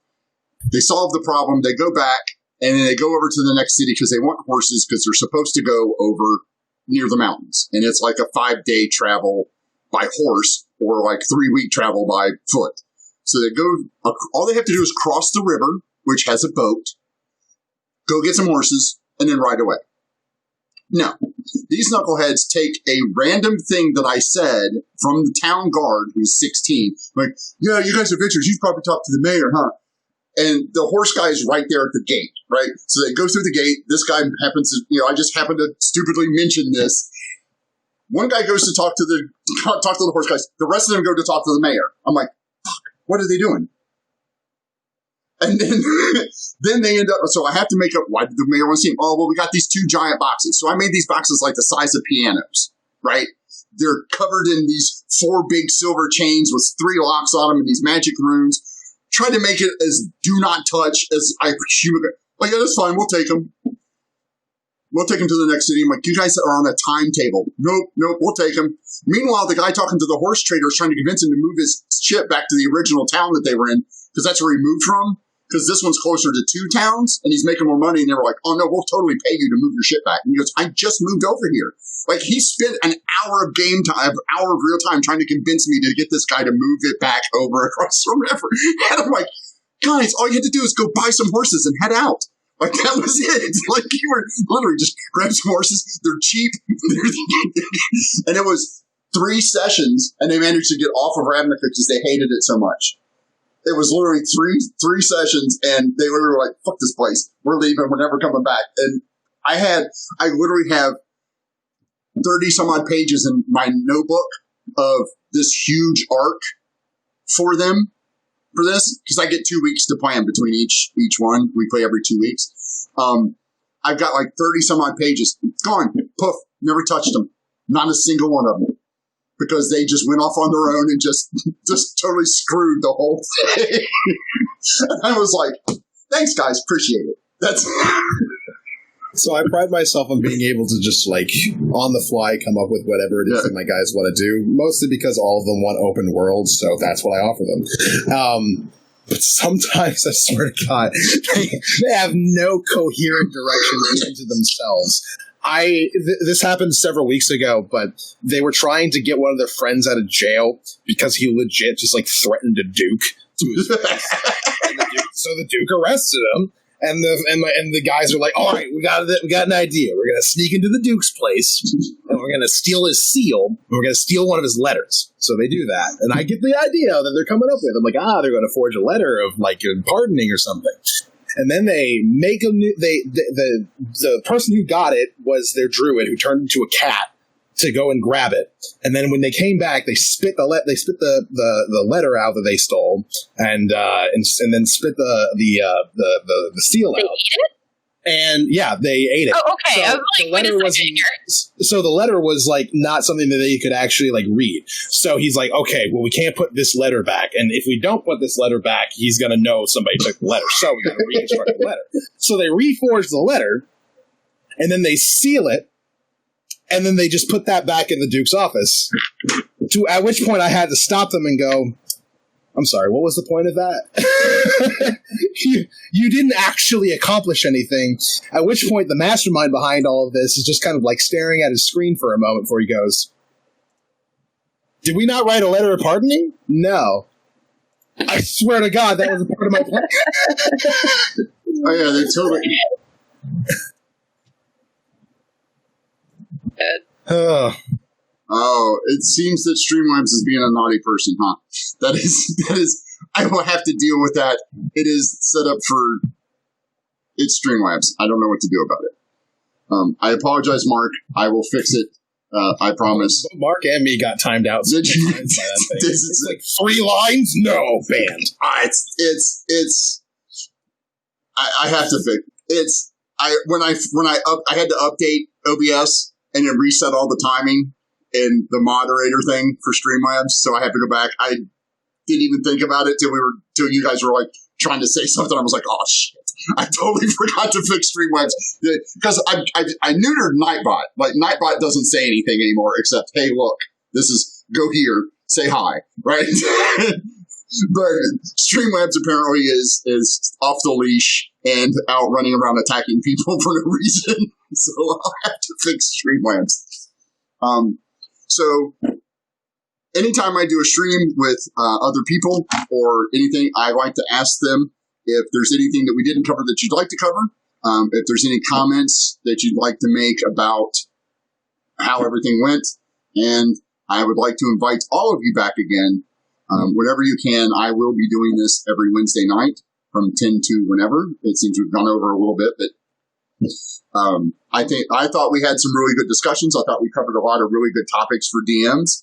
They solve the problem, they go back, and then they go over to the next city because they want horses because they're supposed to go over near the mountains. And it's like a 5-day travel by horse or like 3-week travel by foot. So they go, all they have to do is cross the river, which has a boat, go get some horses, and then ride away. No. These knuckleheads take a random thing that I said from the town guard, who's 16. Like, yeah, you guys are adventurers, you probably talked to the mayor, huh? And the horse guy is right there at the gate, right? So they go through the gate. This guy happens to, I just happened to stupidly mention this. One guy goes to talk to the horse guys. The rest of them go to talk to the mayor. I'm like, fuck, what are they doing? And then they end up, so I have to make up, why did the mayor want to see him? Oh, well, we got these 2 giant boxes. So I made these boxes like the size of pianos, right? They're covered in these 4 big silver chains with 3 locks on them and these magic runes. Try to make it as do not touch as I human. Like, yeah, that's fine. We'll take them. We'll take them to the next city. I'm like, you guys are on a timetable. Nope, we'll take them. Meanwhile, the guy talking to the horse trader is trying to convince him to move his ship back to the original town that they were in because that's where he moved from. Because this one's closer to 2 towns, and he's making more money. And they were like, oh, no, we'll totally pay you to move your ship back. And he goes, I just moved over here. Like, he spent an hour of game time, an hour of real time trying to convince me to get this guy to move it back over across the river. And I'm like, guys, all you had to do is go buy some horses and head out. Like, that was it. Like, you were literally just grab some horses. They're cheap. And it was 3 sessions, and they managed to get off of Ravnica because they hated it so much. It was literally three sessions, and they were like, fuck this place. We're leaving. We're never coming back. And I literally have 30 some odd pages in my notebook of this huge arc for them for this, because I get 2 weeks to plan between each one. We play every 2 weeks. I've got like 30 some odd pages. Gone. Poof. Never touched them. Not a single one of them. because they just went off on their own and just totally screwed the whole thing. And I was like, thanks, guys. Appreciate it. That's... So I pride myself on being able to just, like, on the fly come up with whatever it is that my guys want to do, mostly because all of them want open worlds, so that's what I offer them. But sometimes, I swear to God, they have no coherent direction into themselves. This happened several weeks ago, but they were trying to get one of their friends out of jail because he legit just, like, threatened a Duke to his face. So the Duke arrested him. And the guys are like, all right, we got an idea. We're going to sneak into the Duke's place, and we're going to steal his seal, and we're going to steal one of his letters. So they do that. And I get the idea that they're coming up with. I'm like, they're going to forge a letter of, like, pardoning or something. And then they make a new... The person who got it was their druid, who turned into a cat to go and grab it. And then when they came back, they spit the letter out that they stole, and then spit the seal out. They ate it? And yeah, they ate it. Oh, okay. So I was like, wait a second. So the letter was like not something that they could actually like read. So he's like, okay, well, we can't put this letter back, and if we don't put this letter back, he's gonna know somebody took the letter. So we gotta reconstruct the letter. So they reforged the letter, and then they seal it. And then they just put that back in the Duke's office, at which point I had to stop them and go, I'm sorry, what was the point of that? you didn't actually accomplish anything, at which point the mastermind behind all of this is just kind of like staring at his screen for a moment before he goes, did we not write a letter of pardoning? No. I swear to God, that was a part of my plan. Oh, yeah, they totally... Oh, it seems that Streamlabs is being a naughty person, huh? That is, I will have to deal with that. It is set up for, it's Streamlabs. I don't know what to do about it. I apologize, Mark. I will fix it. I promise. Mark and me got timed out. Did you? It's like 3 lines? No, banned. I have to fix it's, I had to update OBS and then reset all the timing and the moderator thing for Streamlabs. So I had to go back. I didn't even think about it till you guys were like trying to say something. I was like, oh shit, I totally forgot to fix Streamlabs because I neutered Nightbot. Like Nightbot doesn't say anything anymore except, hey, look, this is go here, say hi, right? But Streamlabs apparently is off the leash and out running around attacking people for no reason. So I'll have to fix Streamlabs. So anytime I do a stream with other people or anything, I like to ask them if there's anything that we didn't cover that you'd like to cover. If there's any comments that you'd like to make about how everything went. And I would like to invite all of you back again. Whenever you can. I will be doing this every Wednesday night from 10 to whenever. It seems we've gone over a little bit, but I thought we had some really good discussions. I thought we covered a lot of really good topics for DMs.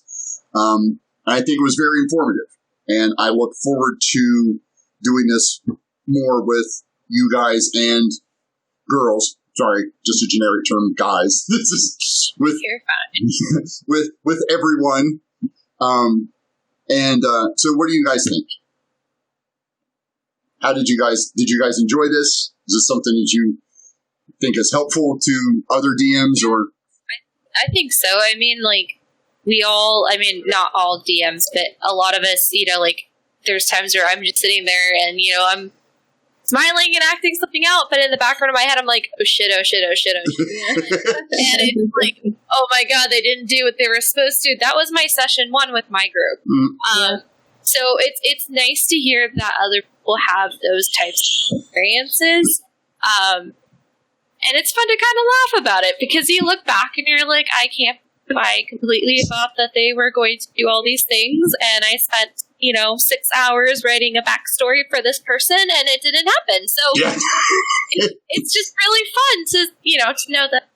And I think it was very informative. And I look forward to doing this more with you guys and girls. Sorry, just a generic term, guys. This is with You're fine. with everyone. So what do you guys think? Did you guys enjoy this? Is this something that you think is helpful to other DMs or? I think so. I mean, like not all DMs, but a lot of us, like there's times where I'm just sitting there and, I'm smiling and acting something out, but in the background of my head, I'm like, oh shit. And it's like, oh my God, they didn't do what they were supposed to. That was my session 1 with my group. So it's nice to hear that other people have those types of experiences. And it's fun to kind of laugh about it because you look back and you're like, I completely thought that they were going to do all these things, and I spent 6 hours writing a backstory for this person, and it didn't happen. So it's just really fun to to know that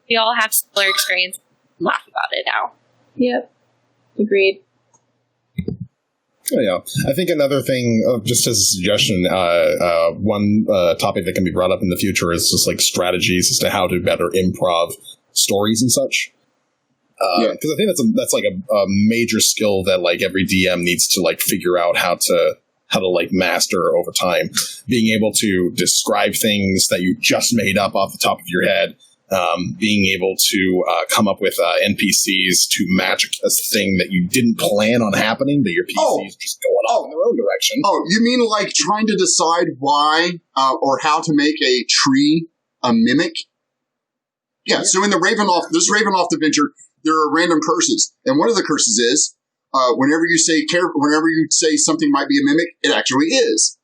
we all have similar experience and laugh about it now. Yep, agreed. Oh, yeah. I think another thing, just as a suggestion, one topic that can be brought up in the future is just like strategies as to how to better improv stories and such. Because I think that's like a major skill that like every DM needs to like figure out how to like master over time. Being able to describe things that you just made up off the top of your head. Being able to come up with NPCs to match a thing that you didn't plan on happening, but your PC's just going off in their own direction. Oh, you mean like trying to decide why or how to make a tree a mimic? Yeah, so in this Ravenloft adventure, there are random curses. And one of the curses is whenever you say something might be a mimic, it actually is.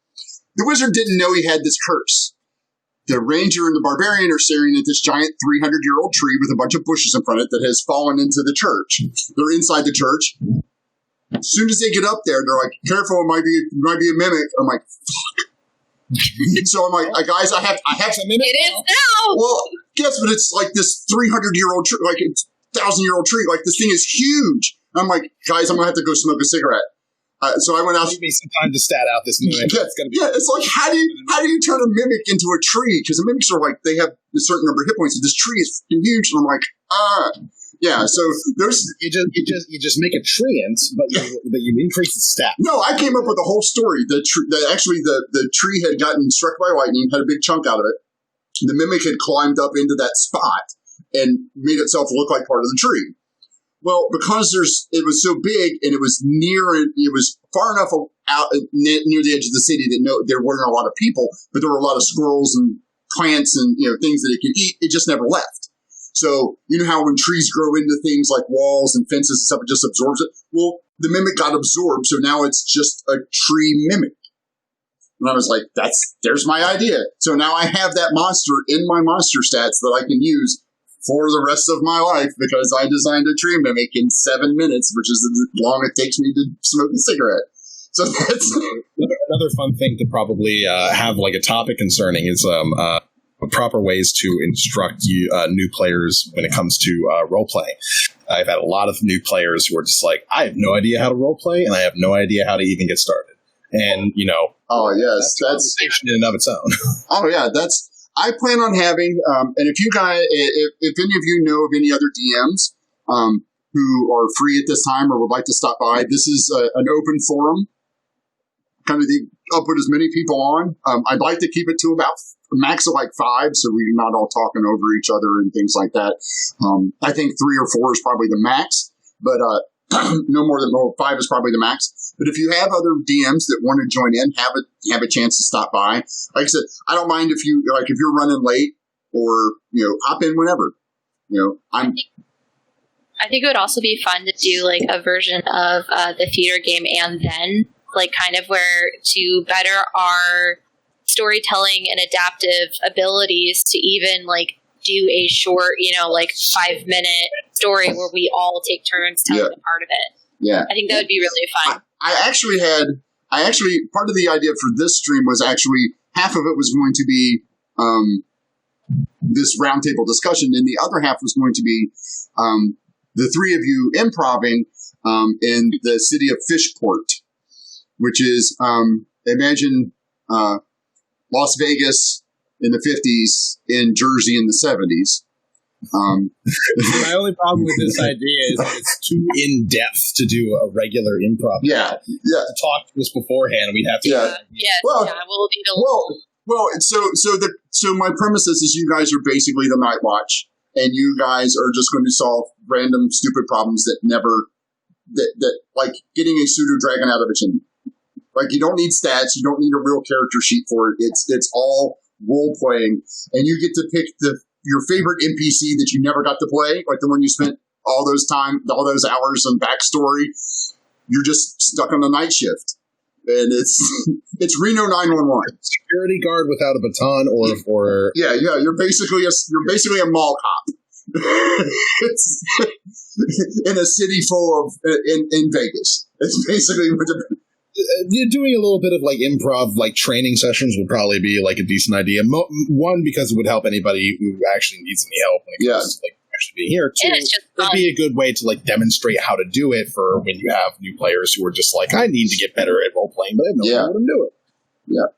The wizard didn't know he had this curse. The ranger and the barbarian are staring at this giant 300-year-old tree with a bunch of bushes in front of it that has fallen into the church. They're inside the church. As soon as they get up there, they're like, "Careful, it might be a mimic." I'm like, "Fuck." So I'm like, "Guys, I have a mimic." It is now. Well, yes, but it's like this 300-year-old tree, like a 1,000-year-old tree. Like this thing is huge. I'm like, "Guys, I'm gonna have to go smoke a cigarette." So I went out. Give me some time to stat out this mimic. It's like how do you turn a mimic into a tree? Because the mimics are like they have a certain number of hit points. And this tree is huge, and I'm like, yeah. So there's you just make a treant, but you increase its stat. No, I came up with the whole story. The tree had gotten struck by lightning, had a big chunk out of it. The mimic had climbed up into that spot and made itself look like part of the tree. Well, because it was so big and it was far enough out near the edge of the city that there weren't a lot of people, but there were a lot of squirrels and plants and things that it could eat. It just never left. So you know how when trees grow into things like walls and fences and stuff, it just absorbs it. Well, the mimic got absorbed, so now it's just a tree mimic. And I was like, there's my idea. So now I have that monster in my monster stats that I can use for the rest of my life because I designed a tree mimic in 7 minutes, which is as long it takes me to smoke a cigarette. So that's another fun thing to probably have like a topic concerning is proper ways to instruct new players when it comes to role playing. I've had a lot of new players who are just like, I have no idea how to role play, and I have no idea how to even get started. And oh yes, that's a conversation in and of its own. Oh yeah, I plan on having, and if you guys, if any of you know of any other DMs who are free at this time or would like to stop by, this is an open forum. I'll put as many people on. I'd like to keep it to about a max of like 5, so we're not all talking over each other and things like that. I think 3 or 4 is probably the max, but no more than 5 is probably the max. But if you have other DMs that want to join in, have a chance to stop by. Like I said, I don't mind if you're running late or hop in whenever. I think it would also be fun to do like a version of the theater game and then like kind of where to better our storytelling and adaptive abilities to even like do a short, like 5-minute story where we all take turns telling a part of it. Yeah. I think that would be really fun. I actually part of the idea for this stream was actually half of it was going to be this roundtable discussion, and the other half was going to be the 3 of you improving in the city of Fishport, which is imagine Las Vegas in the 50s and Jersey in the 70s. My only problem with this idea is that it's too in depth to do a regular improv. Yeah. To talk to us beforehand, we'd have to. We'll need a So my premise is you guys are basically the Night Watch, and you guys are just going to solve random stupid problems that like getting a pseudo dragon out of a chimney. Like you don't need stats, you don't need a real character sheet for it. It's all role playing, and you get to pick your favorite NPC that you never got to play, like the one you spent all those hours on backstory. You're just stuck on the night shift, and it's Reno 911. Security guard without a baton, or yeah. You're basically a mall cop. It's in a city full of in Vegas. It's basically what doing a little bit of like improv, like training sessions would probably be like a decent idea. One, because it would help anybody who actually needs any help when it comes to like actually being here. 2, it'd be a good way to like demonstrate how to do it for when you have new players who are just like, I need to get better at role playing, but I have no idea how to do it. Yeah.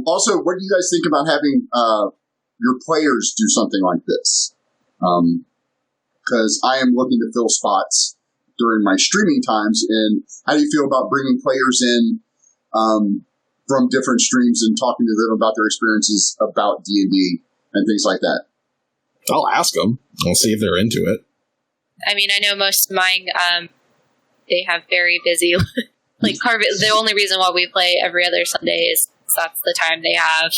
Also, what do you guys think about having your players do something like this? because I am looking to fill spots during my streaming times. And how do you feel about bringing players in from different streams and talking to them about their experiences about D&D and things like that? I'll ask them. I'll see if they're into it. I mean, I know most of mine, they have very busy, like, the only reason why we play every other Sunday is that's the time they have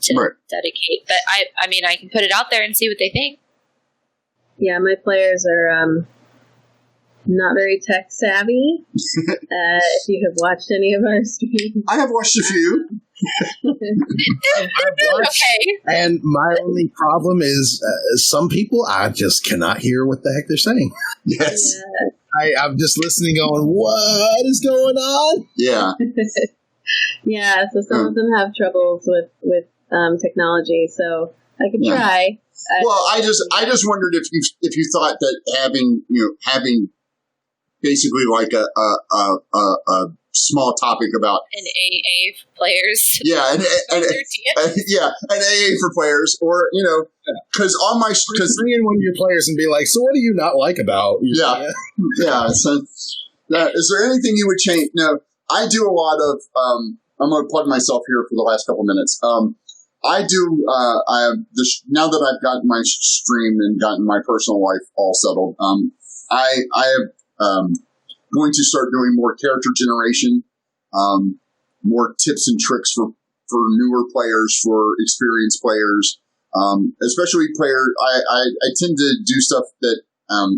to dedicate. But I mean, I can put it out there and see what they think. Yeah, my players are not very tech savvy. If you have watched any of our streams, I have watched a few. Okay. And my only problem is some people, I just cannot hear what the heck they're saying. Yes. I'm just listening going, what is going on? Yeah. Yeah, so some of them have troubles with technology, so I could try. Well, I just wondered if you thought that having basically like a small topic about an AA for players. Yeah, an AA for players, or because on my because bring in one of your players and be like, so what do you not like about? Yeah. So, is there anything you would change? No, I do a lot of. I'm going to plug myself here for the last couple minutes. I do. Now that I've gotten my stream and gotten my personal life all settled, I have going to start doing more character generation, more tips and tricks for newer players, for experienced players, especially I tend to do stuff that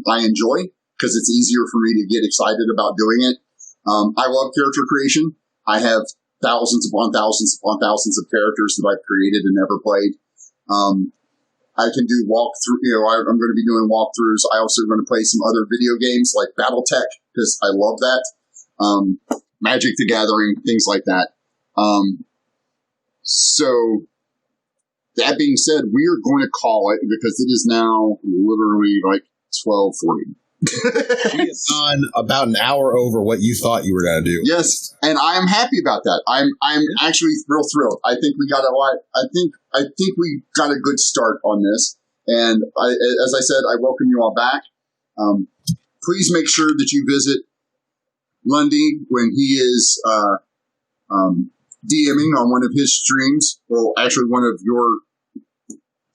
I enjoy because it's easier for me to get excited about doing it. I love character creation. I have thousands upon thousands upon thousands of characters that I've created and never played. I can do walkthrough. I'm going to be doing walkthroughs. I also am going to play some other video games like BattleTech because I love that. Magic the Gathering, things like that. So that being said, we are going to call it because it is now literally like 12:40. We have gone about an hour over what you thought you were going to do. Yes, and I am happy about that. I'm actually real thrilled. I think we got a lot. I think we got a good start on this. And as I said, I welcome you all back. Please make sure that you visit Lundy when he is DMing on one of his streams. Well, actually, one of your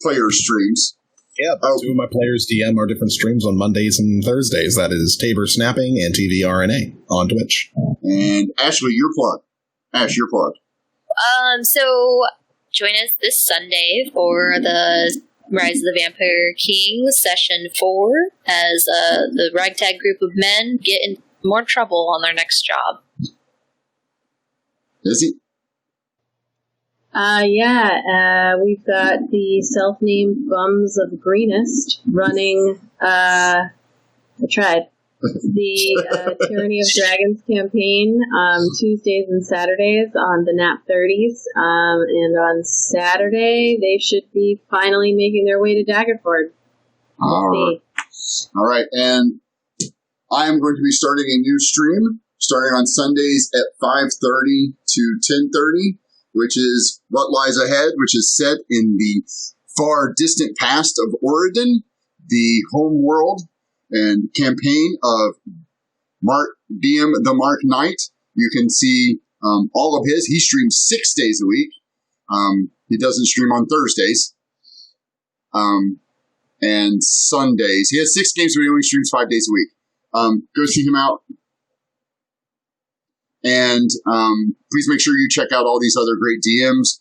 players' streams. Yeah, two of my players DM our different streams on Mondays and Thursdays. That is Tabor Snapping and TVRNA on Twitch. And Ashley, your plug. Ash, your plug. So join us this Sunday for the Rise of the Vampire King Session 4 as the ragtag group of men get in more trouble on their next job. Is he? We've got the self-named Bums of Greenest running, I tried, the Tyranny of Dragons campaign, Tuesdays and Saturdays on the Nat 30s, and on Saturday they should be finally making their way to Daggerford. All right, and I am going to be starting a new stream, starting on Sundays at 5:30 to 10:30. Which is What Lies Ahead, which is set in the far distant past of Oregon, the home world and campaign of Mark DM the Mark Knight. You can see all of his. He streams 6 days a week. He doesn't stream on Thursdays and Sundays. He has 6 games, but he only streams 5 days a week. Go see him out. And please make sure you check out all these other great DMs.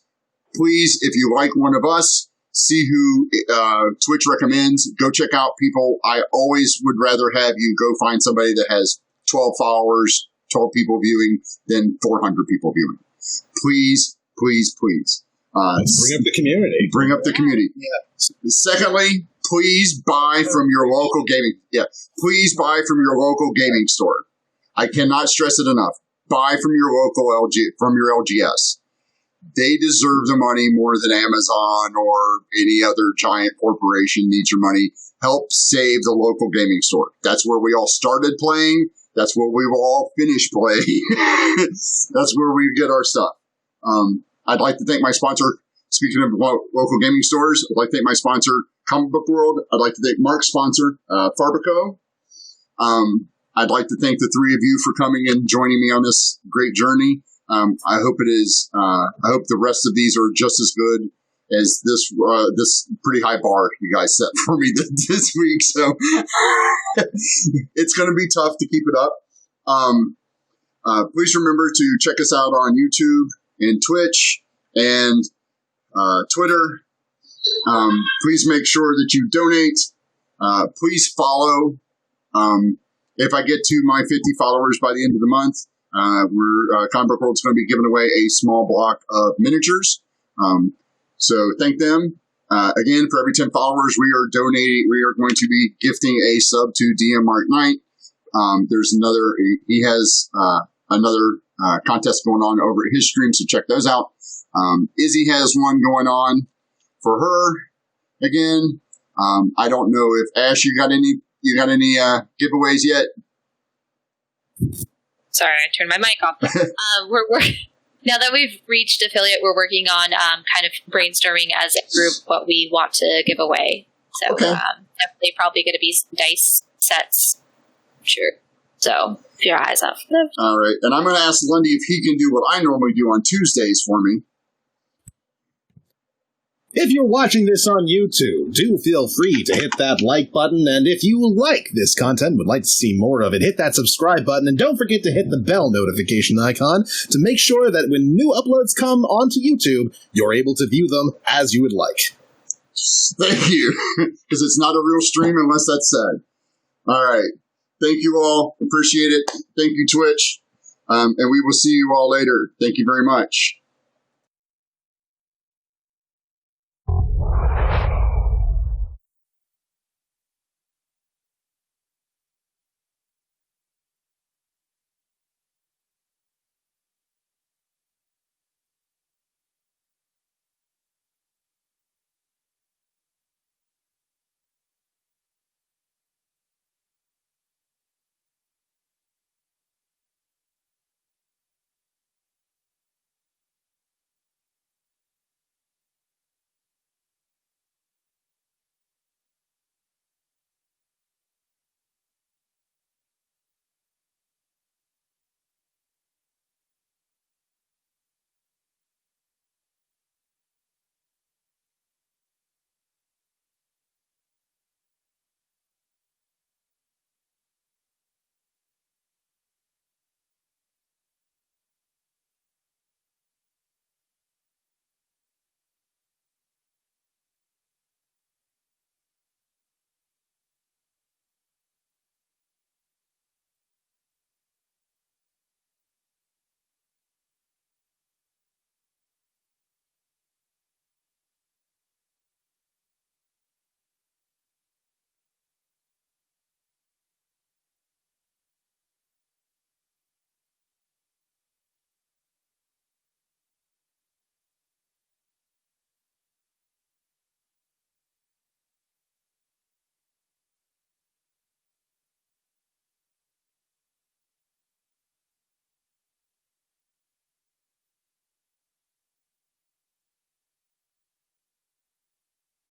Please, if you like one of us, see who Twitch recommends. Go check out people. I always would rather have you go find somebody that has 12 followers, 12 people viewing, than 400 people viewing. Please, please, please. Bring up the community. Bring up the community. Yeah. Secondly, please buy from your local gaming. Yeah, please buy from your local gaming store. I cannot stress it enough. Buy from your local LGS. They deserve the money more than Amazon or any other giant corporation needs your money. Help save the local gaming store. That's where we all started playing. That's where we will all finish playing. That's where we get our stuff. I'd like to thank my sponsor. Speaking of local gaming stores, I'd like to thank my sponsor, Comic Book World. I'd like to thank Mark's sponsor, Farbico. I'd like to thank the three of you for coming and joining me on this great journey. I hope it is. I hope the rest of these are just as good as this pretty high bar you guys set for me this week. So it's going to be tough to keep it up. Please remember to check us out on YouTube and Twitch and Twitter. Please make sure that you donate. Please follow. If I get to my 50 followers by the end of the month, Comic Book World's going to be giving away a small block of miniatures. So thank them. Again, for every 10 followers, we are going to be gifting a sub to DM Mark Knight. There's he has another contest going on over at his stream, so check those out. Izzy has one going on for her again. I don't know if Ash, you got any giveaways yet? Sorry, I turned my mic off. We're now that we've reached affiliate, we're working on kind of brainstorming as a group what we want to give away. So definitely probably going to be some dice sets, I'm sure. So keep your eyes out for them. All right, and I'm going to ask Lundy if he can do what I normally do on Tuesdays for me. If you're watching this on YouTube, do feel free to hit that like button, and if you like this content, would like to see more of it, hit that subscribe button, and don't forget to hit the bell notification icon to make sure that when new uploads come onto YouTube, you're able to view them as you would like. Thank you, because it's not a real stream unless that's said. All right. Thank you all. Appreciate it. Thank you, Twitch. And we will see you all later. Thank you very much.